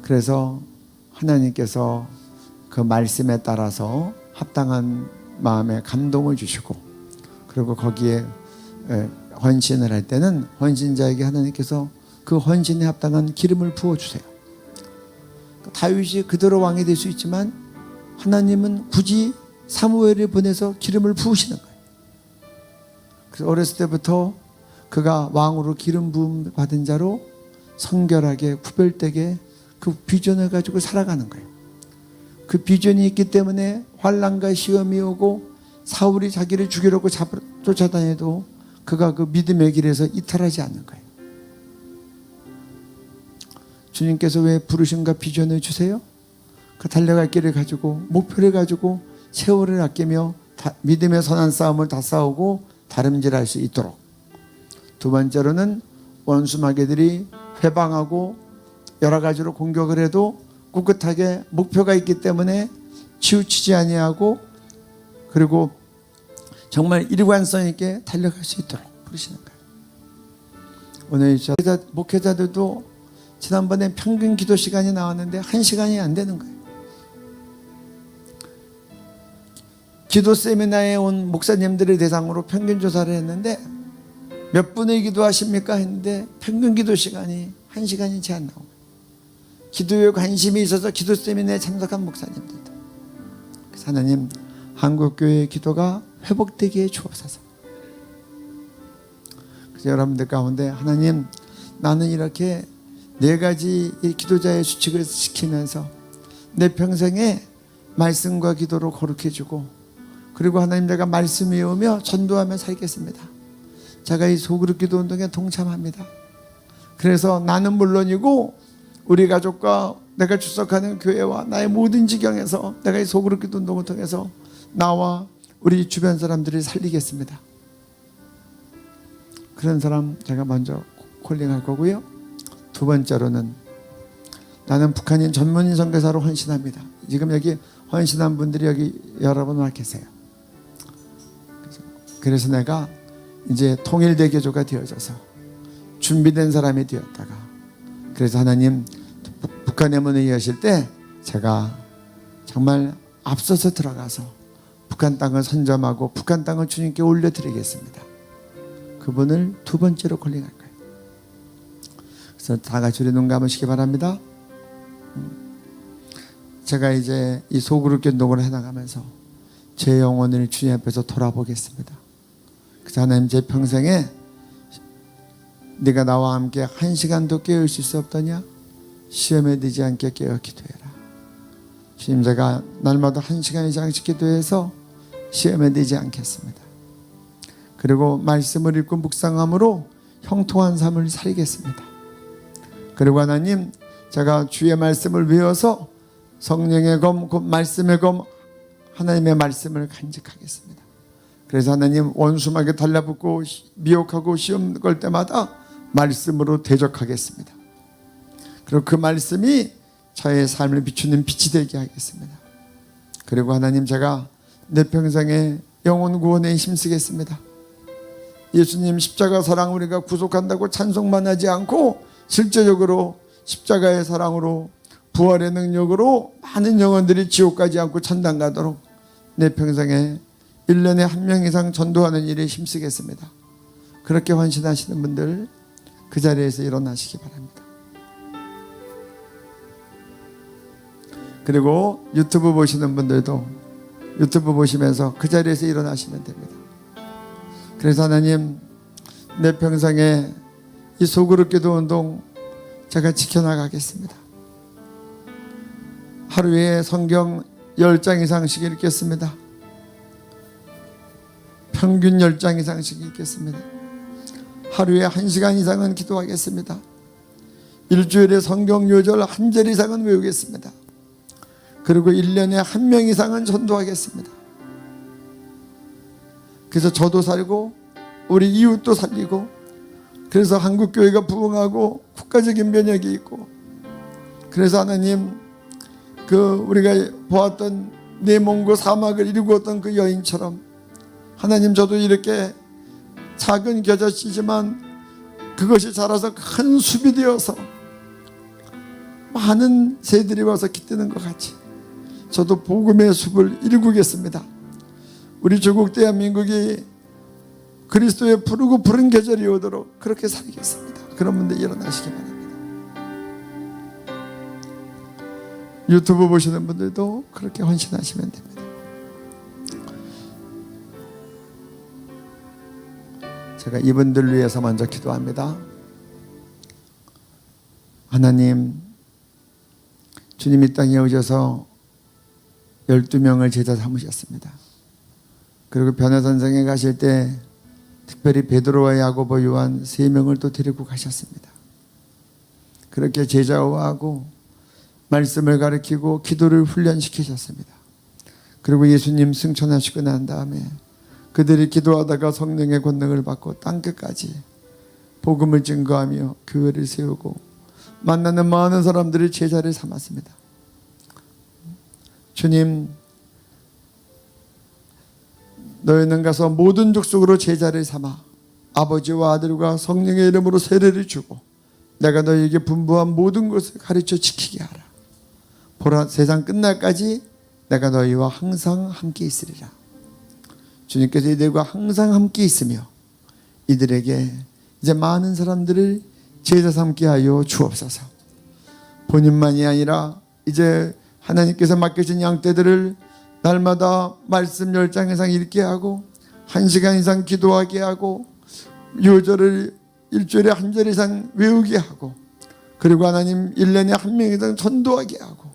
그래서 하나님께서 그 말씀에 따라서 합당한 마음에 감동을 주시고 그리고 거기에 헌신을 할 때는 헌신자에게 하나님께서 그 헌신에 합당한 기름을 부어주세요. 다윗이 그대로 왕이 될 수 있지만 하나님은 굳이 사무엘을 보내서 기름을 부으시는 거예요. 그래서 어렸을 때부터 그가 왕으로 기름 부음 받은 자로 성결하게 구별되게 그 비전을 가지고 살아가는 거예요. 그 비전이 있기 때문에 환난과 시험이 오고 사울이 자기를 죽이려고 쫓아다녀도 그가 그 믿음의 길에서 이탈하지 않는 거예요. 주님께서 왜 부르심과 비전을 주세요? 그 달려갈 길을 가지고 목표를 가지고 세월을 아끼며 믿음의 선한 싸움을 다 싸우고 다름질할 수 있도록. 두 번째로는 원수 마귀들이 회방하고 여러 가지로 공격을 해도 꿋꿋하게 목표가 있기 때문에 치우치지 아니하고 그리고 정말 일관성 있게 달려갈 수 있도록 부르시는 거예요. 오늘 목회자들도 지난번에 평균 기도 시간이 나왔는데 1시간이 안 되는 거예요. 기도 세미나에 온 목사님들을 대상으로 평균 조사를 했는데 몇 분의 기도하십니까? 했는데 평균 기도 시간이 1시간이 채 안 나오고 기도에 관심이 있어서 기도 세미나에 참석한 목사님들도 그래서 하나님 한국교회의 기도가 회복되게 주옵소서. 그래서 여러분들 가운데 하나님 나는 이렇게 4가지 기도자의 수칙을 지키면서 내 평생에 말씀과 기도로 거룩해지고 그리고 하나님 내가 말씀 외우며 전도하며 살겠습니다. 제가 이 소그룹 기도 운동에 동참합니다. 그래서 나는 물론이고 우리 가족과 내가 출석하는 교회와 나의 모든 지경에서 내가 이 소그룹 기도 운동을 통해서 나와 우리 주변 사람들을 살리겠습니다. 그런 사람 제가 먼저 콜링할 거고요. 두 번째로는 나는 북한인 전문인 선교사로 헌신합니다. 지금 여기 헌신한 분들이 여기 여러분 와 계세요. 그래서 내가 이제 통일대교조가 되어져서 준비된 사람이 되었다가, 그래서 하나님 북한의 문을 여실 때 제가 정말 앞서서 들어가서 북한 땅을 선점하고 북한 땅을 주님께 올려드리겠습니다. 그분을 두 번째로 콜링할 거예요. 그래서 다 같이 우리 눈 감으시기 바랍니다. 제가 이제 이 소그룹 운동을 해나가면서 제 영혼을 주님 앞에서 돌아보겠습니다. 그래서 하나님, 제 평생에 네가 나와 함께 한 시간도 깨어 있을 수 없더냐? 시험에 들지 않게 깨어 기도해라. 주님, 제가 날마다 한 시간 이상씩 기도해서 시험에 들지 않겠습니다. 그리고 말씀을 읽고 묵상함으로 형통한 삶을 살겠습니다. 그리고 하나님, 제가 주의 말씀을 외워서 성령의 검, 곧 말씀의 검, 하나님의 말씀을 간직하겠습니다. 그래서 하나님, 원수마게 달라붙고 미혹하고 시험 걸 때마다 말씀으로 대적하겠습니다. 그리고 그 말씀이 저의 삶을 비추는 빛이 되게 하겠습니다. 그리고 하나님, 제가 내 평생에 영혼 구원에 힘쓰겠습니다. 예수님 십자가 사랑 우리가 구속한다고 찬송만 하지 않고 실제적으로 십자가의 사랑으로 부활의 능력으로 많은 영혼들이 지옥 가지 않고 천당 가도록 내 평생에 1년에 한 명 이상 전도하는 일에 힘쓰겠습니다. 그렇게 헌신하시는 분들 그 자리에서 일어나시기 바랍니다. 그리고 유튜브 보시는 분들도 유튜브 보시면서 그 자리에서 일어나시면 됩니다. 그래서 하나님, 내 평생에 이 소그룹 기도 운동 제가 지켜나가겠습니다. 하루에 성경 10장 이상씩 읽겠습니다. 평균 10장 이상씩 읽겠습니다. 하루에 1시간 이상은 기도하겠습니다. 일주일에 성경 요절 1절 이상은 외우겠습니다. 그리고 1년에 1명 이상은 전도하겠습니다. 그래서 저도 살고 우리 이웃도 살리고, 그래서 한국교회가 부흥하고 국가적인 면역이 있고, 그래서 하나님, 우리가 보았던 네몽고 사막을 이루었던 그 여인처럼 하나님, 저도 이렇게 작은 겨자씨지만 그것이 자라서 큰 숲이 되어서 많은 새들이 와서 깃드는 것 같이 저도 복음의 숲을 일구겠습니다. 우리 조국 대한민국이 그리스도의 푸르고 푸른 계절이 오도록 그렇게 살겠습니다. 그런 분들 일어나시기 바랍니다. 유튜브 보시는 분들도 그렇게 헌신하시면 됩니다. 제가 이분들 위해서 먼저 기도합니다. 하나님, 주님 이 땅에 오셔서 12명을 제자 삼으셨습니다. 그리고 변화선생에 가실 때 특별히 베드로와 야고보, 요한 3명을 또 데리고 가셨습니다. 그렇게 제자화하고 말씀을 가르치고 기도를 훈련시키셨습니다. 그리고 예수님 승천하시고 난 다음에 그들이 기도하다가 성령의 권능을 받고 땅끝까지 복음을 증거하며 교회를 세우고 만나는 많은 사람들을 제자를 삼았습니다. 주님, 너희는 가서 모든 족속으로 제자를 삼아 아버지와 아들과 성령의 이름으로 세례를 주고 내가 너희에게 분부한 모든 것을 가르쳐 지키게 하라. 보라, 세상 끝날까지 내가 너희와 항상 함께 있으리라. 주님께서 이들과 항상 함께 있으며 이들에게 이제 많은 사람들을 제자 삼게 하여 주옵소서. 본인만이 아니라 이제 하나님께서 맡겨진 양떼들을 날마다 말씀 10장 이상 읽게 하고 1시간 이상 기도하게 하고 요절을 일주일에 1절 이상 외우게 하고, 그리고 하나님 1년에 1명 이상 전도하게 하고,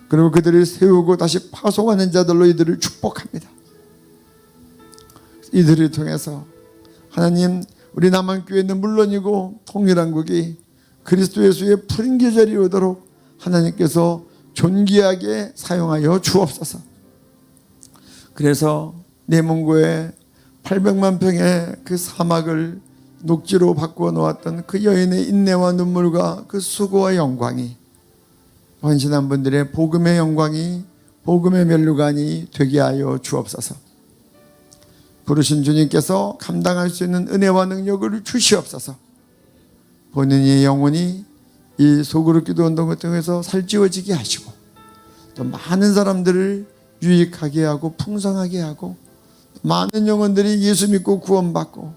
그리고 그들을 세우고 다시 파송하는 자들로 이들을 축복합니다. 이들을 통해서 하나님, 우리 남한교회는 물론이고 통일한국이 그리스도 예수의 푸른 계절이 오도록 하나님께서 존귀하게 사용하여 주옵소서. 그래서 내몽고의 800만 평의 그 사막을 녹지로 바꾸어 놓았던 그 여인의 인내와 눈물과 그 수고와 영광이 헌신한 분들의 복음의 영광이 복음의 면류관이 되게 하여 주옵소서. 부르신 주님께서 감당할 수 있는 은혜와 능력을 주시옵소서. 본인의 영혼이 이 소그룹 기도 운동을 통해서 살찌워지게 하시고 또 많은 사람들을 유익하게 하고 풍성하게 하고 많은 영혼들이 예수 믿고 구원받고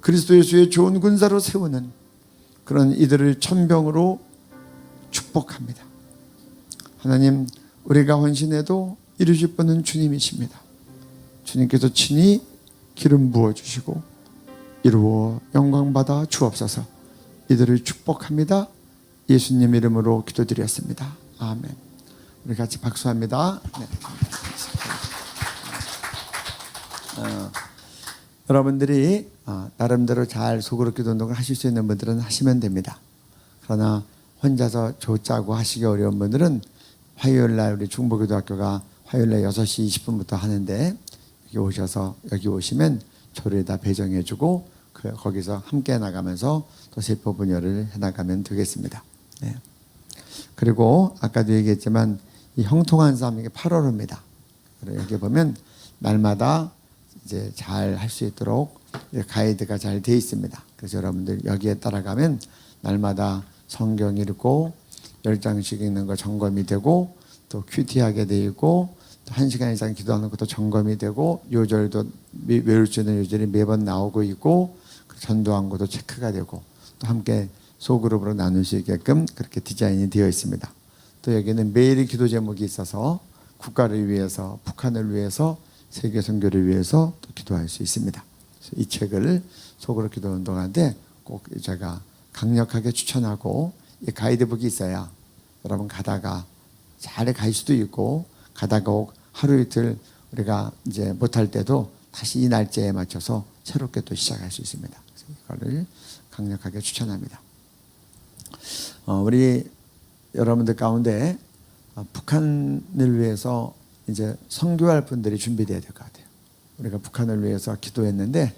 그리스도 예수의 좋은 군사로 세우는 그런 이들을 천병으로 축복합니다. 하나님, 우리가 헌신해도 이루실 분은 주님이십니다. 주님께서 친히 기름 부어주시고 이루어 영광받아 주옵소서. 이들을 축복합니다. 예수님 이름으로 기도드렸습니다. 아멘. 우리 같이 박수합니다. 네. 여러분들이 나름대로 잘 소그룹 기도 운동을 하실 수 있는 분들은 하시면 됩니다. 그러나 혼자서 조짜고 하시기 어려운 분들은 화요일날 우리 중보기도학교가 화요일날 6시 20분부터 하는데 여기 오시면 조를 다 배정해주고 거기서 함께 나가면서 또 세포 분열을 해나가면 되겠습니다. 네. 그리고 아까도 얘기했지만 이 형통한 싸움 이게 8월호입니다. 여기 보면 날마다 이제 잘 할 수 있도록 가이드가 잘 돼 있습니다. 그래서 여러분들 여기에 따라가면 날마다 성경 읽고 10장씩 읽는 거 점검이 되고 또 큐티하게 돼 있고 또 1시간 이상 기도하는 것도 점검이 되고 요절도 외울 수 있는 요절이 매번 나오고 있고 전도한 것도 체크가 되고 또 함께 소그룹으로 나눌 수 있게끔 그렇게 디자인이 되어 있습니다. 또 여기는 매일 기도 제목이 있어서 국가를 위해서 북한을 위해서 세계 선교를 위해서 또 기도할 수 있습니다. 이 책을 소그룹 기도 운동하는데 꼭 제가 강력하게 추천하고 이 가이드북이 있어야 여러분 가다가 잘 갈 수도 있고 가다가 하루 이틀 우리가 이제 못할 때도 다시 이 날짜에 맞춰서 새롭게 또 시작할 수 있습니다. 그래서 이거를 강력하게 추천합니다. 우리 여러분들 가운데 북한을 위해서 이제 선교할 분들이 준비돼야 될 것 같아요. 우리가 북한을 위해서 기도했는데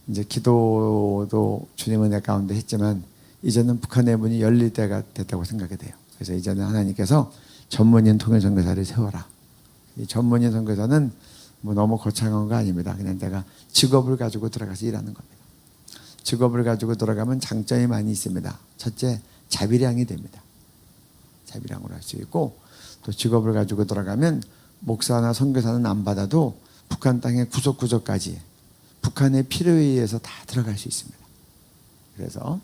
이제 기도도 주님 은혜 가운데 했지만 이제는 북한의 문이 열릴 때가 됐다고 생각이 돼요. 그래서 이제는 하나님께서 전문인 통일선교사를 세워라. 이 전문인 선교사는 뭐 너무 거창한 거 아닙니다. 그냥 내가 직업을 가지고 들어가서 일하는 겁니다. 직업을 가지고 들어가면 장점이 많이 있습니다. 첫째, 자비량이 됩니다. 자비량으로 할 수 있고 또 직업을 가지고 들어가면 목사나 선교사는 안 받아도 북한 땅의 구석구석까지 북한의 필요에 의해서 다 들어갈 수 있습니다. 그래서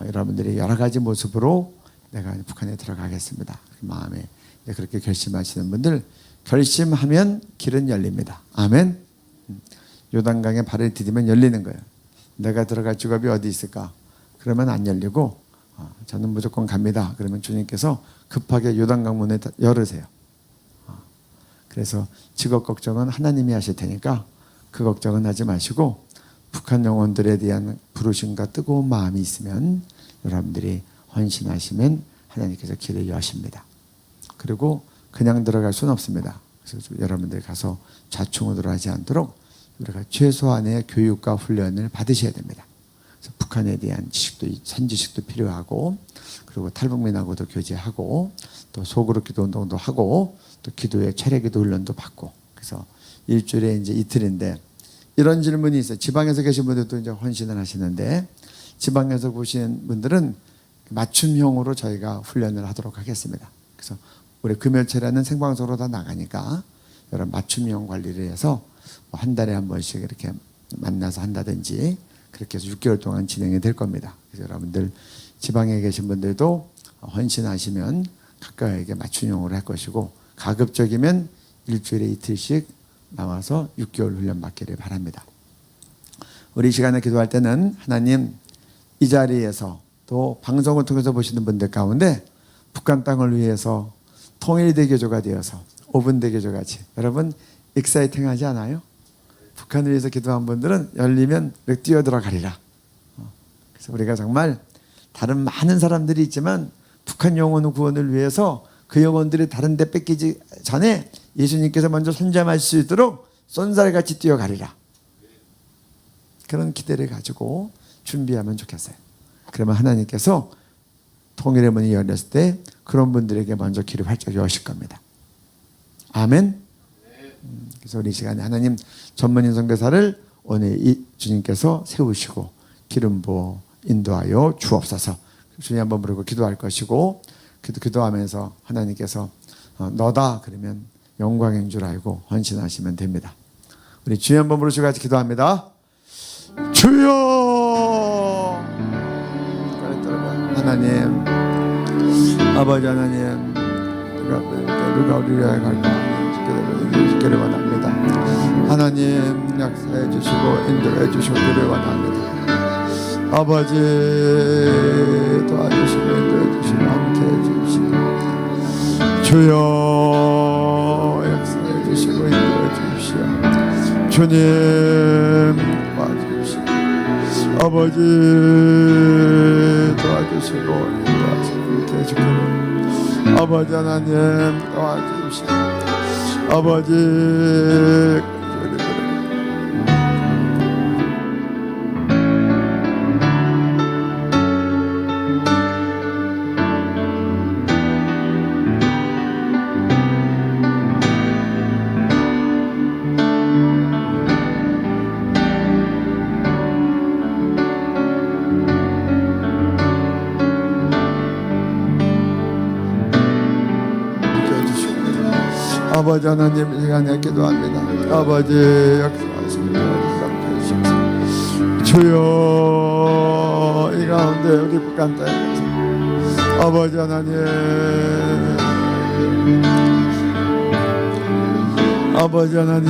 여러분들이 여러 가지 모습으로 내가 북한에 들어가겠습니다. 마음에 그렇게 결심하시는 분들 결심하면 길은 열립니다. 아멘. 요단강에 발을 디디면 열리는 거예요. 내가 들어갈 직업이 어디 있을까? 그러면 안 열리고 저는 무조건 갑니다. 그러면 주님께서 급하게 요단강 문을 열으세요. 그래서 직업 걱정은 하나님이 하실 테니까 그 걱정은 하지 마시고 북한 영혼들에 대한 부르심과 뜨거운 마음이 있으면 여러분들이 헌신하시면 하나님께서 길을 여십니다. 그리고 그냥 들어갈 수는 없습니다. 그래서 여러분들 가서 좌충우돌 하지 않도록 우리가 최소한의 교육과 훈련을 받으셔야 됩니다. 그래서 북한에 대한 지식도 선지식도 필요하고 그리고 탈북민하고도 교제하고 또 소그룹 기도 운동도 하고 또 기도의 체력기도 훈련도 받고 그래서 일주일에 이제 이틀인데 이런 질문이 있어요. 지방에서 계신 분들도 이제 헌신을 하시는데 지방에서 보신 분들은 맞춤형으로 저희가 훈련을 하도록 하겠습니다. 그래서 우리 금요일에는 생방송으로 다 나가니까 여러분 맞춤형 관리를 해서 뭐 한 달에 한 번씩 이렇게 만나서 한다든지 그렇게 해서 6개월 동안 진행이 될 겁니다. 그래서 여러분들 지방에 계신 분들도 헌신하시면 각각에게 맞춤형으로 할 것이고 가급적이면 일주일에 이틀씩 나와서 6개월 훈련 받기를 바랍니다. 우리 시간에 기도할 때는 하나님 이 자리에서 또 방송을 통해서 보시는 분들 가운데 북한 땅을 위해서 통일대교조가 되어서 5분 대교조 같이 여러분 익사이팅하지 않아요? 북한을 위해서 기도한 분들은 열리면 뛰어들어가리라. 그래서 우리가 정말 다른 많은 사람들이 있지만 북한 영혼 구원을 위해서 그 영혼들이 다른 데 뺏기지 전에 예수님께서 먼저 선점할 수 있도록 쏜살같이 뛰어가리라. 그런 기대를 가지고 준비하면 좋겠어요. 그러면 하나님께서 통일의 문이 열렸을 때 그런 분들에게 먼저 길을 활짝 여실 겁니다. 아멘. 그래서 우리 시간에 하나님 전문인 선교사를 오늘 이 주님께서 세우시고 기름 부어 인도하여 주옵소서. 주님 한번 부르고 기도할 것이고 기도하면서 하나님께서 너다 그러면 영광인 줄 알고 헌신하시면 됩니다. 우리 주님 한번 부르시고 같이 기도합니다. 주여 하나님 아버지 하나님 누가 우리를 위하여 갈까 주기를 원합니다. 하나님 약사해 주시고 인도해 주시기를 원합니다. 아버지 도와주시고 인도해 주시고 함께해 주시고 주여 약사해 주시고 인도해 주시오. 주님 도와주시고 아버지 도와주시고 인도하시고 함께해 주기를 아버지 하나님 도와주시고 아버지 아버지 하나님 이 시간에 기도합니다. 아버지 역사하시고 주여 이 가운데 우리 북한 땅에서 아버지 하나님 아버지 하나님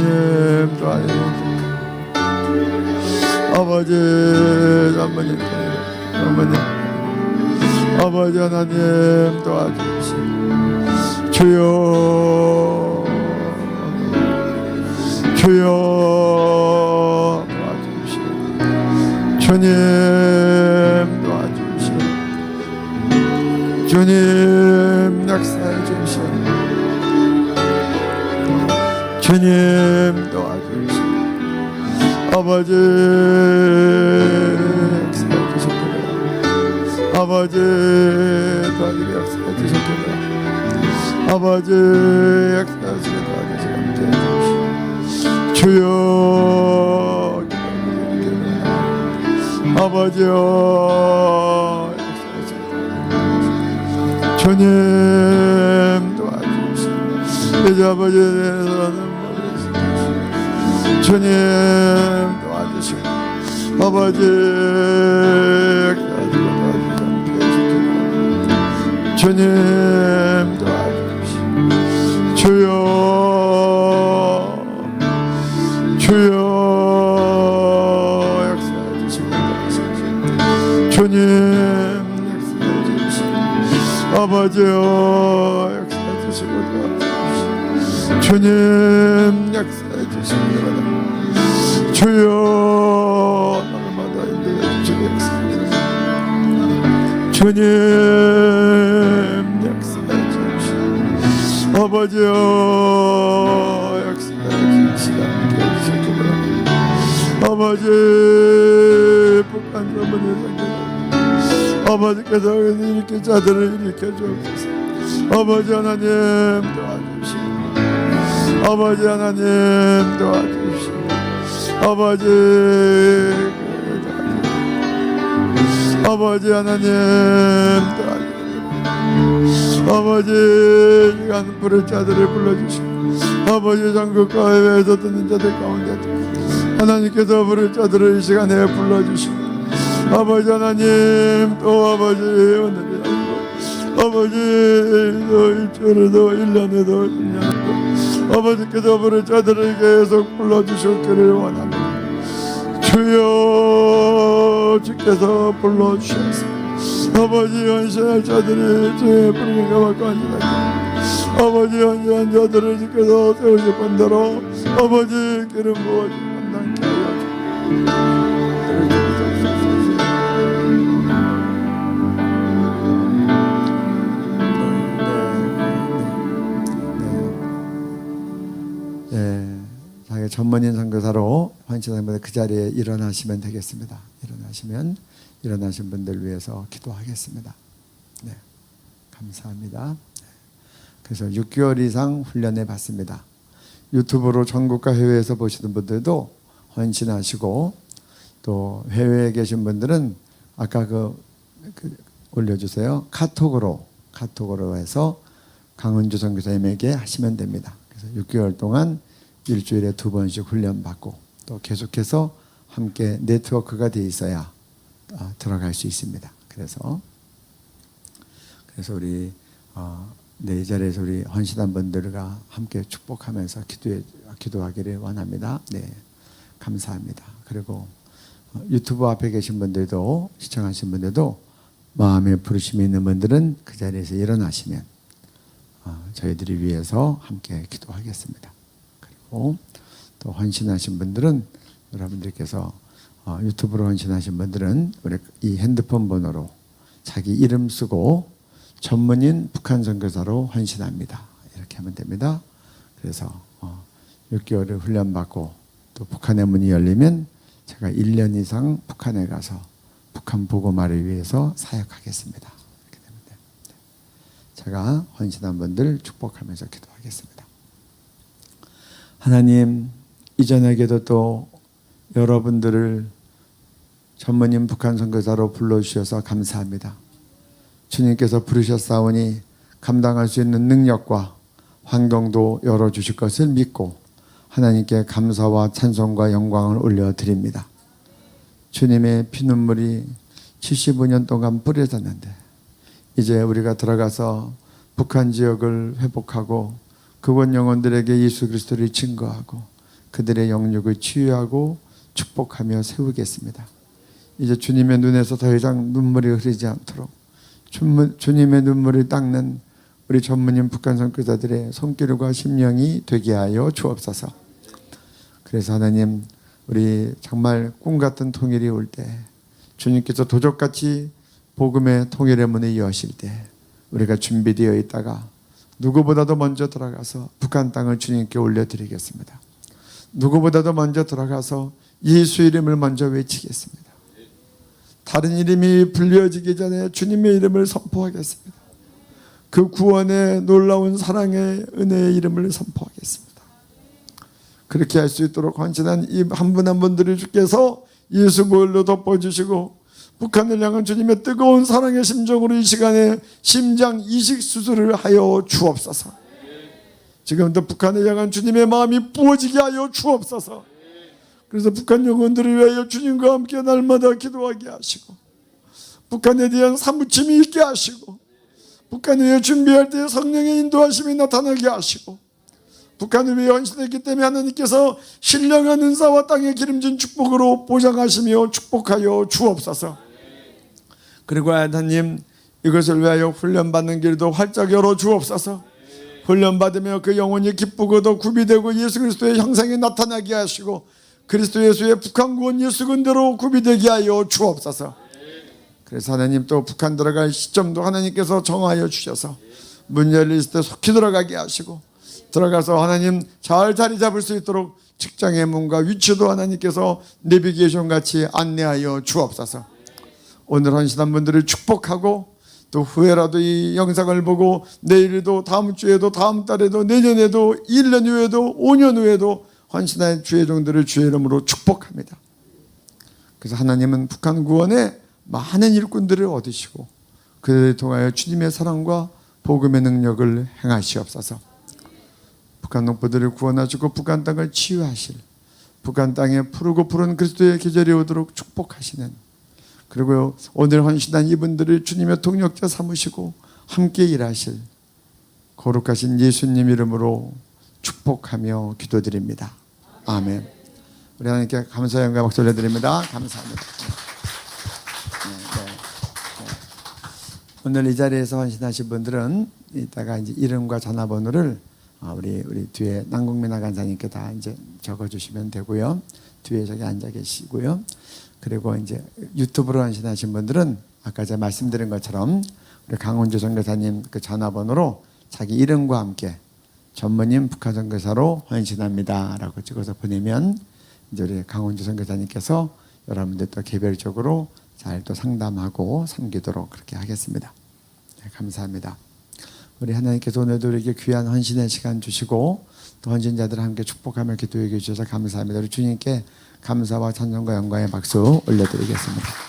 도와주시고 아버지 어머님 아버지 하나님 도와주시고 주여 도와주시오. 주님 도와주시오. 주님 역사해 주시오. 주님 도와주시오. 아버지 역사해 주시옵소서. 아버지 도와주시오. 역사해 주시옵소서. 아버지 역사하시고 도와주시고 함께해 주시오. 주여 아버지여 주님 도와주시오. 이제 아버지에 대해서는 주님 도와주시고 아버지 주님 도와주시오. 주여 역사해 주시고 주님 역사해 주시고 아버지여 역사해 주시고 도와주시오. 주님 역사해 주시고 주여 날마다 인도해 주시고 주님 역사해 주시고 아버지여 역사해 주시고 아버지 북한 전문인 선교사 아버지께서 이렇게 자들을 일으켜 주옵소서. 아버지 하나님 도와주시고 아버지 하나님 도와주시고 아버지 아버지 하나님 도와주시고 아버지 시간 부를 자들을 불러주시고 아버지 전국과 해외에서 듣는 자들 가운데 하나님께서 부를 자들을 이 시간에 불러주시고 아버지 하나님 또 아버지 오늘이 아니고 아버지 또 일주일에도 1년에도 1년에도 아버지께서 부를 자들을 계속 불러주셨기를 원합니다. 주여 주께서 불러주셔서 아버지 헌신할 자들이 주의 부르심과 받고 헌신하게 아버지 헌신한 자들을 주께서 세우실 분대로 아버지 기름 부어주시고 전문인 선교사로 헌신하는 분들 그 자리에 일어나시면 되겠습니다. 일어나신 분들 위해서 기도하겠습니다. 네, 감사합니다. 그래서 6개월 이상 훈련해 봤습니다. 유튜브로 전국과 해외에서 보시는 분들도 헌신하시고, 또 해외에 계신 분들은 아까 올려주세요. 카톡으로 해서 강은주 선교사님에게 하시면 됩니다. 그래서 6개월 동안 일주일에 2번씩 훈련받고, 또 계속해서 함께 네트워크가 돼 있어야 들어갈 수 있습니다. 그래서 우리 이 자리에서 우리 헌신한 분들과 함께 축복하면서 기도하기를 원합니다. 네, 감사합니다. 그리고 유튜브 앞에 계신 분들도, 시청하신 분들도 마음에 부르심이 있는 분들은 그 자리에서 일어나시면 저희들이 위해서 함께 기도하겠습니다. 그리고 또 헌신하신 분들은, 여러분들께서 유튜브로 헌신하신 분들은 우리 이 핸드폰 번호로 자기 이름 쓰고 전문인 북한 선교사로 헌신합니다. 이렇게 하면 됩니다. 그래서 6개월을 훈련받고 또 북한의 문이 열리면 제가 1년 이상 북한에 가서 북한 복음화를 위해서 사역하겠습니다. 이렇게 됩니다. 제가 헌신한 분들 축복하면서 기도하겠습니다. 하나님, 이전에게도 또 여러분들을 전문인 북한 선교사로 불러주셔서 감사합니다. 주님께서 부르셨사오니 감당할 수 있는 능력과 환경도 열어주실 것을 믿고 하나님께 감사와 찬송과 영광을 올려드립니다. 주님의 피눈물이 75년 동안 뿌려졌는데 이제 우리가 들어가서 북한 지역을 회복하고 그곳 영혼들에게 예수 그리스도를 증거하고 그들의 영육을 치유하고 축복하며 세우겠습니다. 이제 주님의 눈에서 더 이상 눈물이 흐르지 않도록 주님의 눈물을 닦는 우리 전문인 북한 선교사들의 손길과 심령이 되게 하여 주옵소서. 그래서 하나님, 우리 정말 꿈 같은 통일이 올 때, 주님께서 도적같이 복음의 통일의 문을 여실 때 우리가 준비되어 있다가 누구보다도 먼저 들어가서 북한 땅을 주님께 올려드리겠습니다. 누구보다도 먼저 들어가서 예수 이름을 먼저 외치겠습니다. 다른 이름이 불려지기 전에 주님의 이름을 선포하겠습니다. 그 구원의 놀라운 사랑의 은혜의 이름을 선포하겠습니다. 그렇게 할 수 있도록 헌신한 이 한 분 한 분들을 주께서 예수 보혈로 덮어주시고 북한을 향한 주님의 뜨거운 사랑의 심정으로 이 시간에 심장 이식 수술을 하여 주옵소서. 지금부터 북한을 향한 주님의 마음이 부어지게 하여 주옵소서. 그래서 북한 영혼들을 위하여 주님과 함께 날마다 기도하게 하시고 북한에 대한 사무침이 있게 하시고 북한을 위해 준비할 때 성령의 인도하심이 나타나게 하시고 북한을 위해 헌신했기 때문에 하나님께서 신령한 은사와 땅에 기름진 축복으로 보장하시며 축복하여 주옵소서. 그리고 하나님, 이것을 위하여 훈련받는 길도 활짝 열어 주옵소서. 훈련받으며 그 영혼이 기쁘고 더 구비되고 예수 그리스도의 형상이 나타나게 하시고 그리스도 예수의 북한 구원 예수 군대로 구비되게 하여 주옵소서. 그래서 하나님, 또 북한 들어갈 시점도 하나님께서 정하여 주셔서 문 열릴 때 속히 들어가게 하시고 들어가서 하나님 잘 자리 잡을 수 있도록 직장의 문과 위치도 하나님께서 내비게이션 같이 안내하여 주옵소서. 오늘 헌신한 분들을 축복하고 또 후에라도 이 영상을 보고 내일도 다음 주에도 다음 달에도 내년에도 1년 후에도 5년 후에도 헌신한 주의 종들을 주의 이름으로 축복합니다. 그래서 하나님은 북한 구원에 많은 일꾼들을 얻으시고 그들을 통하여 주님의 사랑과 복음의 능력을 행하시옵소서. 북한 농부들을 구원하시고 북한 땅을 치유하실, 북한 땅에 푸르고 푸른 그리스도의 계절이 오도록 축복하시는, 그리고 오늘 헌신한 이분들을 주님의 동력자 삼으시고 함께 일하실 거룩하신 예수님 이름으로 축복하며 기도드립니다. 아멘. 우리 하나님께 감사의 영광 박수 올려드립니다. 감사합니다. 오늘 이 자리에서 헌신하신 분들은 이따가 이제 이름과 전화번호를 우리 뒤에 남국민아 간사님께 다 이제 적어주시면 되고요. 뒤에 저기 앉아 계시고요. 그리고 이제 유튜브로 헌신하신 분들은 아까 제가 말씀드린 것처럼 우리 강원주 선교사님 그 전화번호로 자기 이름과 함께 전무님 북한 선교사로 헌신합니다라고 찍어서 보내면 이제 우리 강원주 선교사님께서 여러분들 또 개별적으로 잘 또 상담하고 섬기도록 그렇게 하겠습니다. 네, 감사합니다. 우리 하나님께서 오늘도 우리에게 귀한 헌신의 시간 주시고 또 헌신자들 함께 축복하며 기도해 주셔서 감사합니다. 우리 주님께 감사와 찬송과 영광의 박수 올려드리겠습니다.